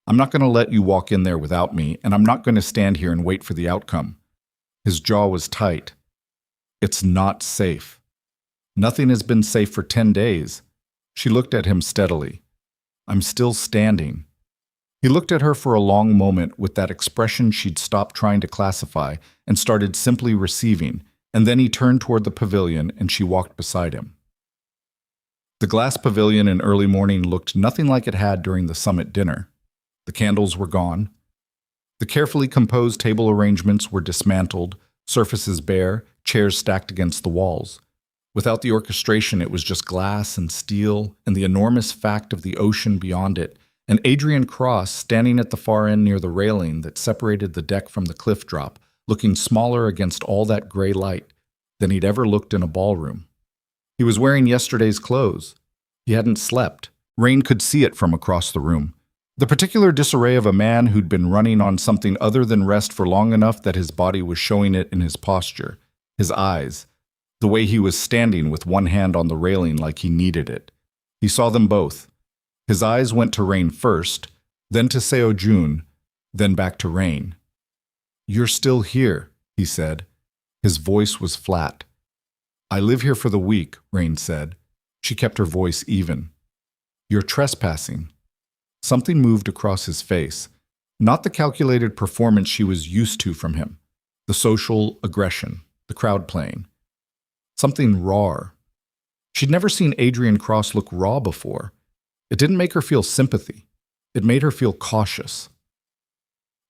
I'm not going to let you walk in there without me, and I'm not going to stand here and wait for the outcome." His jaw was tight. "It's not safe. Nothing has been safe for 10 days. She looked at him steadily. "I'm still standing." He looked at her for a long moment with that expression she'd stopped trying to classify and started simply receiving, and then he turned toward the pavilion and she walked beside him. The glass pavilion in early morning looked nothing like it had during the summit dinner. The candles were gone. The carefully composed table arrangements were dismantled, surfaces bare, chairs stacked against the walls. Without the orchestration, it was just glass and steel and the enormous fact of the ocean beyond it, and Adrian Cross standing at the far end near the railing that separated the deck from the cliff drop, looking smaller against all that gray light than he'd ever looked in a ballroom. He was wearing yesterday's clothes, He hadn't slept. Rain could see it from across the room. The particular disarray of a man who'd been running on something other than rest for long enough that his body was showing it in his posture, his eyes, the way he was standing with one hand on the railing like he needed it. He saw them both. His eyes went to Rain first, then to Seo Jun, then back to Rain. "You're still here," he said. His voice was flat. "I live here for the week," Rain said. She kept her voice even. "You're trespassing." Something moved across his face, not the calculated performance she was used to from him, the social aggression, the crowd playing. Something raw. She'd never seen Adrian Cross look raw before. It didn't make her feel sympathy. It made her feel cautious.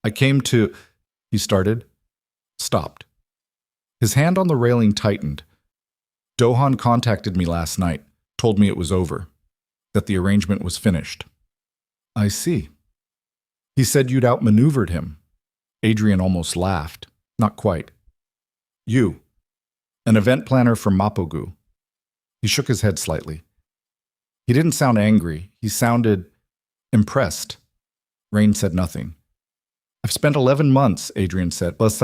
"I came to," he started, stopped. His hand on the railing tightened. "Dohan contacted me last night, told me it was over, that the arrangement was finished." "I see." "He said you'd outmaneuvered him." Adrian almost laughed. "Not quite." "You, an event planner from Mapogu." He shook his head slightly. He didn't sound angry. He sounded impressed. Rain said nothing. "I've spent 11 months, Adrian said, plus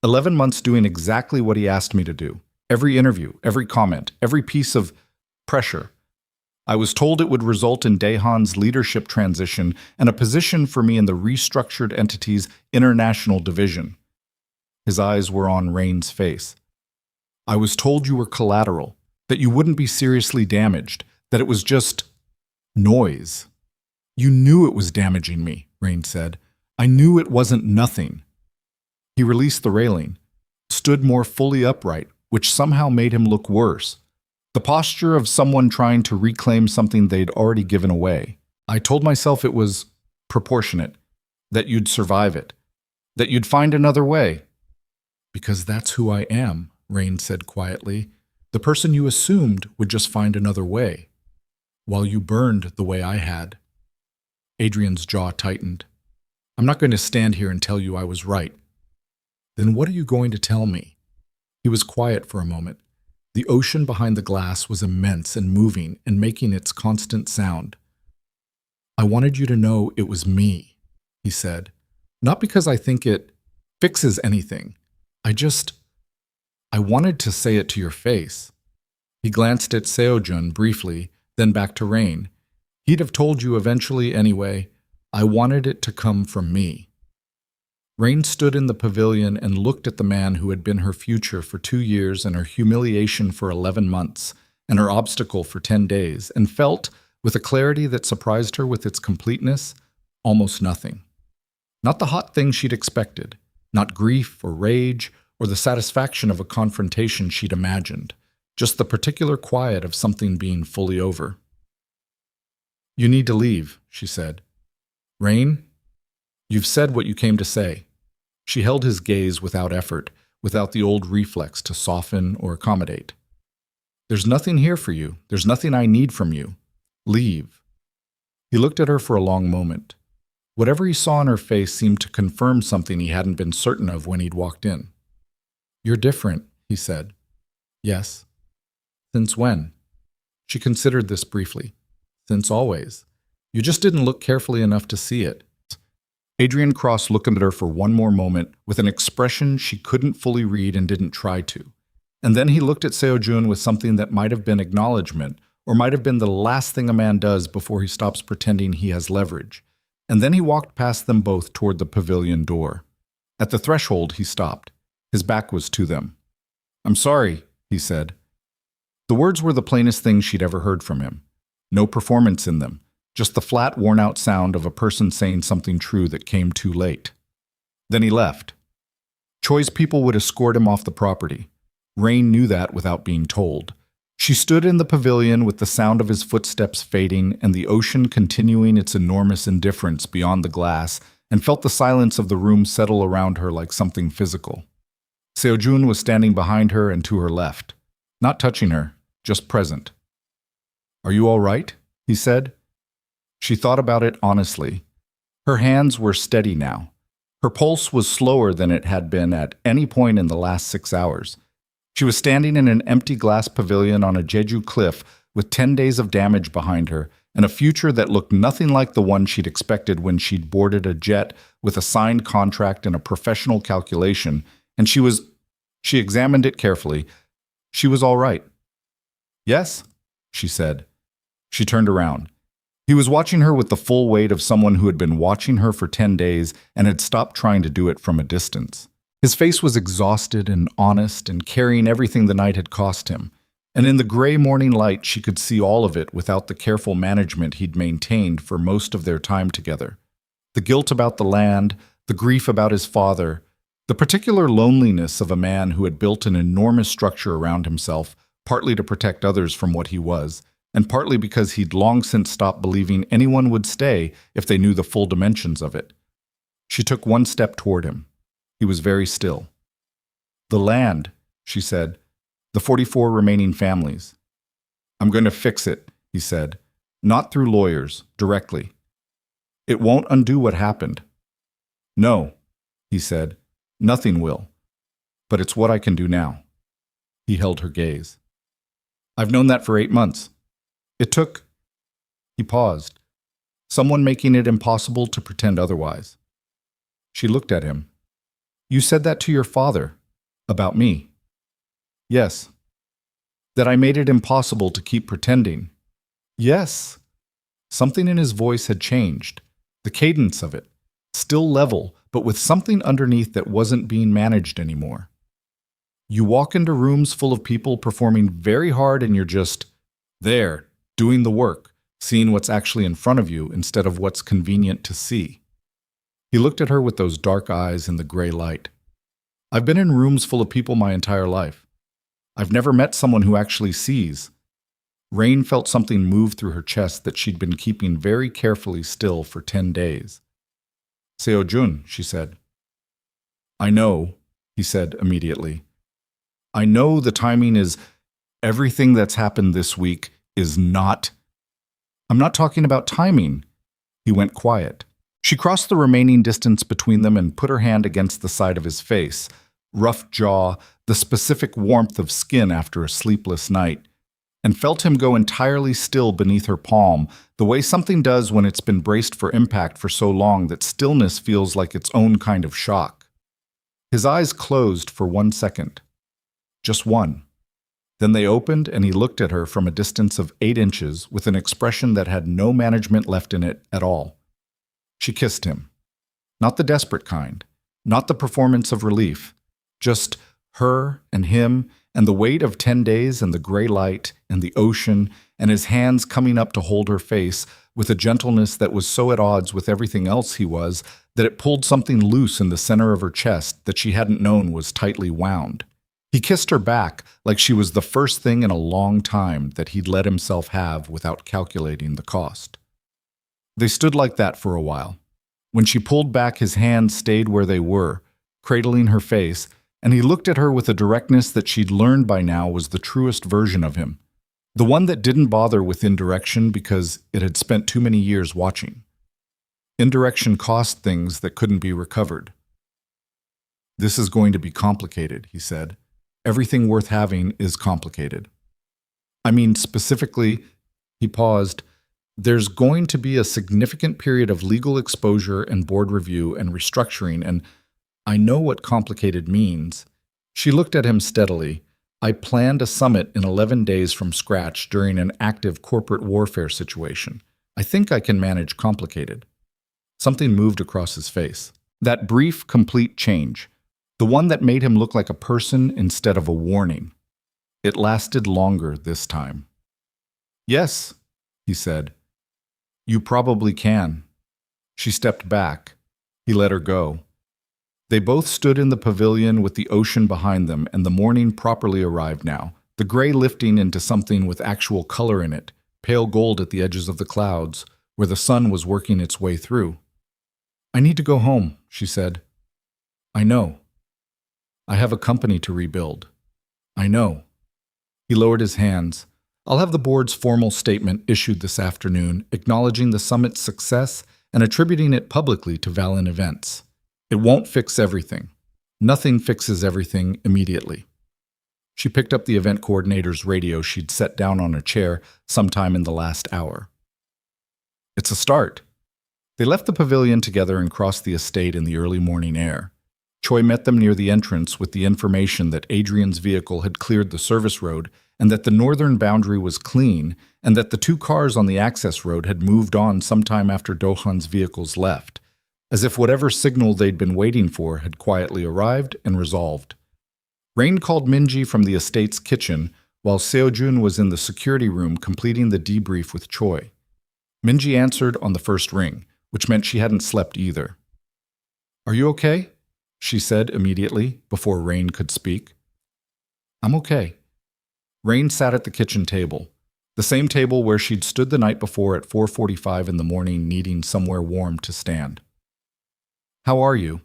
11 months doing exactly what he asked me to do. Every interview, every comment, every piece of pressure. I was told it would result in Daehan's leadership transition and a position for me in the restructured entity's international division." His eyes were on Rain's face. "I was told you were collateral, that you wouldn't be seriously damaged, that it was just noise." "You knew it was damaging me," Rain said. "I knew it wasn't nothing." He released the railing, stood more fully upright, which somehow made him look worse. The posture of someone trying to reclaim something they'd already given away. "I told myself it was proportionate, that you'd survive it, that you'd find another way." "Because that's who I am," Rain said quietly. "The person you assumed would just find another way, while you burned the way I had." Adrian's jaw tightened. "I'm not going to stand here and tell you I was right." "Then what are you going to tell me?" He was quiet for a moment. The ocean behind the glass was immense and moving and making its constant sound. "I wanted you to know it was me," he said. "Not because I think it fixes anything. I wanted to say it to your face." He glanced at Seojun briefly, then back to Rain. "He'd have told you eventually anyway. I wanted it to come from me." Rain stood in the pavilion and looked at the man who had been her future for 2 years and her humiliation for 11 months and her obstacle for 10 days, and felt, with a clarity that surprised her with its completeness, almost nothing. Not the hot thing she'd expected, not grief or rage or the satisfaction of a confrontation she'd imagined, just the particular quiet of something being fully over. "You need to leave," she said. "Rain, you've said what you came to say." She held his gaze without effort, without the old reflex to soften or accommodate. "There's nothing here for you. There's nothing I need from you. Leave." He looked at her for a long moment. Whatever he saw in her face seemed to confirm something he hadn't been certain of when he'd walked in. "You're different," he said. "Yes." "Since when?" She considered this briefly. "Since always. You just didn't look carefully enough to see it." Adrian Cross looked at her for one more moment with an expression she couldn't fully read and didn't try to. And then he looked at Seojun with something that might have been acknowledgement, or might have been the last thing a man does before he stops pretending he has leverage. And then he walked past them both toward the pavilion door. At the threshold, he stopped. His back was to them. "I'm sorry," he said. The words were the plainest thing she'd ever heard from him. No performance in them, just the flat, worn-out sound of a person saying something true that came too late. Then he left. Choi's people would escort him off the property. Rain knew that without being told. She stood in the pavilion with the sound of his footsteps fading and the ocean continuing its enormous indifference beyond the glass, and felt the silence of the room settle around her like something physical. Seojun was standing behind her and to her left, not touching her, just present. "Are you all right?" he said. She thought about it honestly. Her hands were steady now. Her pulse was slower than it had been at any point in the last 6 hours. She was standing in an empty glass pavilion on a Jeju cliff with 10 days of damage behind her and a future that looked nothing like the one she'd expected when she'd boarded a jet with a signed contract and a professional calculation, and she examined it carefully. She was all right. Yes, she said. She turned around. He was watching her with the full weight of someone who had been watching her for 10 days and had stopped trying to do it from a distance. His face was exhausted and honest and carrying everything the night had cost him. And in the gray morning light, she could see all of it without the careful management he'd maintained for most of their time together. The guilt about the land, the grief about his father, the particular loneliness of a man who had built an enormous structure around himself, partly to protect others from what he was, and partly because he'd long since stopped believing anyone would stay if they knew the full dimensions of it. She took one step toward him. He was very still. "The land," she said. "The 44 remaining families." "I'm going to fix it," he said. "Not through lawyers, directly. It won't undo what happened." "No," he said. "Nothing will. But it's what I can do now." He held her gaze. "I've known that for 8 months. It took—" He paused. "Someone making it impossible to pretend otherwise." She looked at him. "You said that to your father. About me." "Yes." "That I made it impossible to keep pretending." "Yes." Something in his voice had changed. The cadence of it. Still level, but with something underneath that wasn't being managed anymore. You walk into rooms full of people performing very hard and you're just there, doing the work, seeing what's actually in front of you instead of what's convenient to see. He looked at her with those dark eyes in the gray light. "I've been in rooms full of people my entire life. I've never met someone who actually sees." Rain felt something move through her chest that she'd been keeping very carefully still for 10 days. "Seo-jun," she said. "I know," he said immediately. "I know the timing is— everything that's happened this week is not— I'm not talking about timing." He went quiet. She crossed the remaining distance between them and put her hand against the side of his face. Rough jaw, the specific warmth of skin after a sleepless night, and felt him go entirely still beneath her palm, the way something does when it's been braced for impact for so long that stillness feels like its own kind of shock. His eyes closed for 1 second. Just one. Then they opened and he looked at her from a distance of 8 inches with an expression that had no management left in it at all. She kissed him. Not the desperate kind, not the performance of relief, just her and him and the weight of 10 days and the gray light and the ocean and his hands coming up to hold her face with a gentleness that was so at odds with everything else he was that it pulled something loose in the center of her chest that she hadn't known was tightly wound. He kissed her back like she was the first thing in a long time that he'd let himself have without calculating the cost. They stood like that for a while. When she pulled back, his hands stayed where they were, cradling her face, and he looked at her with a directness that she'd learned by now was the truest version of him, the one that didn't bother with indirection because it had spent too many years watching. Indirection cost things that couldn't be recovered. "This is going to be complicated," he said. "Everything worth having is complicated. I mean, specifically," he paused, "there's going to be a significant period of legal exposure and board review and restructuring, and I know what complicated means." She looked at him steadily. "I planned a summit in 11 days from scratch during an active corporate warfare situation. I think I can manage complicated." Something moved across his face. That brief, complete change. The one that made him look like a person instead of a warning. It lasted longer this time. "Yes," he said. "You probably can." She stepped back. He let her go. They both stood in the pavilion with the ocean behind them, and the morning properly arrived now, the gray lifting into something with actual color in it, pale gold at the edges of the clouds, where the sun was working its way through. "I need to go home," she said. "I know. I have a company to rebuild." "I know." He lowered his hands. "I'll have the board's formal statement issued this afternoon, acknowledging the summit's success and attributing it publicly to Valen events. It won't fix everything. Nothing fixes everything immediately." She picked up the event coordinator's radio she'd set down on a chair sometime in the last hour. It's a start. They left the pavilion together and crossed the estate in the early morning air. Choi met them near the entrance with the information that Adrian's vehicle had cleared the service road and that the northern boundary was clean and that the two cars on the access road had moved on sometime after Do-han's vehicles left, as if whatever signal they'd been waiting for had quietly arrived and resolved. Rain called Minji from the estate's kitchen while Seo-jun was in the security room completing the debrief with Choi. Minji answered on the first ring, which meant she hadn't slept either. "Are you okay?" she said immediately, before Rain could speak. "I'm okay." Rain sat at the kitchen table, the same table where she'd stood the night before at 4:45 in the morning needing somewhere warm to stand. "How are you?"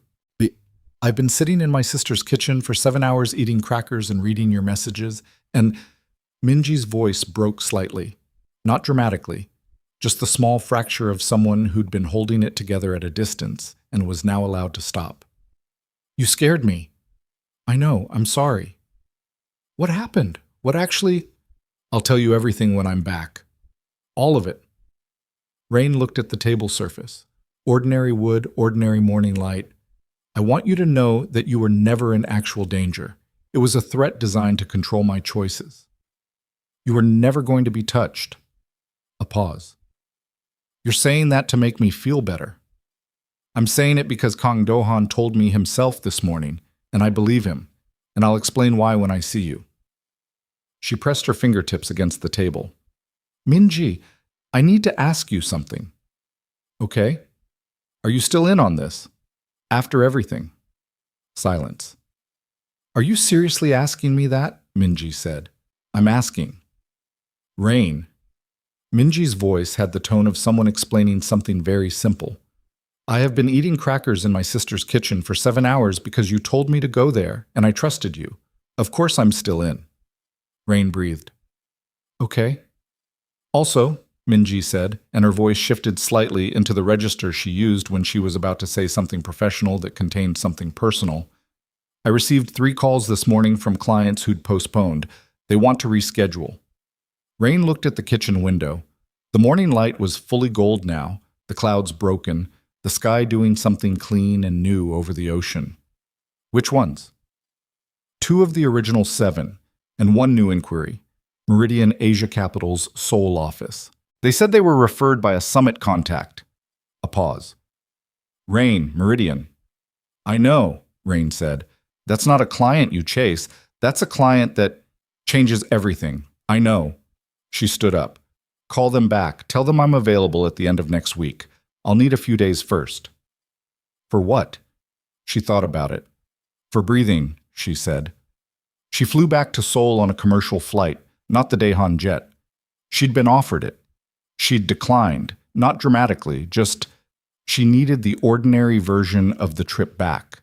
"I've been sitting in my sister's kitchen for 7 hours eating crackers and reading your messages, and—" Minji's voice broke slightly, not dramatically, just the small fracture of someone who'd been holding it together at a distance and was now allowed to stop. "You scared me." "I know, I'm sorry." "What happened? What actually—" "I'll tell you everything when I'm back. All of it." Rain looked at the table surface. Ordinary wood, ordinary morning light. "I want you to know that you were never in actual danger. It was a threat designed to control my choices. You were never going to be touched." A pause. "You're saying that to make me feel better." "I'm saying it because Kang Do-han told me himself this morning, and I believe him, and I'll explain why when I see you." She pressed her fingertips against the table. "Minji, I need to ask you something." "Okay. Are you still in on this? After everything?" Silence. "Are you seriously asking me that?" Minji said. "I'm asking." "Rain." Minji's voice had the tone of someone explaining something very simple. "I have been eating crackers in my sister's kitchen for 7 hours because you told me to go there, and I trusted you. Of course I'm still in." Rain breathed. "Okay." "Also," Minji said, and her voice shifted slightly into the register she used when she was about to say something professional that contained something personal. "I received 3 calls this morning from clients who'd postponed. They want to reschedule." Rain looked at the kitchen window. The morning light was fully gold now, the clouds broken, the sky doing something clean and new over the ocean. "Which ones?" 2 of the original 7, and 1 new inquiry, Meridian Asia Capital's Seoul office. They said they were referred by a summit contact. A pause. "Rain, Meridian." "I know," Rain said. "That's not a client you chase. That's a client that changes everything. I know." She stood up. "Call them back. Tell them I'm available at the end of next week. I'll need a few days first." "For what?" She thought about it. "For breathing," she said. She flew back to Seoul on a commercial flight, not the Daehan jet. She'd been offered it. She'd declined, not dramatically, just she needed the ordinary version of the trip back.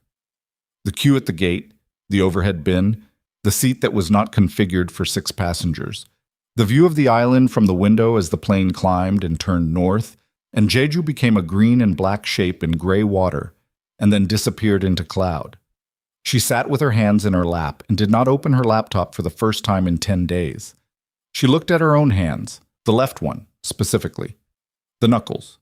The queue at the gate, the overhead bin, the seat that was not configured for 6 passengers, the view of the island from the window as the plane climbed and turned north, and Jeju became a green and black shape in gray water, and then disappeared into cloud. She sat with her hands in her lap and did not open her laptop for the first time in 10 days. She looked at her own hands, the left one, specifically, the knuckles.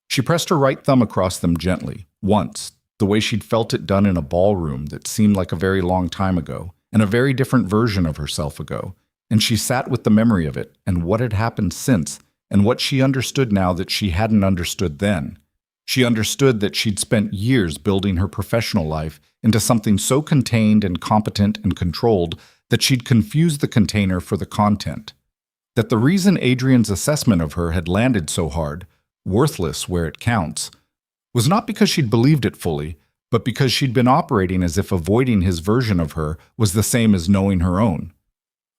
She pressed her right thumb across them gently, once, the way she'd felt it done in a ballroom that seemed like a very long time ago, and a very different version of herself ago, and she sat with the memory of it, and what had happened since, and what she understood now that she hadn't understood then. She understood that she'd spent years building her professional life into something so contained and competent and controlled that she'd confused the container for the content. That the reason Adrian's assessment of her had landed so hard, worthless where it counts, was not because she'd believed it fully, but because she'd been operating as if avoiding his version of her was the same as knowing her own.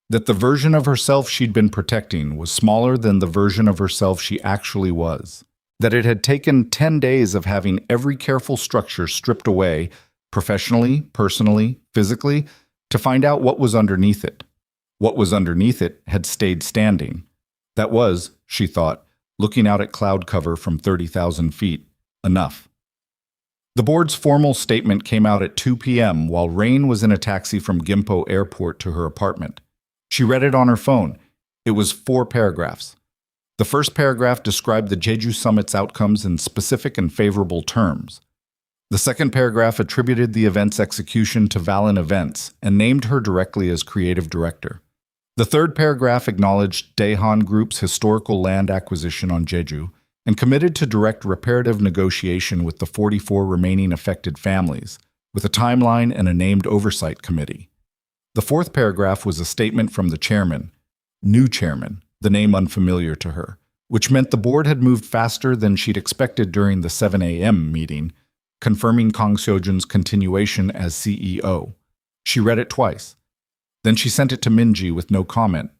That the version of herself she'd been protecting was smaller than the version of herself she actually was. That it had taken 10 days of having every careful structure stripped away, professionally, personally, physically, to find out what was underneath it. What was underneath it had stayed standing. That was, she thought, looking out at cloud cover from 30,000 feet, enough. The board's formal statement came out at 2 p.m. while Rain was in a taxi from Gimpo Airport to her apartment. She read it on her phone. It was 4 paragraphs. The first paragraph described the Jeju Summit's outcomes in specific and favorable terms. The second paragraph attributed the event's execution to Valen Events and named her directly as creative director. The third paragraph acknowledged Daehan Group's historical land acquisition on Jeju and committed to direct reparative negotiation with the 44 remaining affected families, with a timeline and a named oversight committee. The fourth paragraph was a statement from the chairman, new chairman, the name unfamiliar to her, which meant the board had moved faster than she'd expected during the 7 a.m. meeting, confirming Kang Seojun's continuation as CEO. She read it twice. Then she sent it to Minji with no comment.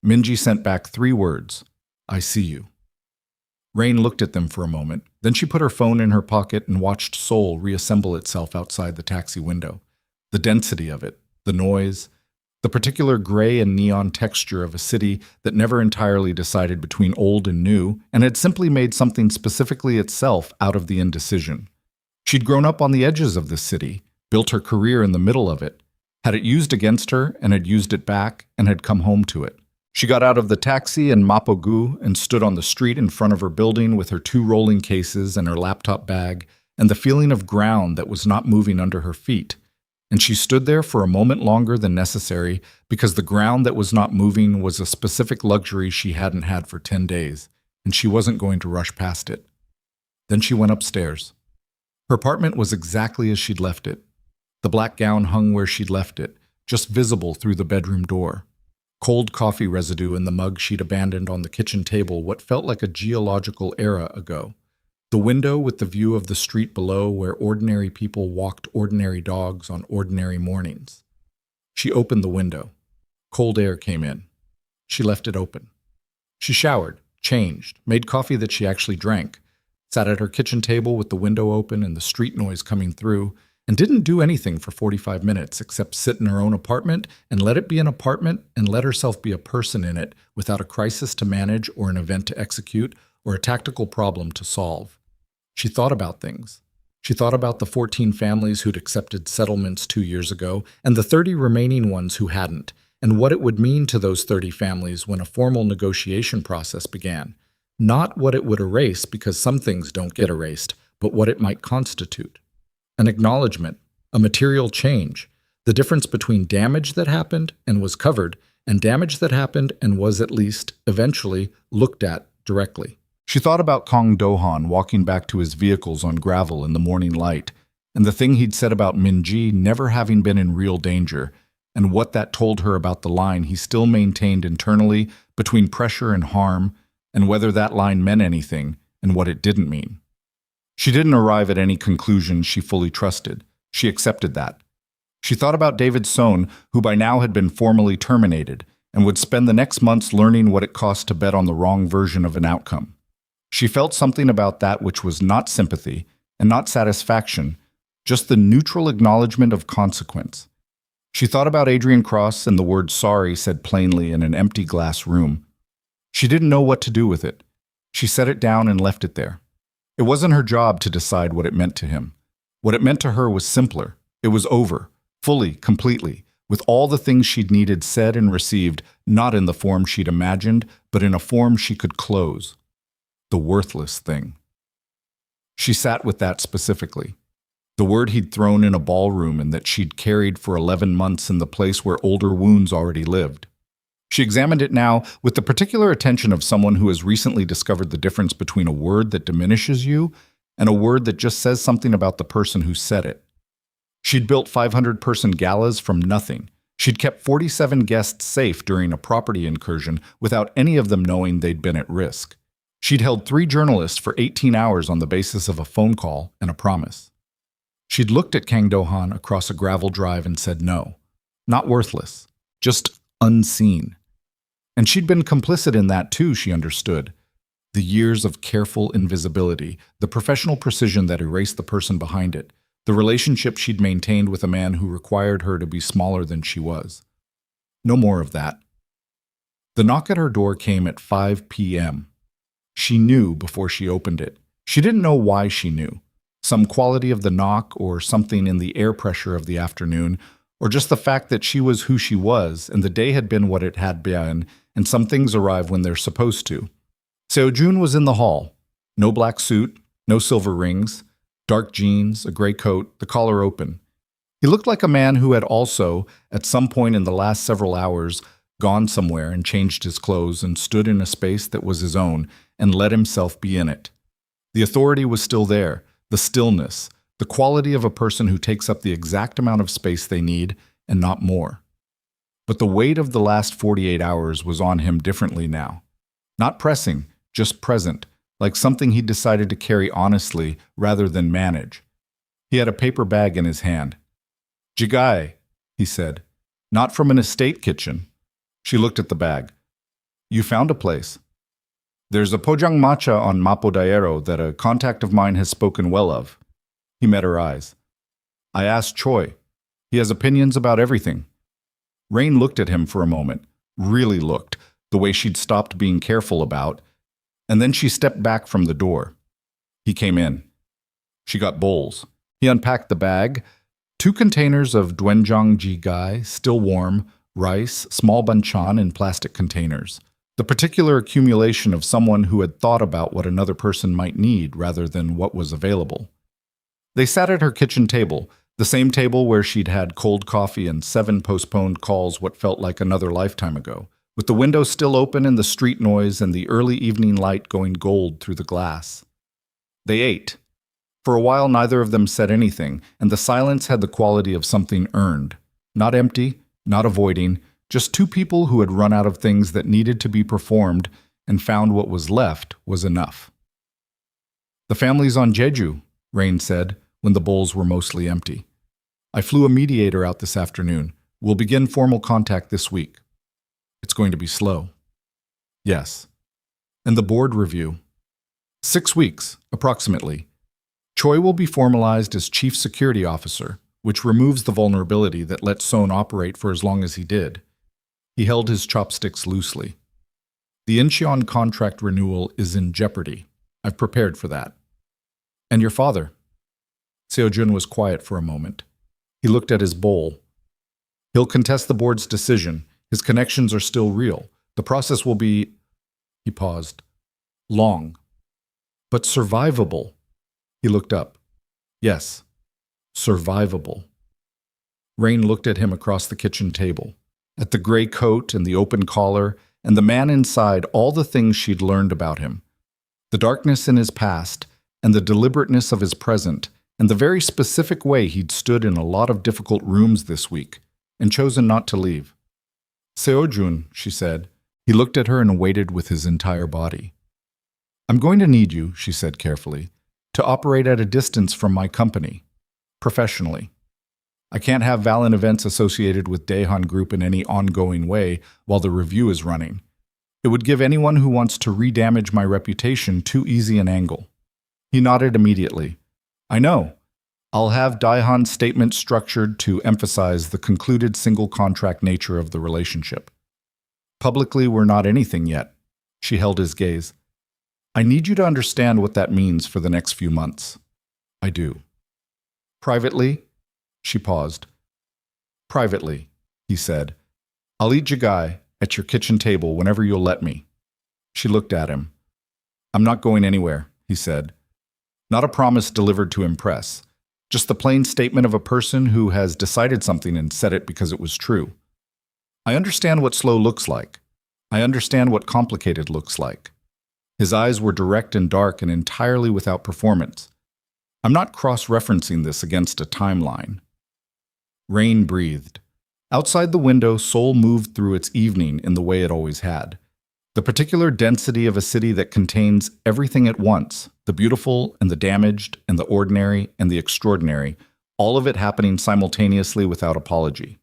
Minji sent back 3 words, "I see you." Rain looked at them for a moment. Then she put her phone in her pocket and watched Seoul reassemble itself outside the taxi window. The density of it, the noise, the particular gray and neon texture of a city that never entirely decided between old and new, and had simply made something specifically itself out of the indecision. She'd grown up on the edges of this city, built her career in the middle of it, had it used against her and had used it back and had come home to it. She got out of the taxi in Mapogu and stood on the street in front of her building with her 2 rolling cases and her laptop bag and the feeling of ground that was not moving under her feet. And she stood there for a moment longer than necessary because the ground that was not moving was a specific luxury she hadn't had for 10 days, and she wasn't going to rush past it. Then she went upstairs. Her apartment was exactly as she'd left it. The black gown hung where she'd left it, just visible through the bedroom door. Cold coffee residue in the mug she'd abandoned on the kitchen table what felt like a geological era ago. The window with the view of the street below where ordinary people walked ordinary dogs on ordinary mornings. She opened the window. Cold air came in. She left it open. She showered, changed, made coffee that she actually drank, sat at her kitchen table with the window open and the street noise coming through, and didn't do anything for 45 minutes except sit in her own apartment and let it be an apartment and let herself be a person in it without a crisis to manage or an event to execute or a tactical problem to solve. She thought about things. She thought about the 14 families who'd accepted settlements 2 years ago and the 30 remaining ones who hadn't, and what it would mean to those 30 families when a formal negotiation process began. Not what it would erase, because some things don't get erased, but what it might constitute. An acknowledgement, a material change, the difference between damage that happened and was covered and damage that happened and was at least, eventually, looked at directly. She thought about Kang Do-han walking back to his vehicles on gravel in the morning light, and the thing he'd said about Minji never having been in real danger, and what that told her about the line he still maintained internally between pressure and harm, and whether that line meant anything and what it didn't mean. She didn't arrive at any conclusion she fully trusted. She accepted that. She thought about David Sohn, who by now had been formally terminated, and would spend the next months learning what it cost to bet on the wrong version of an outcome. She felt something about that which was not sympathy and not satisfaction, just the neutral acknowledgement of consequence. She thought about Adrian Cross and the word sorry said plainly in an empty glass room. She didn't know what to do with it. She set it down and left it there. It wasn't her job to decide what it meant to him. What it meant to her was simpler. It was over, fully, completely, with all the things she'd needed said and received, not in the form she'd imagined, but in a form she could close. The worthless thing. She sat with that specifically. The word he'd thrown in a ballroom and that she'd carried for 11 months in the place where older wounds already lived. She examined it now with the particular attention of someone who has recently discovered the difference between a word that diminishes you and a word that just says something about the person who said it. She'd built 500-person galas from nothing. She'd kept 47 guests safe during a property incursion without any of them knowing they'd been at risk. She'd held 3 journalists for 18 hours on the basis of a phone call and a promise. She'd looked at Kang Do-han across a gravel drive and said no. Not worthless, just unseen. And she'd been complicit in that too, she understood. The years of careful invisibility, the professional precision that erased the person behind it, the relationship she'd maintained with a man who required her to be smaller than she was. No more of that. The knock at her door came at 5 p.m. She knew before she opened it. She didn't know why she knew. Some quality of the knock or something in the air pressure of the afternoon, or just the fact that she was who she was and the day had been what it had been, and some things arrive when they're supposed to. Seojun was in the hall. No black suit, no silver rings, dark jeans, a gray coat, the collar open. He looked like a man who had also, at some point in the last several hours, gone somewhere and changed his clothes and stood in a space that was his own and let himself be in it. The authority was still there, the stillness, the quality of a person who takes up the exact amount of space they need and not more. But the weight of the last 48 hours was on him differently now. Not pressing, just present, like something he decided to carry honestly rather than manage. He had a paper bag in his hand. "Jigai," he said. "Not from an estate kitchen." She looked at the bag. "You found a place." "There's a pojang matcha on Mapodaero that a contact of mine has spoken well of." He met her eyes. "I asked Choi. He has opinions about everything." Rain looked at him for a moment, really looked, the way she'd stopped being careful about, and then she stepped back from the door. He came in. She got bowls. He unpacked the bag. 2 containers of doenjang jigai, still warm, rice, small banchan in plastic containers. The particular accumulation of someone who had thought about what another person might need rather than what was available. They sat at her kitchen table, the same table where she'd had cold coffee and 7 postponed calls what felt like another lifetime ago, with the window still open and the street noise and the early evening light going gold through the glass. They ate. For a while neither of them said anything, and the silence had the quality of something earned. Not empty, not avoiding, just 2 people who had run out of things that needed to be performed and found what was left was enough. "The family's on Jeju," Rain said, when the bowls were mostly empty. "I flew a mediator out this afternoon. We'll begin formal contact this week." "It's going to be slow." "Yes." "And the board review?" 6 weeks, approximately. Choi will be formalized as Chief Security Officer, which removes the vulnerability that let Son operate for as long as he did. He held his chopsticks loosely. "The Incheon contract renewal is in jeopardy. I've prepared for that." "And your father?" Seojun was quiet for a moment. He looked at his bowl. "He'll contest the board's decision. His connections are still real. The process will be—" He paused. "Long. But survivable." He looked up. "Yes, survivable." Rain looked at him across the kitchen table, at the gray coat and the open collar, and the man inside, all the things she'd learned about him. The darkness in his past, and the deliberateness of his present, and the very specific way he'd stood in a lot of difficult rooms this week, and chosen not to leave. "Seojun," she said. He looked at her and waited with his entire body. "I'm going to need you," she said carefully, "to operate at a distance from my company, professionally. I can't have Valen events associated with Daehan Group in any ongoing way while the review is running. It would give anyone who wants to re-damage my reputation too easy an angle." He nodded immediately. "I know. I'll have Daehan's statement structured to emphasize the concluded single contract nature of the relationship. Publicly, we're not anything yet." She held his gaze. "I need you to understand what that means for the next few months." "I do." "Privately?" She paused. "Privately," he said. "I'll eat jigai at your kitchen table whenever you'll let me." She looked at him. "I'm not going anywhere," he said. Not a promise delivered to impress, just the plain statement of a person who has decided something and said it because it was true. "I understand what slow looks like. I understand what complicated looks like." His eyes were direct and dark and entirely without performance. "I'm not cross-referencing this against a timeline." Rain breathed. Outside the window, Seoul moved through its evening in the way it always had. The particular density of a city that contains everything at once, the beautiful and the damaged and the ordinary and the extraordinary, all of it happening simultaneously without apology.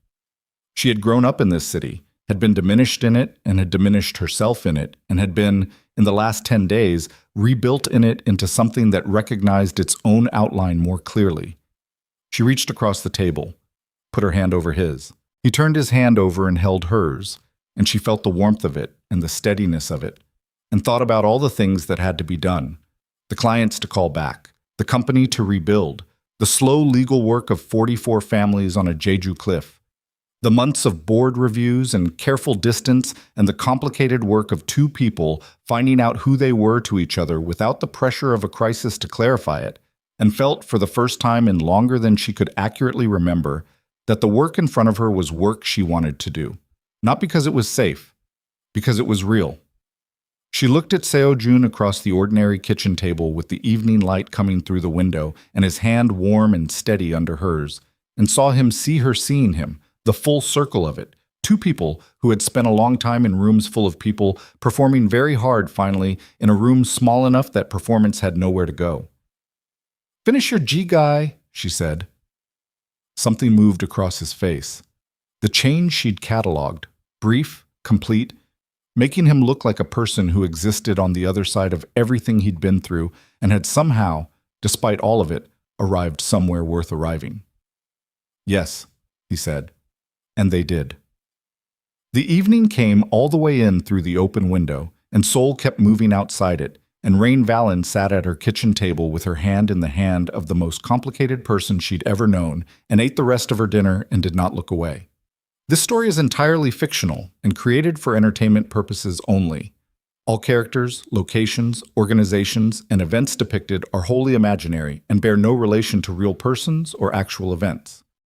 She had grown up in this city, had been diminished in it and had diminished herself in it, and had been, in the last 10 days, rebuilt in it into something that recognized its own outline more clearly. She reached across the table, put her hand over his. He turned his hand over and held hers, and she felt the warmth of it and the steadiness of it, and thought about all the things that had to be done, the clients to call back, the the company to rebuild, the slow legal work of 44 families on a Jeju cliff, the months of board reviews and careful distance, and the complicated work of two people finding out who they were to each other without the pressure of a crisis to clarify it, and felt for the first time in longer than she could accurately remember that the work in front of her was work she wanted to do. Not because it was safe, because it was real. She looked at Seo-jun across the ordinary kitchen table with the evening light coming through the window and his hand warm and steady under hers, and saw him see her seeing him, the full circle of it. Two people who had spent a long time in rooms full of people, performing very hard finally in a room small enough that performance had nowhere to go. "Finish your G guy," she said. Something moved across his face. The change she'd catalogued, brief, complete, making him look like a person who existed on the other side of everything he'd been through and had somehow, despite all of it, arrived somewhere worth arriving. "Yes," he said. And they did. The evening came all the way in through the open window, and Seoul kept moving outside it, and Rain Valen sat at her kitchen table with her hand in the hand of the most complicated person she'd ever known, and ate the rest of her dinner and did not look away. This story is entirely fictional and created for entertainment purposes only. All characters, locations, organizations, and events depicted are wholly imaginary and bear no relation to real persons or actual events.